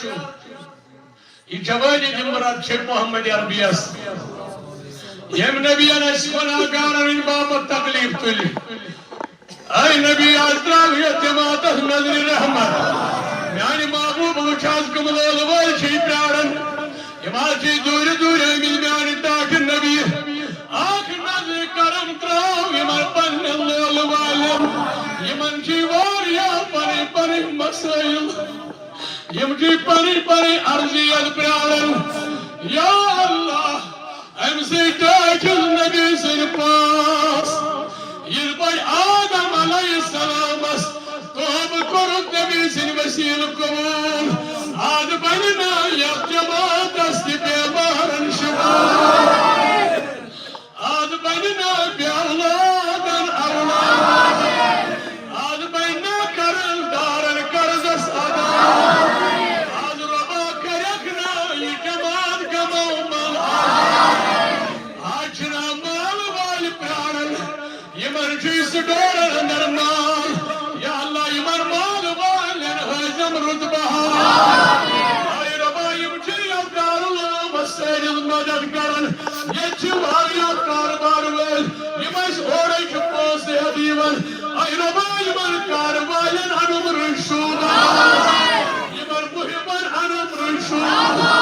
چھو یہ جوانی دمرات چھے محمد عربیس یم نبی انس گناہگارن ان بابت تکلیف تلی اے نبی آزراو یتیمات نظر رحمت میانی محبوب وچھاز کملول وال چھی پیارن یما چھی دور دور امیل میانی تاک نبی آنکھ نظر کرم تراو یمن پن لول والم یمن چھی واریا پنی پنی مسائل یم چھی پنی پنی عرضیت پیارن یا اللہ ام سے تاکل نبی سن پاس یہ بھائی آدم علیہ السلام توب کرد نبی سن وسیل قبول آد بننا یک جماعت است بیمارن شما آد بننا بیاولادن اولاد آد بننا کرل دارن کرزس ادا آد ربا کرکنا یہ جماعت گمو مل آچنا مال وال پیارن یمن چیز دورن اندر مال یا اللہ یمن مال والن حجم رتبہ آئی ربا یم چی افکار اللہ مسجد مدد کرن یہ چی واریا کاربار ویل یمن اوڑے چپوس دے دیون آئی ربا یمن کاربالن انم رشودا یمن محبن انم رشودا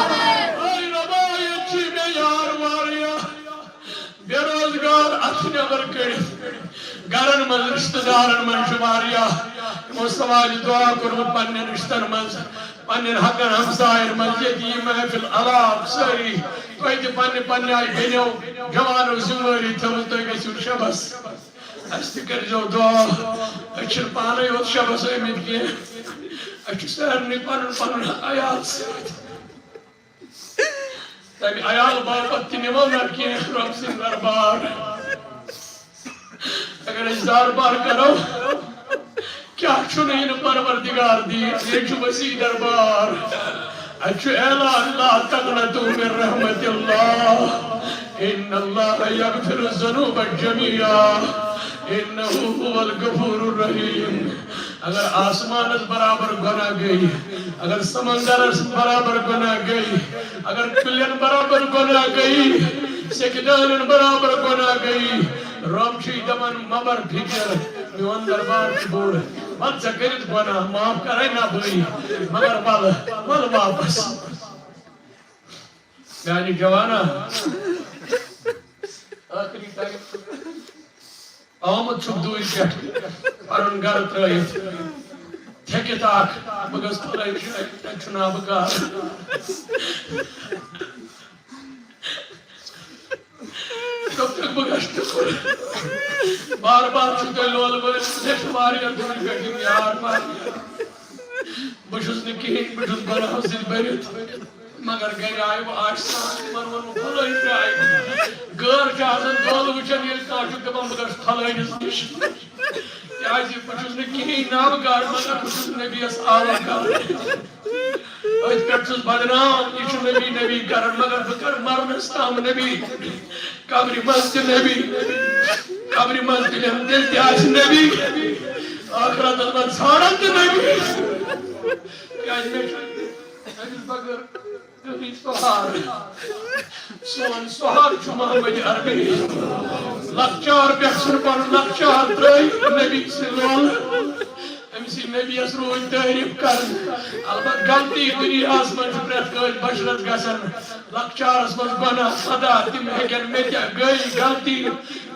آئی ربا یہ چی میں یار واریا بے روزگار اچھنے برکڑ گرن من رشتہ دارن من شماریا مستواج دعا کرو پنن رشتن من پنن حقن ہمسائر من یہ محفل علاق ساری تویت پنن آئی بینیو جوانو زماری تھوتا گیسو شبس استی کر جو دعا اچھر پانے ہوت شبس امید کیا اچھر سہرنی پنن آیال ساتھ تاکہ آیال باپت تی نمونا کیا رب سن دربار اگر اس دربار کرو کیا چنین پروردگار دی یہ چھو وسیع دربار اچھو اعلا اللہ تقنطو من رحمت اللہ ان اللہ یغفر الذنوب الجمیعہ انہو هو الغفور الرحیم اگر آسمان اس برابر گناہ گئی اگر سمندر اس برابر گناہ گئی اگر کلین برابر گناہ گئی سکدان برابر گناہ گئی رب چھی دمن مبر فکر میون دربار کی بوڑ مت سکرت گناہ معاف کرے نہ بھئی مگر مل واپس یعنی جوانا آخری تاکہ آمد چھپ دوئی پہ پرن گر ترائیت تھیکت آکھ بگس تھلائی چنا بگار کب تک بگشت کھول بار بار چھتے لول بولے مجھے شماری اندھوری بیٹی یار ماری بشس نے کہیں بشس بنا حسن بیریت مگر گھر آئے وہ آشتان مرون پھلائی پہ آئے گھر کے آزن دول وچن یہ کاشو کبھا مگرش پھلائی نسکش کیازی بشس نے کہیں نابگار مگر بشس نے بھی اس آوہ کر ایت کٹسس بدنام یہ نبی نبی کرن مگر بکر مرنستام نبی قبری مسجد نبی قبری مسجد ہم دل تیاس نبی آخرت اللہ سارت نبی کیازی میں نبی بگر نبی سوہار سون سوہار چھو محمد عربی لکچار پیخسن پر لکچار درائی نبی سلوال امسی نبی اس روی تعریف کرن البت غلطی دنیا آسمان شپریت گئی بشرت گسن لکچار اسمن گناہ صدا تم ہیکن میتیا گئی غلطی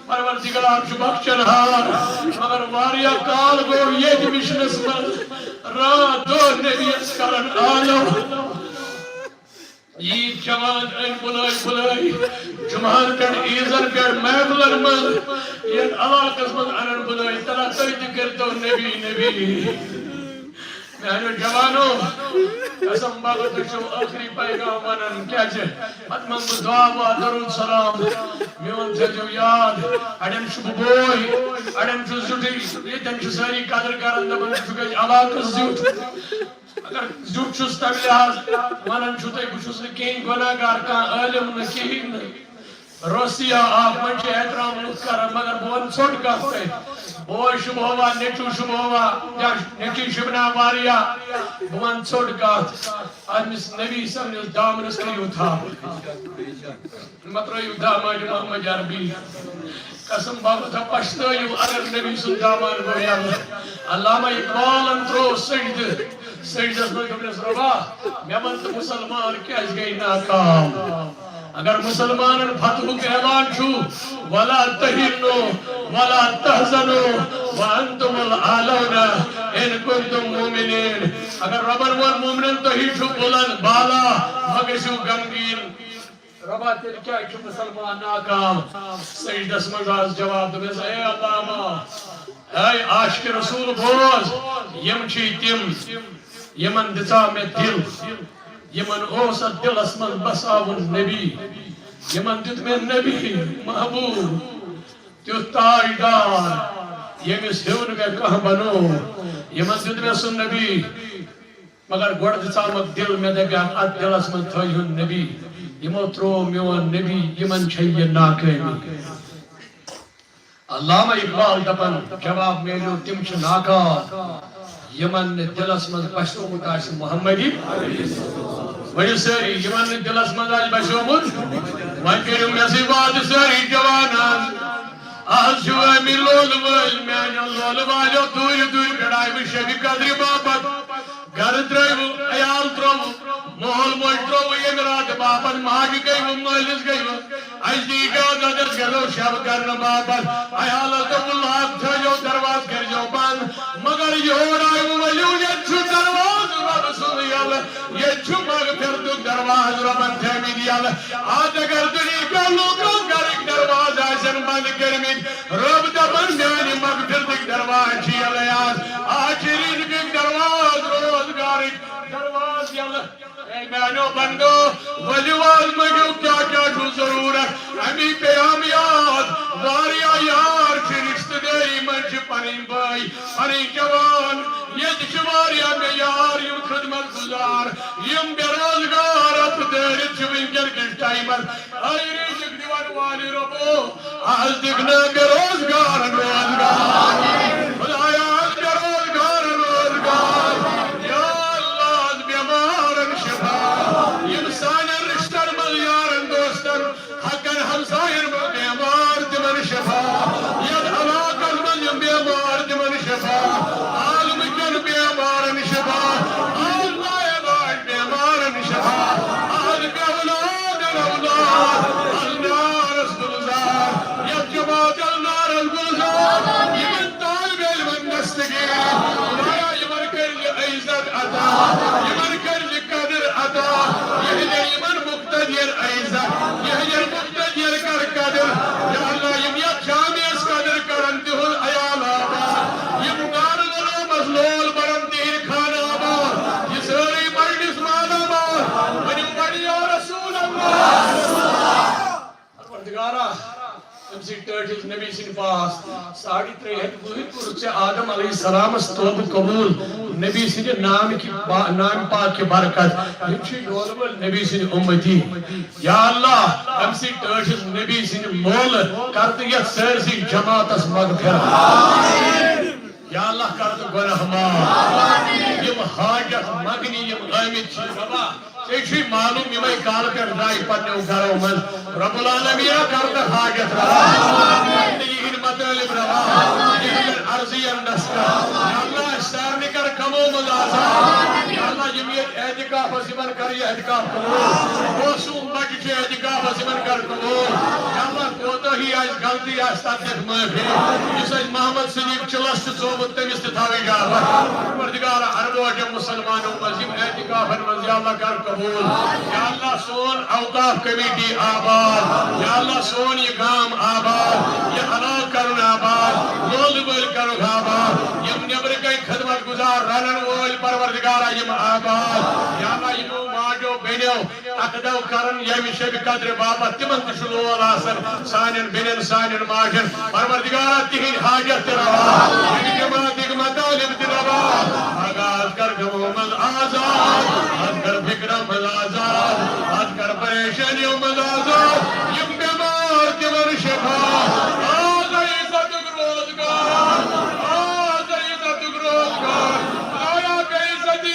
پروردگار چھو بخشن ہار مگر واریا کال گو یہ دمشن اسمن را دو نبی اس کرن آلو یہ جوان این بلائی جمعان کر ایزن کر محفلن من یہ علاقس من انن بلائی تلا تیت کرتو نبی میں جوانو قسم باغت شو آخری پیغام ونن کیا چھے اتمن دعا و درود سلام میون تھے جو یاد اڑن شو بوئی اڑن شو زوٹی یہ تن شو ساری قدر کرن دبن شو گئی علاقس زوٹ اگر زوٹ چھوس تب لحاظ ونن چھو تے بچھوس نے کہیں گناہگار کان عالم نہ کہیں روسیا آپ منچ احترام لوگ کر مگر بون ژھوٹ کتھ پہ بوے شبہوا نیچو شبہوا یا نیچی شبنا واریا بون ژھوٹ کتھ امس نبی سنس دامنس کریو تھا مترو دامن محمد عربی قسم بابا تھا پشتو اگر نبی سن دامان گو علامہ اقبال ترو سجد سجدس میں دوپنس ربا مے ون تو مسلمان کیاز گئی ناکام اگر مسلمان فتح اعلان چھو ولا تہنوا ولا تحزنوا وانتم الاعلون ان کنتم مومنین اگر ربن ون مومنین تو ہی چھو بلند بالا مگشو غمگین ربا تیل کیا چھو مسلمان ناکام سجدس مجاز جواب دے اے علامہ اے عاشق رسول بوز یم چھی تم یمن دژا میں دل یمن اوس دلس من بساون نبی یمن دت میں نبی محبوب تیت تاجدار یمس ہیون میں کہ بنو یمن دت میں سن نبی مگر گوڑ دژا مک دل میں دے ات دلس من تھون نبی یمو ترو میون نبی یمن چھ یہ ناکامی علامہ اقبال دپن جواب میلو تم چھ ناکام یمن دلس من بسومت آس محمدی ورنہ ساری یمن دلس من آس بسومت وۄنۍ کٔرِو مےٚ سۭتۍ وعدٕ سٲری جوانان آز چھُ اَمہِ لولہٕ وٲلۍ میٛانیو لولہٕ والیو دوٗرِ دوٗرِ پٮ۪ٹھ آیہِ وٕ شبِ قدرِ باپت گھر ترٛٲوِو عیال ترٛووُ مول موج ترٛووُ ییٚمہِ راتہٕ باپت ماجہِ گٔیوٕ مٲلِس گٔیوٕ اَسہِ دی اِجازت أسۍ گژھو شب کرنہٕ باپت عیالس دوٚپُن لاگ تھٲیزیو دروازٕ کٔرۍزیو بنٛد مگر یور آیوٕ ؤلِو ییٚتہِ چھُ دروازٕ رۄبہٕ سُنٛد یلہٕ ییٚتہِ چھُ مغفرتُک دروازٕ رۄبن تھٲومٕتۍ یلہٕ آز اگر دُنہیٖکیو لوٗکو گرٕکۍ دروازٕ آسن بنٛد کٔرمٕتۍ رۄب دپن میٛانہِ مغفرتٕکۍ دروازٕ چھِ یلے آز چھِ رِزقٕکۍ دروازٕ روزگارٕکۍ دروازٕ یلہٕ اے میٛانیو بندو ؤلِو آز مٔنٛگِو کیٛاہ کیٛاہ چھُو ضروٗرت امی پیام یاد واریاہ یار چھِ رشتہٕ دٲری منٛز چھِ پنٕنۍ بٲے پنٕنۍ جوان ییٚتہِ چھِ واریاہ مےٚ یار یِم خدمت گزار یِم بے روزگار اَتھٕ دٲرِتھ چھِ وٕنکٮ۪ن کِس ٹایمس اے رِزق دِوان والہِ رۄبو آز دِکھ نہٕ بے روزگارن روزگار خدایا آز بے روزگارن روزگار یا اللہ آز بیمارن شفا یِم سانٮ۪ن رشتن منٛز یارن دوستن حقن ہمساین منٛز بیمار تِمن شفا یتھ علاقن منٛز یِم بیمار تِمن شفا عالمہٕ کٮ۪ن بیمارن شفا آز لاعلاج بیمارن شفا آز بے اولادن اولاد النارس گلزار یتھ جماعت النارس گلزار یمن طالب علمن دستگیر خدایا یمن کٔرزِ عزت عطا یمن کٔرزِ قدر عطا یہنٛدٮ۪ن یمن مقتدیر عزت یہنٛدٮ۪ن مقتدیر کر قدر یا اللہ یم یتھ جامعس قدر کرن تِہُنٛد عیال آباد یم دارالعلوم منٛز لول برن تِہنٛدِ خانہٕ آباد یہ سٲری مجلس مال آباد ؤنِو پڑھ یا رسول اللہ پروردگارا تم سے ٹرٹس نبی سن پاس 3.5 وُہٕرۍ کوٚرُتھ ژےٚ آدم علیہ السلامس توبہ قبول نبی سٕنٛدِ نام پاک کی برکت یم چھِ یولہٕ وٲلۍ نبی سٕنٛدِ اُمتی یا اللہ تم سے ٹرٹس نبی سٕنٛدِ مولہٕ کر تہٕ یتھ سٲرسٕے جماعتس مغفرت یا اللہ کر تہٕ گۄناہ معاف یم حاجت منگنہِ یم آمٕتۍ چھِ ربا ژےٚ چھُے معلوم یمے کالہٕ پٮ۪ٹھ درٛاے پننیو گرو منٛز رب العالمیٖن کر تہٕ حاجت روا کر تہٕ یِہنٛدۍ مطٲلب روا یِہنٛدٮ۪ن عرضین نسکر یا اللہ سارنٕے کر کمو منٛز آزاد یا اللہ یم ییٚتہِ اعتکافس یمن کر یہِ اعتکاف قبول موسوٗم بچہِ چھِ اعتکافس یمن کر قبول یا اللہ کوتاہی آسہِ غلطی آسہِ تتھ دِتھ معٲفی یُس اَسہِ محمد صدیق چلس چھُ ژومُت تٔمِس تہِ تھاو اجازت پروردگارا ہر موجب مسلمانوں منٛز یِم اعتکافن منٛز یا اللہ کر قبول یا اللہ سون اوقاف کمیٹی آباد یا اللہ سون یہ گام آباد یہ علاق کرن آباد لول وٲلۍ کرُکھ آباد یم نیبرٕ کَنۍ خدمت گزار رنن وٲلۍ پروردگارا یم آباد یا اللہ یمو ماجو بیٚنیو عقدو کرن ییٚمہِ شبِ قدرِ باپت تمن تہِ چھُ لول آسان سانٮ۪ن بیٚنٮ۪ن سانٮ۪ن ماجن پروردگارا تِہنٛدۍ حاجت تہِ روا ییٚمہِ جماعتٕکۍ مطالب تہِ روا آغاز کر گمو منٛز آزاد کر فکرم منٛز آزاد کر پریشانیوں منٛز آزاد یم بیمار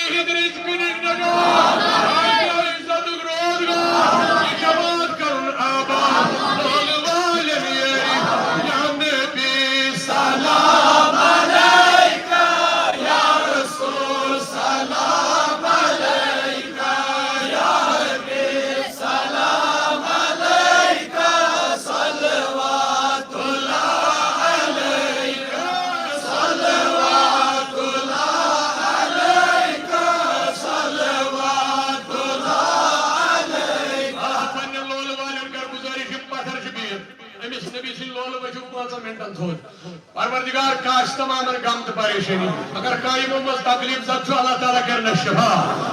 ہند رزق نجات عزت روزگار جماعت کرن آباد لول والن یا نبی سلام علیکہ یا رسول سلام علیکہ یا حبیب سلام علیکہ صلوات اللہ علیکہ صلوات اللہ علیکہ صلوات اللہ علیکہ پنن لول والن کر گزارش پتھر شبیر امس نبی سن لول وجو 5 منٹن تھوت پروردگار کاش تمام غم تو پریشانی اگر کائی مز تکلیف زد اللہ تعالیٰ کرنا شفا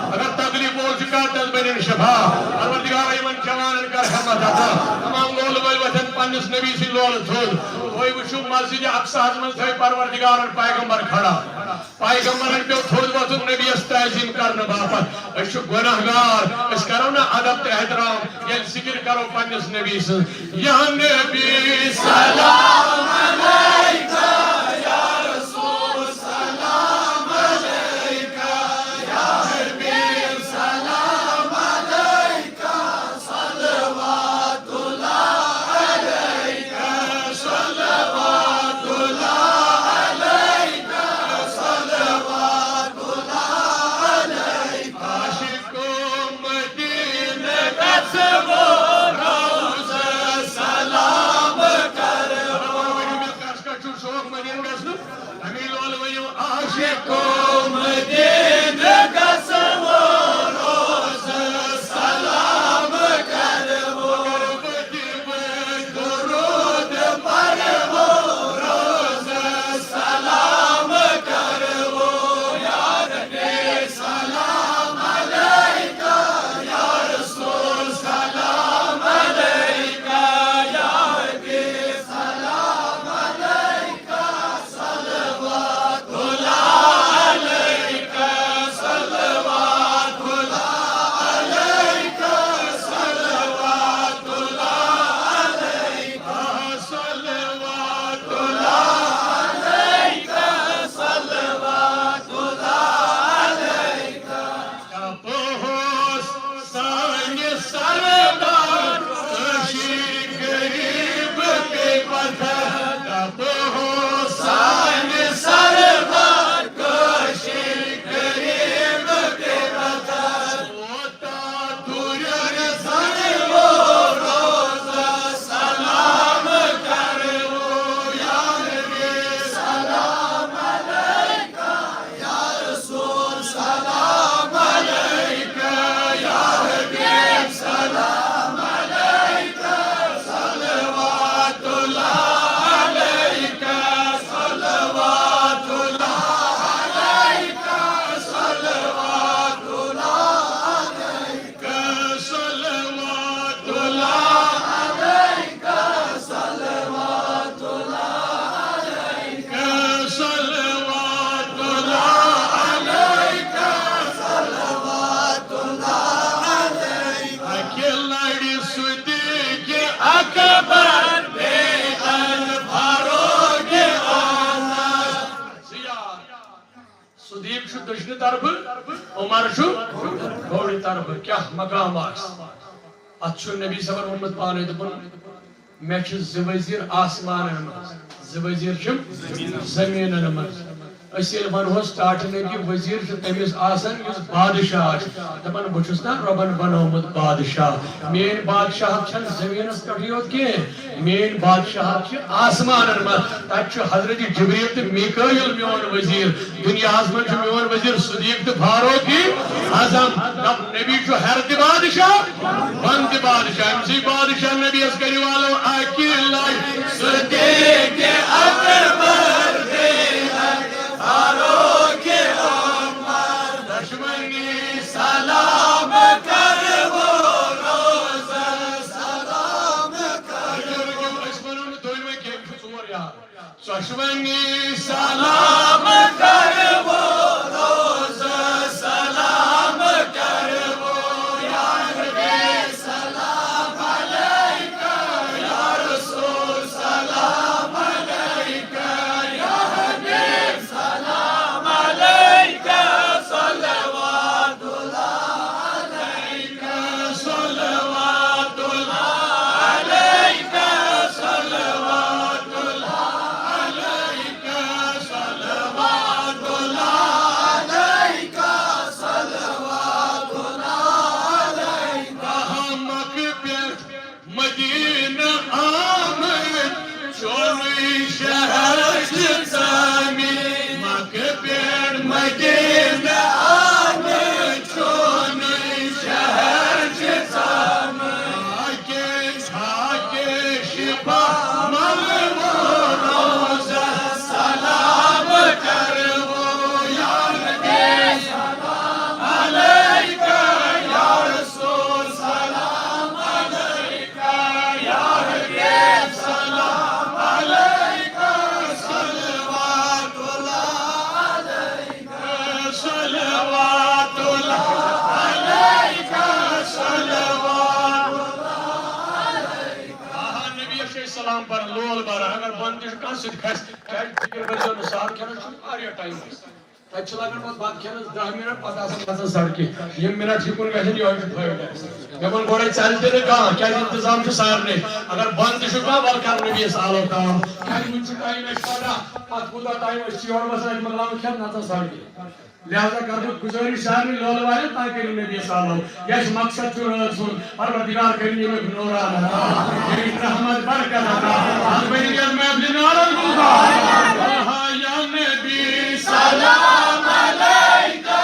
اگر تکلیف بول چکا تس بنن شفا پروردگار یمن جوانن کر ہمت عطا تمام لول ول وتھن پنس نبی سن لول تھود ہوئی وچھو مسجد اقصا من تھے پروردگارن پیغمبر کھڑا پیغمبرن پیو تھود وتھن نبی اس تعظیم کرنا باپت اس گناہگار اس کرو نا ادب تے احترام یل ذکر کرو پنس نبی سن یا نبی سلام علیکہ یا رسول سلام علیکہ یا حبیب سلام علیکہ صلوات اللہ علیکہ صلوات اللہ علیکہ صلوات اللہ علیکہ عاشقو مدینہ کا سبو روز سلام عاشقو مدینہ کا سبو روز سلام کرو درود پڑھو روز سلام کرو یا نبی سلام علیکہ یا رسول سلام علیکہ یا حبیب سلام علیکہ صلوات اللہ علیکہ صلوات اللہ علیکہ صلوات اللہ علیکہ صلوات اللہ علیکہ صلوات اللہ علیکہ تپوس سانی سردار کشی غریب کے پتھر تپوس سانی سردار کشی غریب کے پتھر ہوتا دورر سنو روز سلام کرو یا نبی سلام علیکہ یا رسول سلام علیکہ یا حبیب سلام علیکہ صلوات اللہ علیکہ صلوات اللہ علیکہ صلوات اللہ علیکہ صلوات اللہ علیکہ صلوات اللہ علیکہ صلوات اللہ علیکہ صلوات اللہ علیکہ اکیلڑی صدیق اکبر بے الفاروق آنس صدیق شو دشنی طرف عمر شو گوڑی طرف کیا مقام آس اتشو نبی صبر محمد پانے دپن میں چھ زوزیر آسمان مز زوزیر چھ زمین مز اس یل ونو سٹارٹنگ کہ وزیر تمس آسان یس بادشاہ دپان بچس نا ربن بنومت بادشاہ مین بادشاہ چھن زمینس پہ یوت کی مین بادشاہ آسمان مز تک حضرت جبریل تو میکائیل میون وزیر دنیا من میون وزیر صدیق تو فاروق اعظم نبی حیرت بادشاہ بند بادشاہ امسی بادشاہ نبی اس کری والو اکیل صدیق اکبر فاروق عمر دشمنی سلام کرو روز سلام کرو اسمنون دوئی میں کیم چھوڑ یار دشمنی سلام کرو روز سلام کرو یا نبی سلام علیکہ یا رسول سلام علیکہ یا حبیب سلام کلام پر لول بار اگر بندش کان سید کھس کیا فکر کرزو نثار کھنا چھ آریا ٹائم تچ لگن پت بات کھنس 10 منٹ پتہ آسان سڑکہ یم منٹ ہکن گژھن یہ پھٹ مےٚ ووٚن گۄڈے ژَلہِ تہِ نہٕ کانٛہہ کیٛازِ انتظام چھُ سارنٕے اگر بنٛد تہِ چھُ کانٛہہ وَلہٕ کر نبیَس آلو کام کیٛازِ وٕنہِ چھُ ٹایم اَسہِ پگاہ پتہٕ کوٗتاہ ٹایم أسۍ چھِ یورٕ بسان اَتہِ مۄکلاوان کھٮ۪ن نژان سڑکہِ لہذا کر بہٕ گُزٲرِش سارنٕے لولہٕ والٮ۪ن تُہۍ کٔرِو نبیَس آلو یس مقصد چھُ رٲژ سُنٛد پروردگار کٔرِنۍ ییٚمیُک نوران عطا کٔرِنۍ رحمت برکت عطا اَتھ بٔرِنۍ یَتھ محفلہِ نارن گُلزار یا نبی سلام علیکہ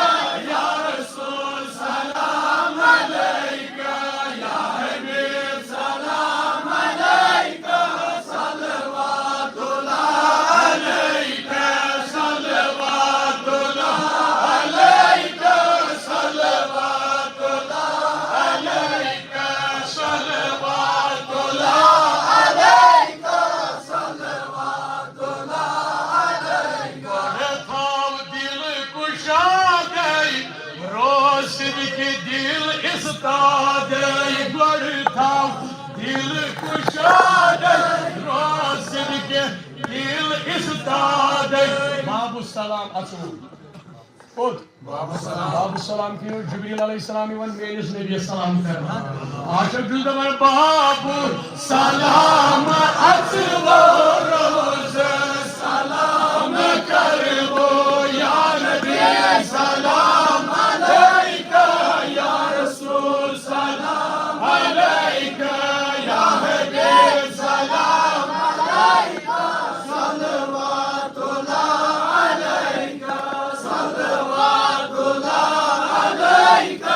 یا رسول سلام علیکہ یا حبیب سلام علیکہ صلوات اللہ علیکہ صلوات اللہ علیکہ صلوات اللہ علیکہ صلوات اللہ علیکہ صلوات اللہ علیکہ تھاو دل کشاد روشن کے دل استاد گڑ تھاو دل کشاد روشن کے دل استاد باب السلام اصول باب السلام کی جبریل علیہ السلام ون میرس نبی السلام کرنا عاشق دل دمر باب سلام اصل روز سلام کربو یا نبی سلام علیکہ یا رسول سلام علیکہ یا حبیب سلام علیکہ صلوات اللہ علیکہ صلوات اللہ علیکہ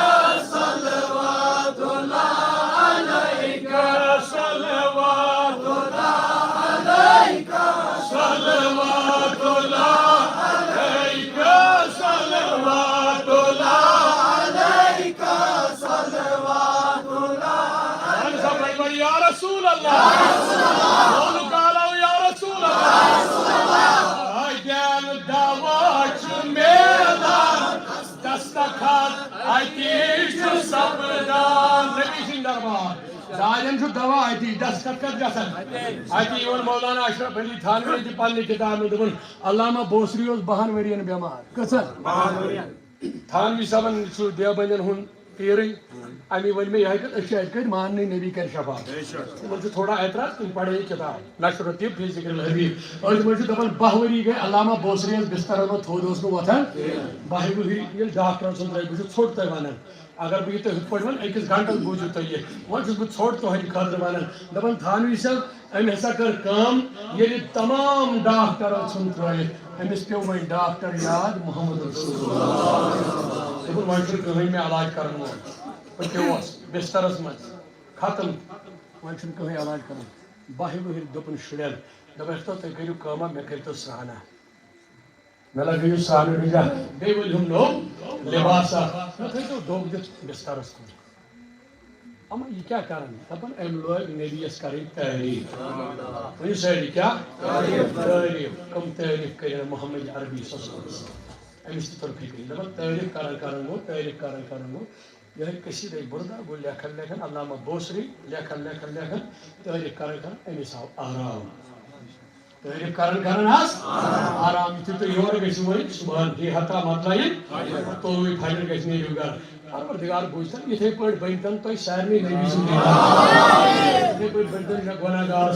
صلوات اللہ علیکہ صلوات اللہ علیکہ صلوات اللہ علیکہ صلوات اللہ علیکہ صلوات اللہ یا رسول اللہ بولو کالو یا رسول اللہ آئیدین دعوات میلان دستخط آئیتی چھو سبدان نبی سن دربار دائن چھو دوا آئیتی دستخط کت گسن آئیتی ایون مولانا اشرف علی تھانوی دی پالنی کتاب میں دبن علامہ بوسری اس بہن ورین بیمار کسن تھانوی صاحبن چھو دیوبندن ہن پیری امی ون میں یہ اشیاء کر ماننے نبی کر شفاعت مجھے تھوڑا اعتراض تم پڑھے کتاب نشر الطب فی ذکر الحدیث اور مجھے دپن بہوری گئے علامہ بوسری بستر میں تھود اس کو وتھان بہوری یہ ڈاکٹر سن رہے مجھے چھوٹ تے ونن اگر بہ یہ ہت پڑھ ون اکس گھنٹس بوجو تو یہ ون چھس بہ چھوٹ تو ہن خاطر ونن دپن تھانوی صاحب ام ہسا کر کام یہ تمام ڈاکٹر سن ترائے امس پیو وۄنۍ ڈاکٹر یاد محمد رسول اللہ دپن وۄنۍ چھُنہٕ کٕہٕنۍ مےٚ علاج کرن وول بہٕ پیوس بسترس منٛز ختم وۄنۍ چھُنہٕ کٕہٕنۍ علاج کران بہہِ وٕہٕرۍ دوٚپُن شُرٮ۪ن دوٚپُکھ تو تُہۍ کٔرِو کٲما مےٚ کٔرۍتو سرٛانا مےٚ لگٲیِو سرٛانہٕ ڈُجا بیٚیہِ ؤلۍہُم نوٚو لِباسا مےٚ تھٲیتو دۄگ دِتھ بسترس کُن اما یہ کیا کرن دپن ام لوگ نبیس کریں تعریف ونیو ساری کیا تعریف کم تعریف کریں محمد عربی صلی اللہ علیہ وسلم امس طرفی کریں دپن تعریف کرن گو تعریف کرن گو یہ کشید بردا گو لیکھن علامہ بوسری لیکھن تعریف کرن امس آو آرام تعریف کرن آرام یتھے تو یور گژھو وۄنۍ صبحن دی ہتا مطلعین تووی فجر گژھِ نیرِو گھر پروردگار بوٗزتن یِتھے پٲٹھۍ بٔنۍتن تۄہہِ سارنٕے نبی سُنٛد یِتھے پٲٹھۍ بٔنۍتن مےٚ گۄناہگار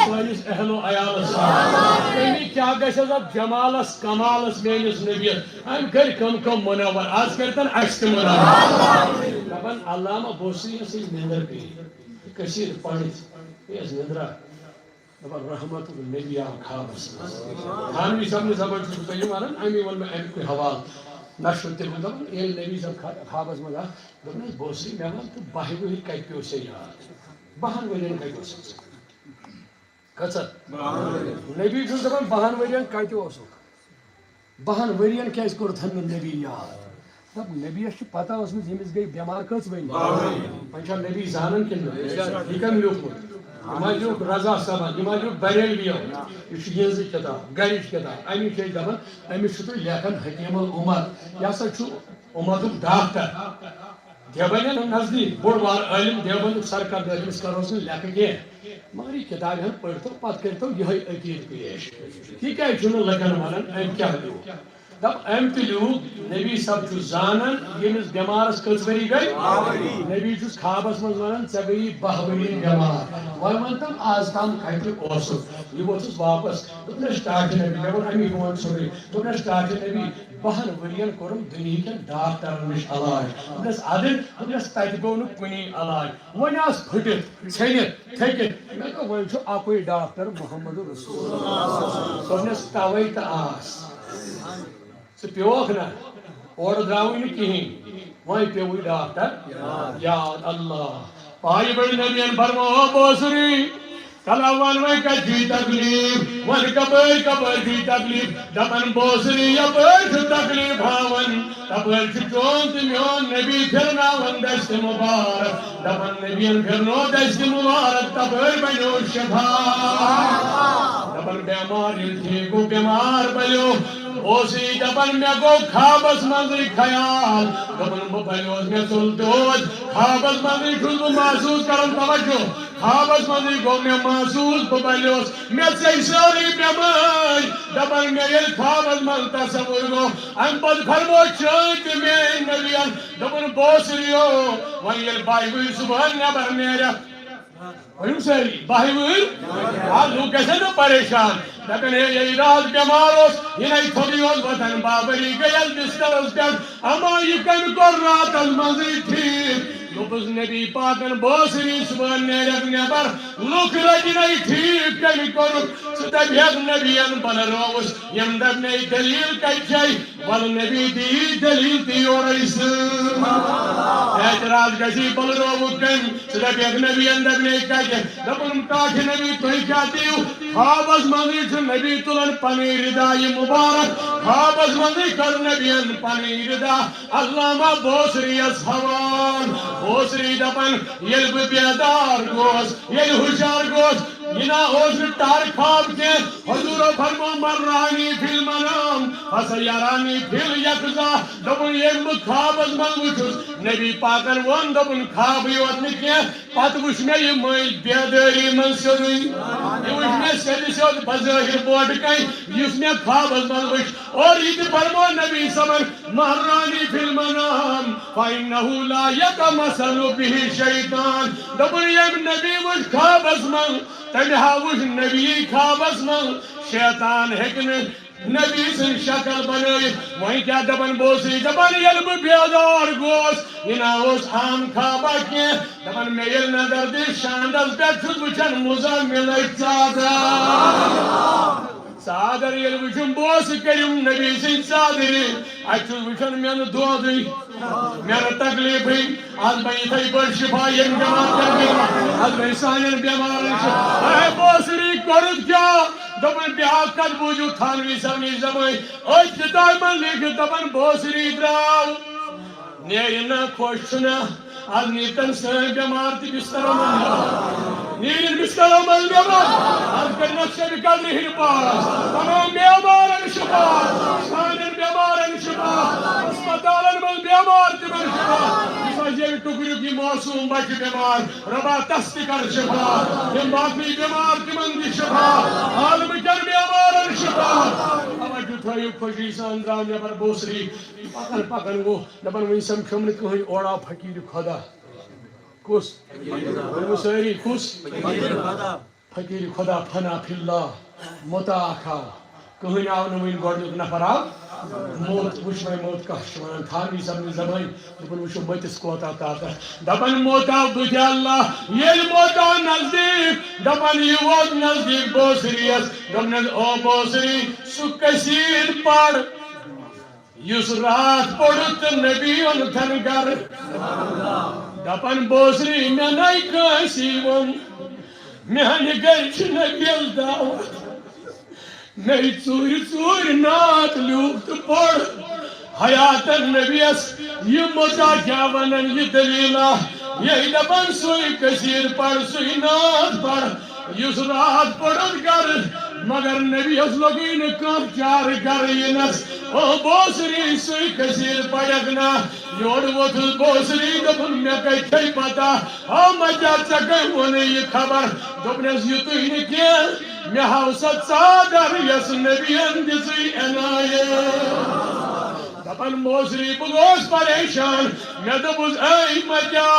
سٲنِس اہلو عیالس اَمہِ کیٛاہ گژھِ حظ اَتھ جمالس کمالس میٲنِس نبیَس أمۍ کٔرۍ کم منور آز کٔرۍتن اَسہِ تہِ منور دپان علامہ بوسری یس نندر گٔے کٔشیٖر پٔرِتھ یہِ ٲس نندرا دپان رحمت النبی آو خوابس تھانوی صٲبنہِ زبان چھُس بہٕ تۄہہِ یہِ ونان امی ووٚن مےٚ امیُک حوالہٕ نشر تِمن دپان ییٚلہِ نبی صٲب خوابس منٛز آو دوٚپُن حظ بوسری مےٚ وَن تہٕ بہہِ ؤہٕرۍ کتہِ پیوٚو ژےٚ یاد 12 ؤرین کتہِ اوسُکھ ژٕ کٔژن نبی چھُس دپان 12 ؤرین کتہِ اوسُکھ 12 ؤرین کیازِ کوٚرتھن نہٕ نبی یاد دپ نبیس چھِ پتہ ٲسمٕژ ییٚمِس گٔے بٮ۪مار کٔژ ؤری وۄنۍ چھا نبی زانان کِنہٕ یہِ کٔمۍ لیوٗکھمُت یہِ ما لیوٗکھ رضا صٲبن یہِ ما لیوٗکھ بریلویو یہِ چھُ یِہٕنٛزٕے کِتاب گرِچ کِتاب امی چھِ أسۍ دپان أمِس چھُ تُہۍ لیکھان حکیم الامت یہِ ہسا چھُ امتُک ڈاکٹر دیوبند نزدیک بوڑ بار عالم دیوبند سرکار دس کروس لکھ کی مگر یہ کتاب ہم پڑھو پتہ کرتو یہ عقید پیش یہ کیا لکن ونان ام کیا لیو دپ ام تہ لیوک نبی صاحب زانن یمس بیمارس کٔژ ؤری گئی نبی چھس خوابس مز ونان ژے گئی 10 ؤری بیمار وۄنۍ ون تم آز تام کتہِ اوسُکھ یہ ووتھُس واپس دوٚپنس ٹاٹھ نبی مےٚ ووٚن امی ووٚن سورُے دوٚپنس ٹاٹھ نبی 10 ؤرین کوٚرُم دُنہیٖکٮ۪ن ڈاکٹرن نِش علاج دوٚپنس ادٕ دوٚپنس تتہِ گوٚو نہٕ کُنی علاج وۄنۍ آس پھٕٹِتھ ژھیٚنِتھ تھٔکِتھ مےٚ دوٚپ وۄنۍ چھُ اکُے ڈاکٹر محمد رسول اللہ دوٚپنس توے تہ آس ژٕ پیوکھ نا اورٕ درٛاوٕے نہٕ کِہیٖنۍ وۄنۍ پیوٚوُے ڈاکٹر یاد اللہ پایہِ بٔڑۍ نبیَن فرموو بوسری کلا ون وۄنۍ کتہِ چھُے تکلیٖف وۄنۍ کپٲرۍ چھُے تکلیٖف دپان بوسری یپٲرۍ چھُ تکلیٖف ہاوان تپٲرۍ چھُ چون تہٕ میون نبی پھرناوان دستہِ مُبارک دپان نبیَن پھرنو دستہِ مُبارک تپٲرۍ بنیو شفا دپان بیمار ییٚلہِ ٹھیٖک گوٚو بیمار بلیو بوسری دپان مےٚ گوٚو خوابس منٛزٕے خیال دپان بہٕ بلیوس مےٚ ژوٚل دود خوابس منٛزٕے چھُس بہٕ محسوٗس کران توجہ خوابس منٛزٕے گوٚو مےٚ محسوٗس بہٕ بلیوس مےٚ ژٔج سٲرٕے بٮ۪مٲرۍ دپان مےٚ ییٚلہِ خوابس منٛز تصوُر گوٚو امہِ پتہٕ فرمو چٲنۍ تہِ میٲنۍ نبیَن دوٚپُن بوسرِیو وۄنۍ ییٚلہِ 2 وٕہٕرۍ صُبحن نٮ۪بر نیرکھ ؤنِو سٲری 2 وٕہٕرۍ آز لُکھ گژھن نہٕ پریشان دپان ہے ییٚلہِ راتھ بٮ۪مار اوس یِنَے تھوٚدُے اوس وۄتھان بابری گٔیَس بسترس پٮ۪ٹھ اما یہِ کٔمۍ کوٚر راتس منٛزٕے ٹھیٖک دوٚپُس نبی پاکن بوسری صُبحن نیرکھ نٮ۪بر لُکھ رٔٹِنَے ٹھیٖک کٔمۍ کوٚرُکھ ژٕ دپیکھ نبیَن بہٕ نرووُس یِم دپنَے دٔلیٖل کتہِ چھے وَلہٕ نبی دِیی دٔلیٖل تہِ یورَے سۭتۍ اعتراض گژھی بہٕ نرووُکھ کٔمۍ ژٕ دپیکھ نبیَن دپنَے کتہِ دپُن ٹاٹھہِ نبی تُہۍ کیٛاہ دِیِو خوابس منٛزٕے چھُ نبی تُلان پنٕنۍ رِدایہِ مُبارک خوابس منٛزٕے کٔر نبیَن پنٕنۍ رِدا علامہ بوسریَس حوال بوسری دپان ییٚلہِ بہٕ بیدار گوس ییٚلہِ ہُشار گوس یہِ نا اوس نہٕ ٹر خواب کینٛہہ حضوٗرو فرمو من رانی فی المنام فسیرانی فی الیقظہ دوٚپُن ییٚلہِ بہٕ خوابس منٛز وٕچھُس نبی پاکن ووٚن دوٚپُن خوابٕے یوت نہٕ کینٛہہ پتہٕ وٕچھ مےٚ یہِ مٔنٛزۍ بیدٲری منٛز سیوٚدُے یہِ وٕچھ مےٚ سیٚدِ سیوٚد بظٲہِر بوٹہٕ کنۍ یُس مےٚ خوابس منٛز وٕچھ اور یہِ تہِ فرمو نبی صٲبن مہرانی فی المنام فإنه لا يتمثل به شیطان دوٚپُن ییٚمۍ نبی وٕچھ خوابس منٛز تمہِ ہا وٕچھ نبی خوابس منٛز شیطان ہیٚکہِ نہٕ نبی سٕنٛز شکل بنٲیِتھ وۄنۍ کیٛاہ دپان بوسری دپان ییٚلہِ بہٕ بیدار گوس یہِ نا اوس عام خوابا کینٛہہ دپان مےٚ ییٚلہِ نظر دِژ شاندس پٮ۪ٹھ چھُس وٕچھان مُزمِلٕچ ژادر ییٚلہِ وٕچھُم بوسہٕ کٔرِم نبی سٕنٛدۍ ژادرِ اَتہِ چھُس وٕچھان مےٚ نہٕ دودٕے مےٚ نہٕ تکلیٖفٕے آز بنہِ یِتھَے پٲٹھۍ شِفا ییٚمہِ بٮ۪مار آز بنہِ سانٮ۪ن بٮ۪مارن شِفا اے بوسری کوٚرُتھ کیٛاہ دوٚپُن بیٛاکھ کتھ بوٗزِو تھانوی صٲب نِش زبٲنۍ أتھۍ کِتابہِ منٛز لیٖکھِتھ دپان بوسری درٛاو نیرِ نا خۄش چھُنا آز نیٖرتن سٲنۍ بٮ۪مار تہِ بسترو منٛز نیٖرِن بسترو منٛز بٮ۪مار آز کٔرنکھ شبِ قدرِ ہِنٛدۍ پاس تمام بٮ۪مارن شِفا سانٮ۪ن بٮ۪مارن شِفا ہسپتالن منٛز بٮ۪مار تِمن شِفا یُس ییٚمہِ ٹُکریُک یہِ معصوٗم بچہِ بٮ۪مار رۄبا تس تہِ کر شِفا یِم باقٕے بٮ۪مار تِمن دِ شِفا عالمٕکٮ۪ن بٮ۪مارن شِفا توجہ تھٲیِو خوشی سان درٛاو نٮ۪بر بوسری پکان پکان گوٚو دپان وۄنۍ سمکھیوم نہٕ کٕہٕنۍ اورٕ آو فقیٖرِ خۄدا کُس ؤنِو سٲری کُس فقیٖرِ خۄدا فنا فی اللہ مُتا اکھا کٕہٕنۍ آو نہٕ وٕنہِ گۄڈنیُک نفر آو موت وٕچھ وۄنۍ موت کَس چھُ وَنان تھانوی صٲبنہِ زبٲنۍ دوٚپُن وٕچھو مٔتِس کوتاہ طاقت دپان موت آو بٕتھِ اللہ ییٚلہِ موت آو نزدیٖک دپان یہِ ووت نزدیٖک بوسریَس دوٚپنَس او بوسری سُہ کٔثیٖر پَر یُس راتھ پوٚرُتھ تہٕ نبی اوٚنتھن گرٕ دپان بوسری مےٚ نَے کٲنٛسی ووٚن میٛانہِ گرِ چھِ نبیَس دعوت میٚے ژوٗرِ نعت لیوٗکھ تہٕ پوٚر حیاتن نبیَس یہِ مُدا کیٛاہ وَنان یہِ دٔلیٖلا یہِ دپان سُے کٔثیٖر پَر سُے نعت پَر یُس راتھ پوٚرُتھ گرٕ مگر نبی اس لگی نکم چار کرینس او بوسری سوی کسیر پڑکنا یوڑ وطل بوسری دپن میں کئی پتا او مجا چکے ہونے یہ خبر دپنس یہ تو ہی نکیا میں حوصت صادر یس نبی اندسی انائے دپن موسری بگوش پریشان میں دپوز اے مجا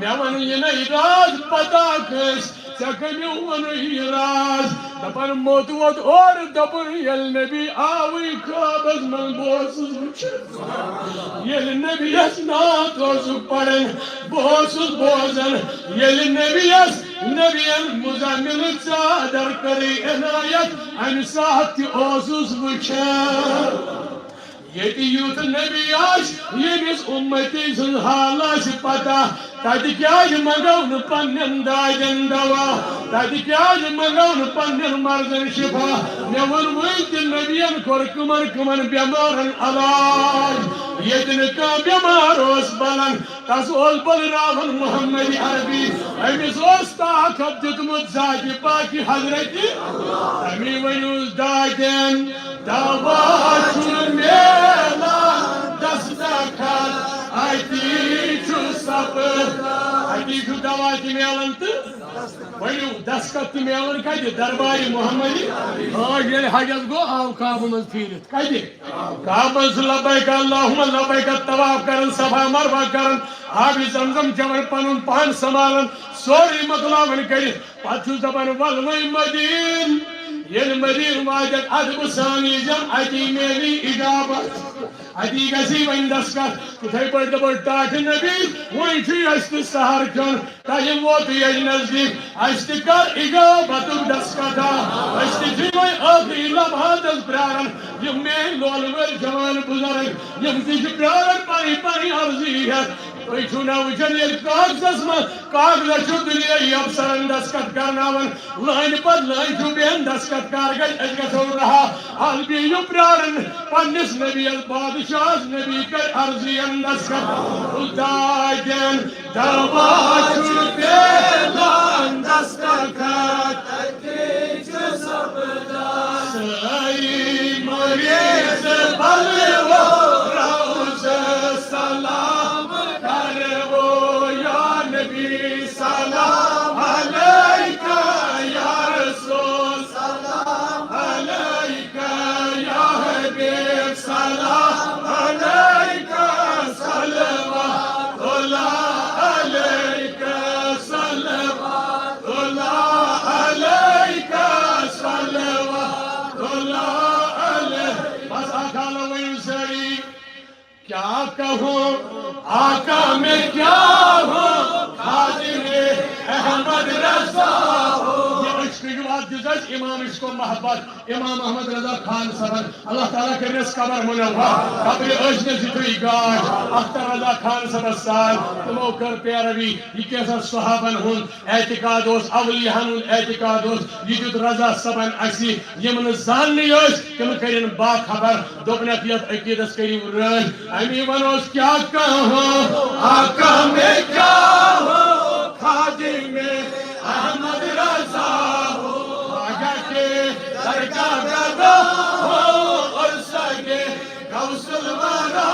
میں ون یہ نئی راز پتا کس چکمی ون یہ راز دپن موت ووت اور دپن یل نبی آوی خوابس من بوسس وچھن یل نبی اس نات اوسک پڑن بوسس بوزن یل نبی اس نبیان مزمل چادر کری عنایت امہ سات تہ اوسس وچھن یتی یوت نبی آش یمس امتی سن حالس پتہ تت کیا منگو پنن دادن دوا تت کیا منگو پنن مرضن شفا مے ون ونت نبیان کور کمن کمن بیمارن علاج یتن کا بیمار اس بلن تس اول بلراون محمد عربی امس اس طاقت دتمت ذات پاک حضرت امی ونوس دادن دوا چھن میلان دستخط اتی چھو سپر اتی چھو دوا تی میلان تو ونیو دستخط تی میلان کتی درباری محمدی یہ حجت گو آو کعبہ من پھیرت کتی کعبہ لبیک اللہم لبیک طواف کرن صفا مروہ کرن آب زمزم چون پنن پان سنبھالن سوری مقلاون کرت پتہ چھس دپان ول وی مدین یل مدین واجد ادب ثانی جم اتی میری اجابت اتی گسی ون دستخط تھے پہ دپر ٹاٹ نبی وی چھ اس سہر کھن ٹائم ووت یہ نزدیک اس کر اجابت دستخط اس تھی وی آخری لمحات پرارن یم میں لول جوان بزرگ یم تھی پرارن پانی پانی عرضی ہے تھی چھنا وچن یل کاغذس من کاغذ چھ دنیا افسرن دستخط کرناون لائن پت لائن چھ بین دستخط کار گئی اس گھو رہا البی پرارن پنس نبی بادشاہ نبی کر عرضی دستخط دادن دوا چھ بیلان دستخط سائی مریض بلو روز سلام کرو یا نبی سلام علیکہ یا رسول سلام علیکہ یا حبیب سلام علیکہ صلوات اللہ علیکہ صلوات اللہ علیکہ صلوات اللہ علیکہ بس آقا لوئن سری کیا کہوں آقا میں کیا ہوں خادم احمد رضا ہوں یہ عشق کی بات جزاز امام عشق و محبت امام احمد رضا خان صاحب اللہ تعالیٰ کے رس قبر منور قبر عشق زدوی گاش اختر رضا خان صاحب سال تمو کر پیروی یہ کیسا صحابن ہون اعتقاد اس اولیہن ہون اعتقاد اس یہ جد رضا صاحبن اسی یمن زاننی اس تم کرن با خبر دوبنیت عقیدت کریو رن امی ونوس کیا کہوں آقا میں کیا ہوں خادم احمد رضا ہوں آجا کے درگاہ گدا ہوں اور سگے غوث الورا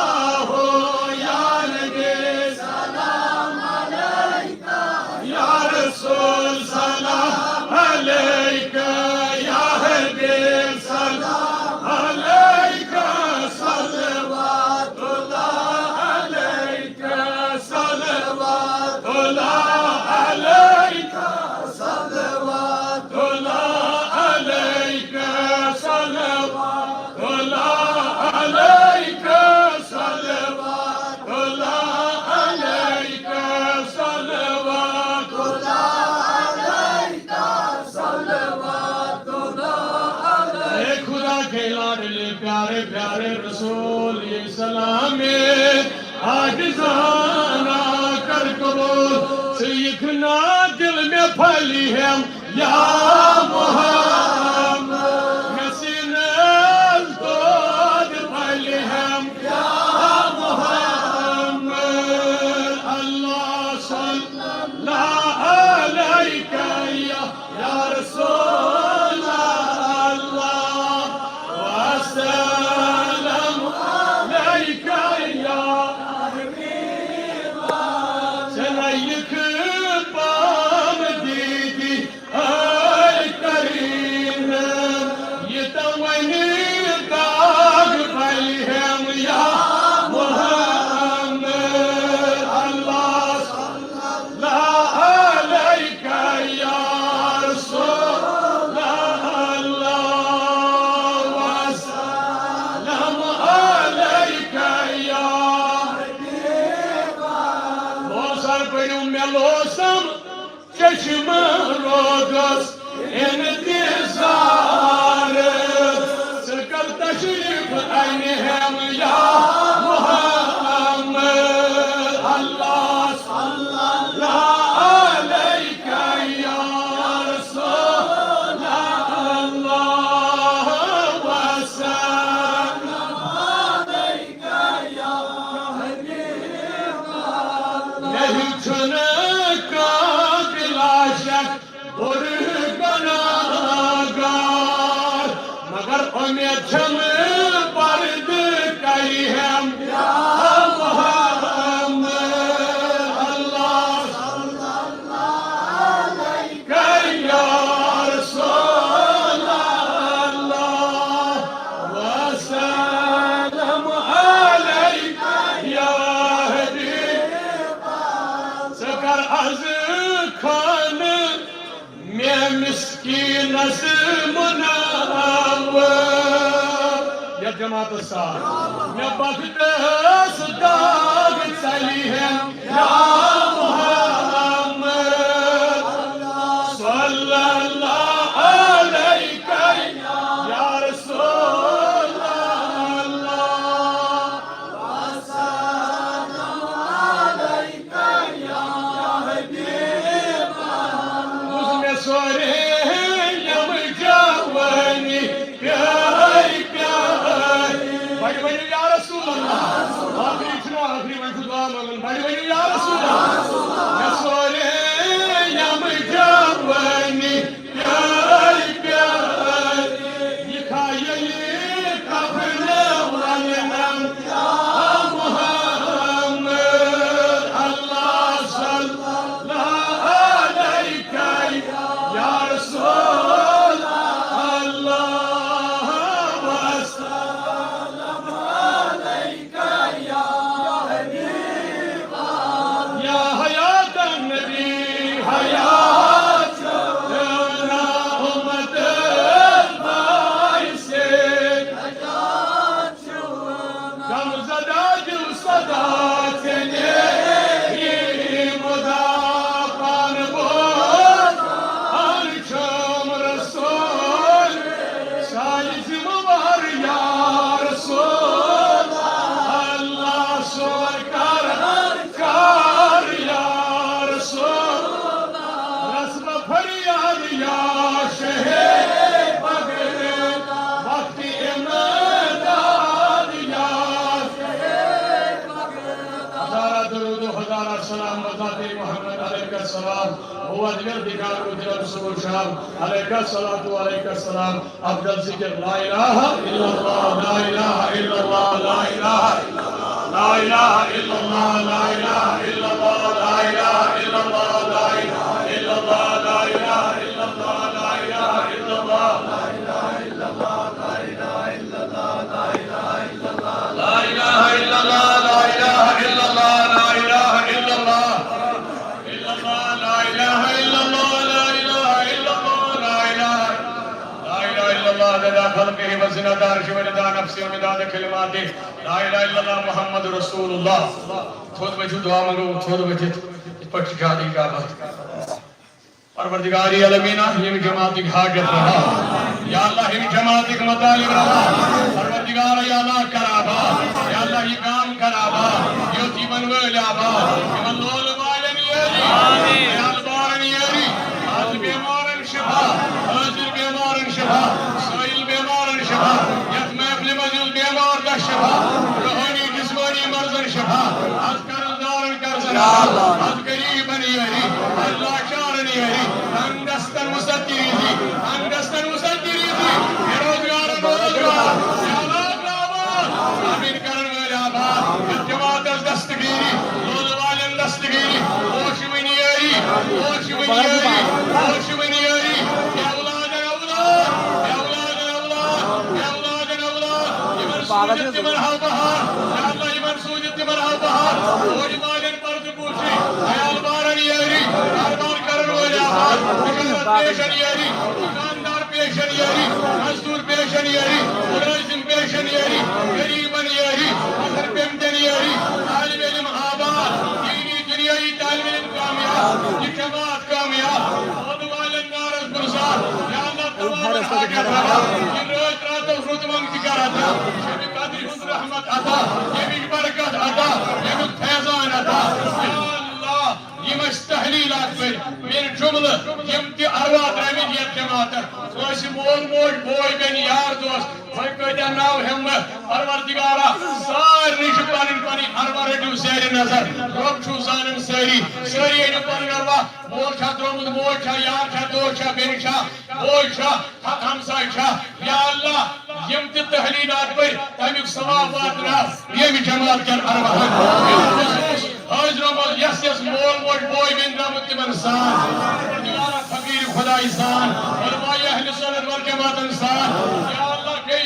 ہوں یا نبی سلام علیکہ یا رسول سلام علیکہ یا حبیب سلام علیکہ صلوات اللہ علیکہ صلوات اللہ علیکہ صلوات اللہ علیکہ صلوات اللہ علیکہ صلوات اللہ علیکہ صلوات اللہ علیکہ صلوات اللہ علیکہ اے خدا کے لاڈلے پیارے پیارے رسول یہ سلام عاجزانہ کر قبول سیکھنا دل میں پھیلی ہے یا محمد میں سینہ دود پھیلی ہے یا محمد اللہ صلی اللہ علیکہ یا رسول اللہ چشم روزس انتظار سکر تشریف اینہم یا محمد اللہ صلی اللہ علیہ یا رسول اللہ وسلم علیک یا حبیب اللہ نہیں چھنے مگر امید چھم پرد کئی ہم یا محمد اللہ صلی اللہ علیہ یا رسول اللہ وسلم علیک یا حبیب سکر از خان میں مسکینس منور یا جماعت السار میں بخدس داغ چلی ہے یا محمد صلی اللہ علیہ یا رسول اللہ وسلم علیک یا حبیب اس میں سورے بڑی بڑی یا رسول اللہ یا سورے یم جوانی پیاری پیاری یہ کھائیے کفن والہم یا محمد اللہ صلی اللہ علیہ یا رسول اللہ وسلم علیک یا عليك الصلاة وعليك السلام أفضل ذكر لا إله إلا الله لا إله إلا الله لا إله إلا الله لا إله إلا الله لا إله إلا الله لا إله إلا الله لا إله إلا الله لا إله إلا الله لا إله إلا الله لا إله إلا الله لا إله إلا الله لا إله إلا الله لا إله إلا الله لا إله إلا الله لا إله إلا الله إلا الله لا إله إلا الله عدد خلقه وزنة عرشه ومداد نفسه ومداد كلماته لا إله إلا الله محمد رسول الله خود وجود دعا منگو خود وجود پٹ جادی کا بات پروردگاری علمینہ یہ جماعت کی حاجت رہا یا اللہ یہ جماعت کی مطالب رہا پروردگار یا اللہ کرابا یا اللہ یہ کام کرابا یہ تیمن ویلابا یہ ملول والن یری یا البارن یری آج بیمارن شفا حاضر بیمارن شفا سائل بیمارن شفا یک محفل مجل بیمار کا شفا روحانی جسمانی مرضن شفا آج کرزدارن کرزن آج قریبن یری اللہ شارن یری انگستن مسدریزی انگستن مسدریزی بیروزگارن روزگار یا اللہ آباد آمین کرن ویل آباد جماعت از دستگیری لول والن دستگیری خوش منیری خوش منیری خوش منیری یا اولادن اولاد یا اولادن اولاد یا اولادن اولاد یمن سوجت مرحل بہار یا اللہ یمن سوجت مرحل بہار خوش والن پرد پوچھی حیال بارن یری کاربار کرن ویل آباد پیشن یری دکاندار پیشن یری مزدور پیشن یری ملازم پیشن یری غریبن یری اثر پیمدن یری طالب علم آباد دینی دنیای طالب علم کامیاب یہ جماعت کامیاب رود منگتگر عطا شب قدر ہند رحمت عطا یمیک برکت عطا یمیک فیضان عطا یا اللہ یم تحلیلات پر میرے جملہ یم تہ ارواح درامت یتھ جماعت مول موج بوے بین یار دوست وی کتیا ناو ہم پروردگارا سارے پن پن ارواح رٹو زیر نظر رب چھو زانن ساری ساری اینو پن ارواح مول چھا ترومت موج چھا یار چھا دوست چھا بین چھا بوے چھا حق ہمسائے چھا یا اللہ یم تہ تحلیلات پر تمیک ثواب واتناو یم جماعت کن ارواح حاضر مول یس یس مول موج بوے بین درامت تمن سان پروردگارا فقیر خدای سان علماء اہل سنت والجماعت انسان یا اللہ کہ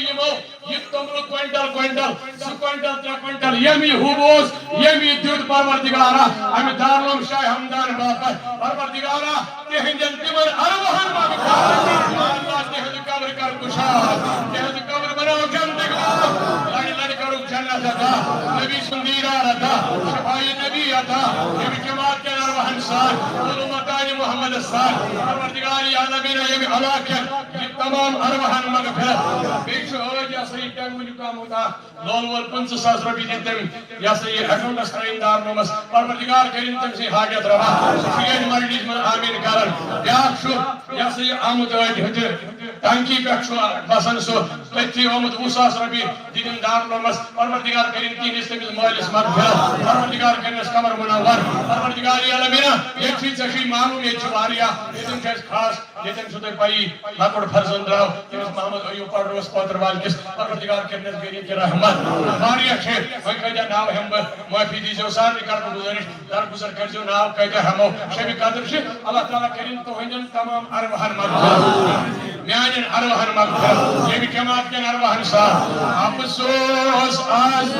یہ تومل کوئنٹل کوئنٹل 2 کوئنٹل 3 کوئنٹل یمی حبوس یمی دیت پروردگارا ہمیں دارالعلوم شاہ ہمدان باپت پروردگارا تہندن تمن ارواحن مغفرت اللہ تہند قبر کر کشاد تہند قبر بناو جنت لڑ لڑ کرو جنت عطا نبی سندیدار عطا شفائی نبی عطا یمی جماعت کے ارواحن سان علومتان محمد السان پروردگاری عالمین یمی علاقن یہ تمام ارواحن مغفرت بیچو آج یا صحیح ٹنگ میں کام ہوتا لول ول 50,000 روپی دیتم یا صحیح اکاؤنٹ اسکرین دار نومس پروردگار کریم تم سے حاجت روا شیئن مردیز من آمین کرن بیاک شو یا صحیح آمد آج ہتر ٹنکی پیک شو بسن سو تیتی آمد 20,000 روپی دیتم دار نومس پروردگار کریم تین استمیز مائلس مغفرت پروردگار کریم اس کمر منور پروردگاری عالمین یہ چیز چشی معلوم یہ چواریا یہ تم خاص یہ تم سوتے پائی لکڑ فرزند راو تمس محمد ایوب پڑھ روز پاتر والکس پروردگار کرنس گرین کی رحمت واریہ چھے وہی کہتا ناو ہم معافی دیزیو سارے کرد گزارش در گزر کرزیو ناو کہتا ہمو شبی قدر چھے اللہ تعالیٰ کرن تو ہنجن تمام ارواحن مغفرت میانن ارواحن مغفرت یہ بھی جماعت کے ارواحن ساتھ افسوس آز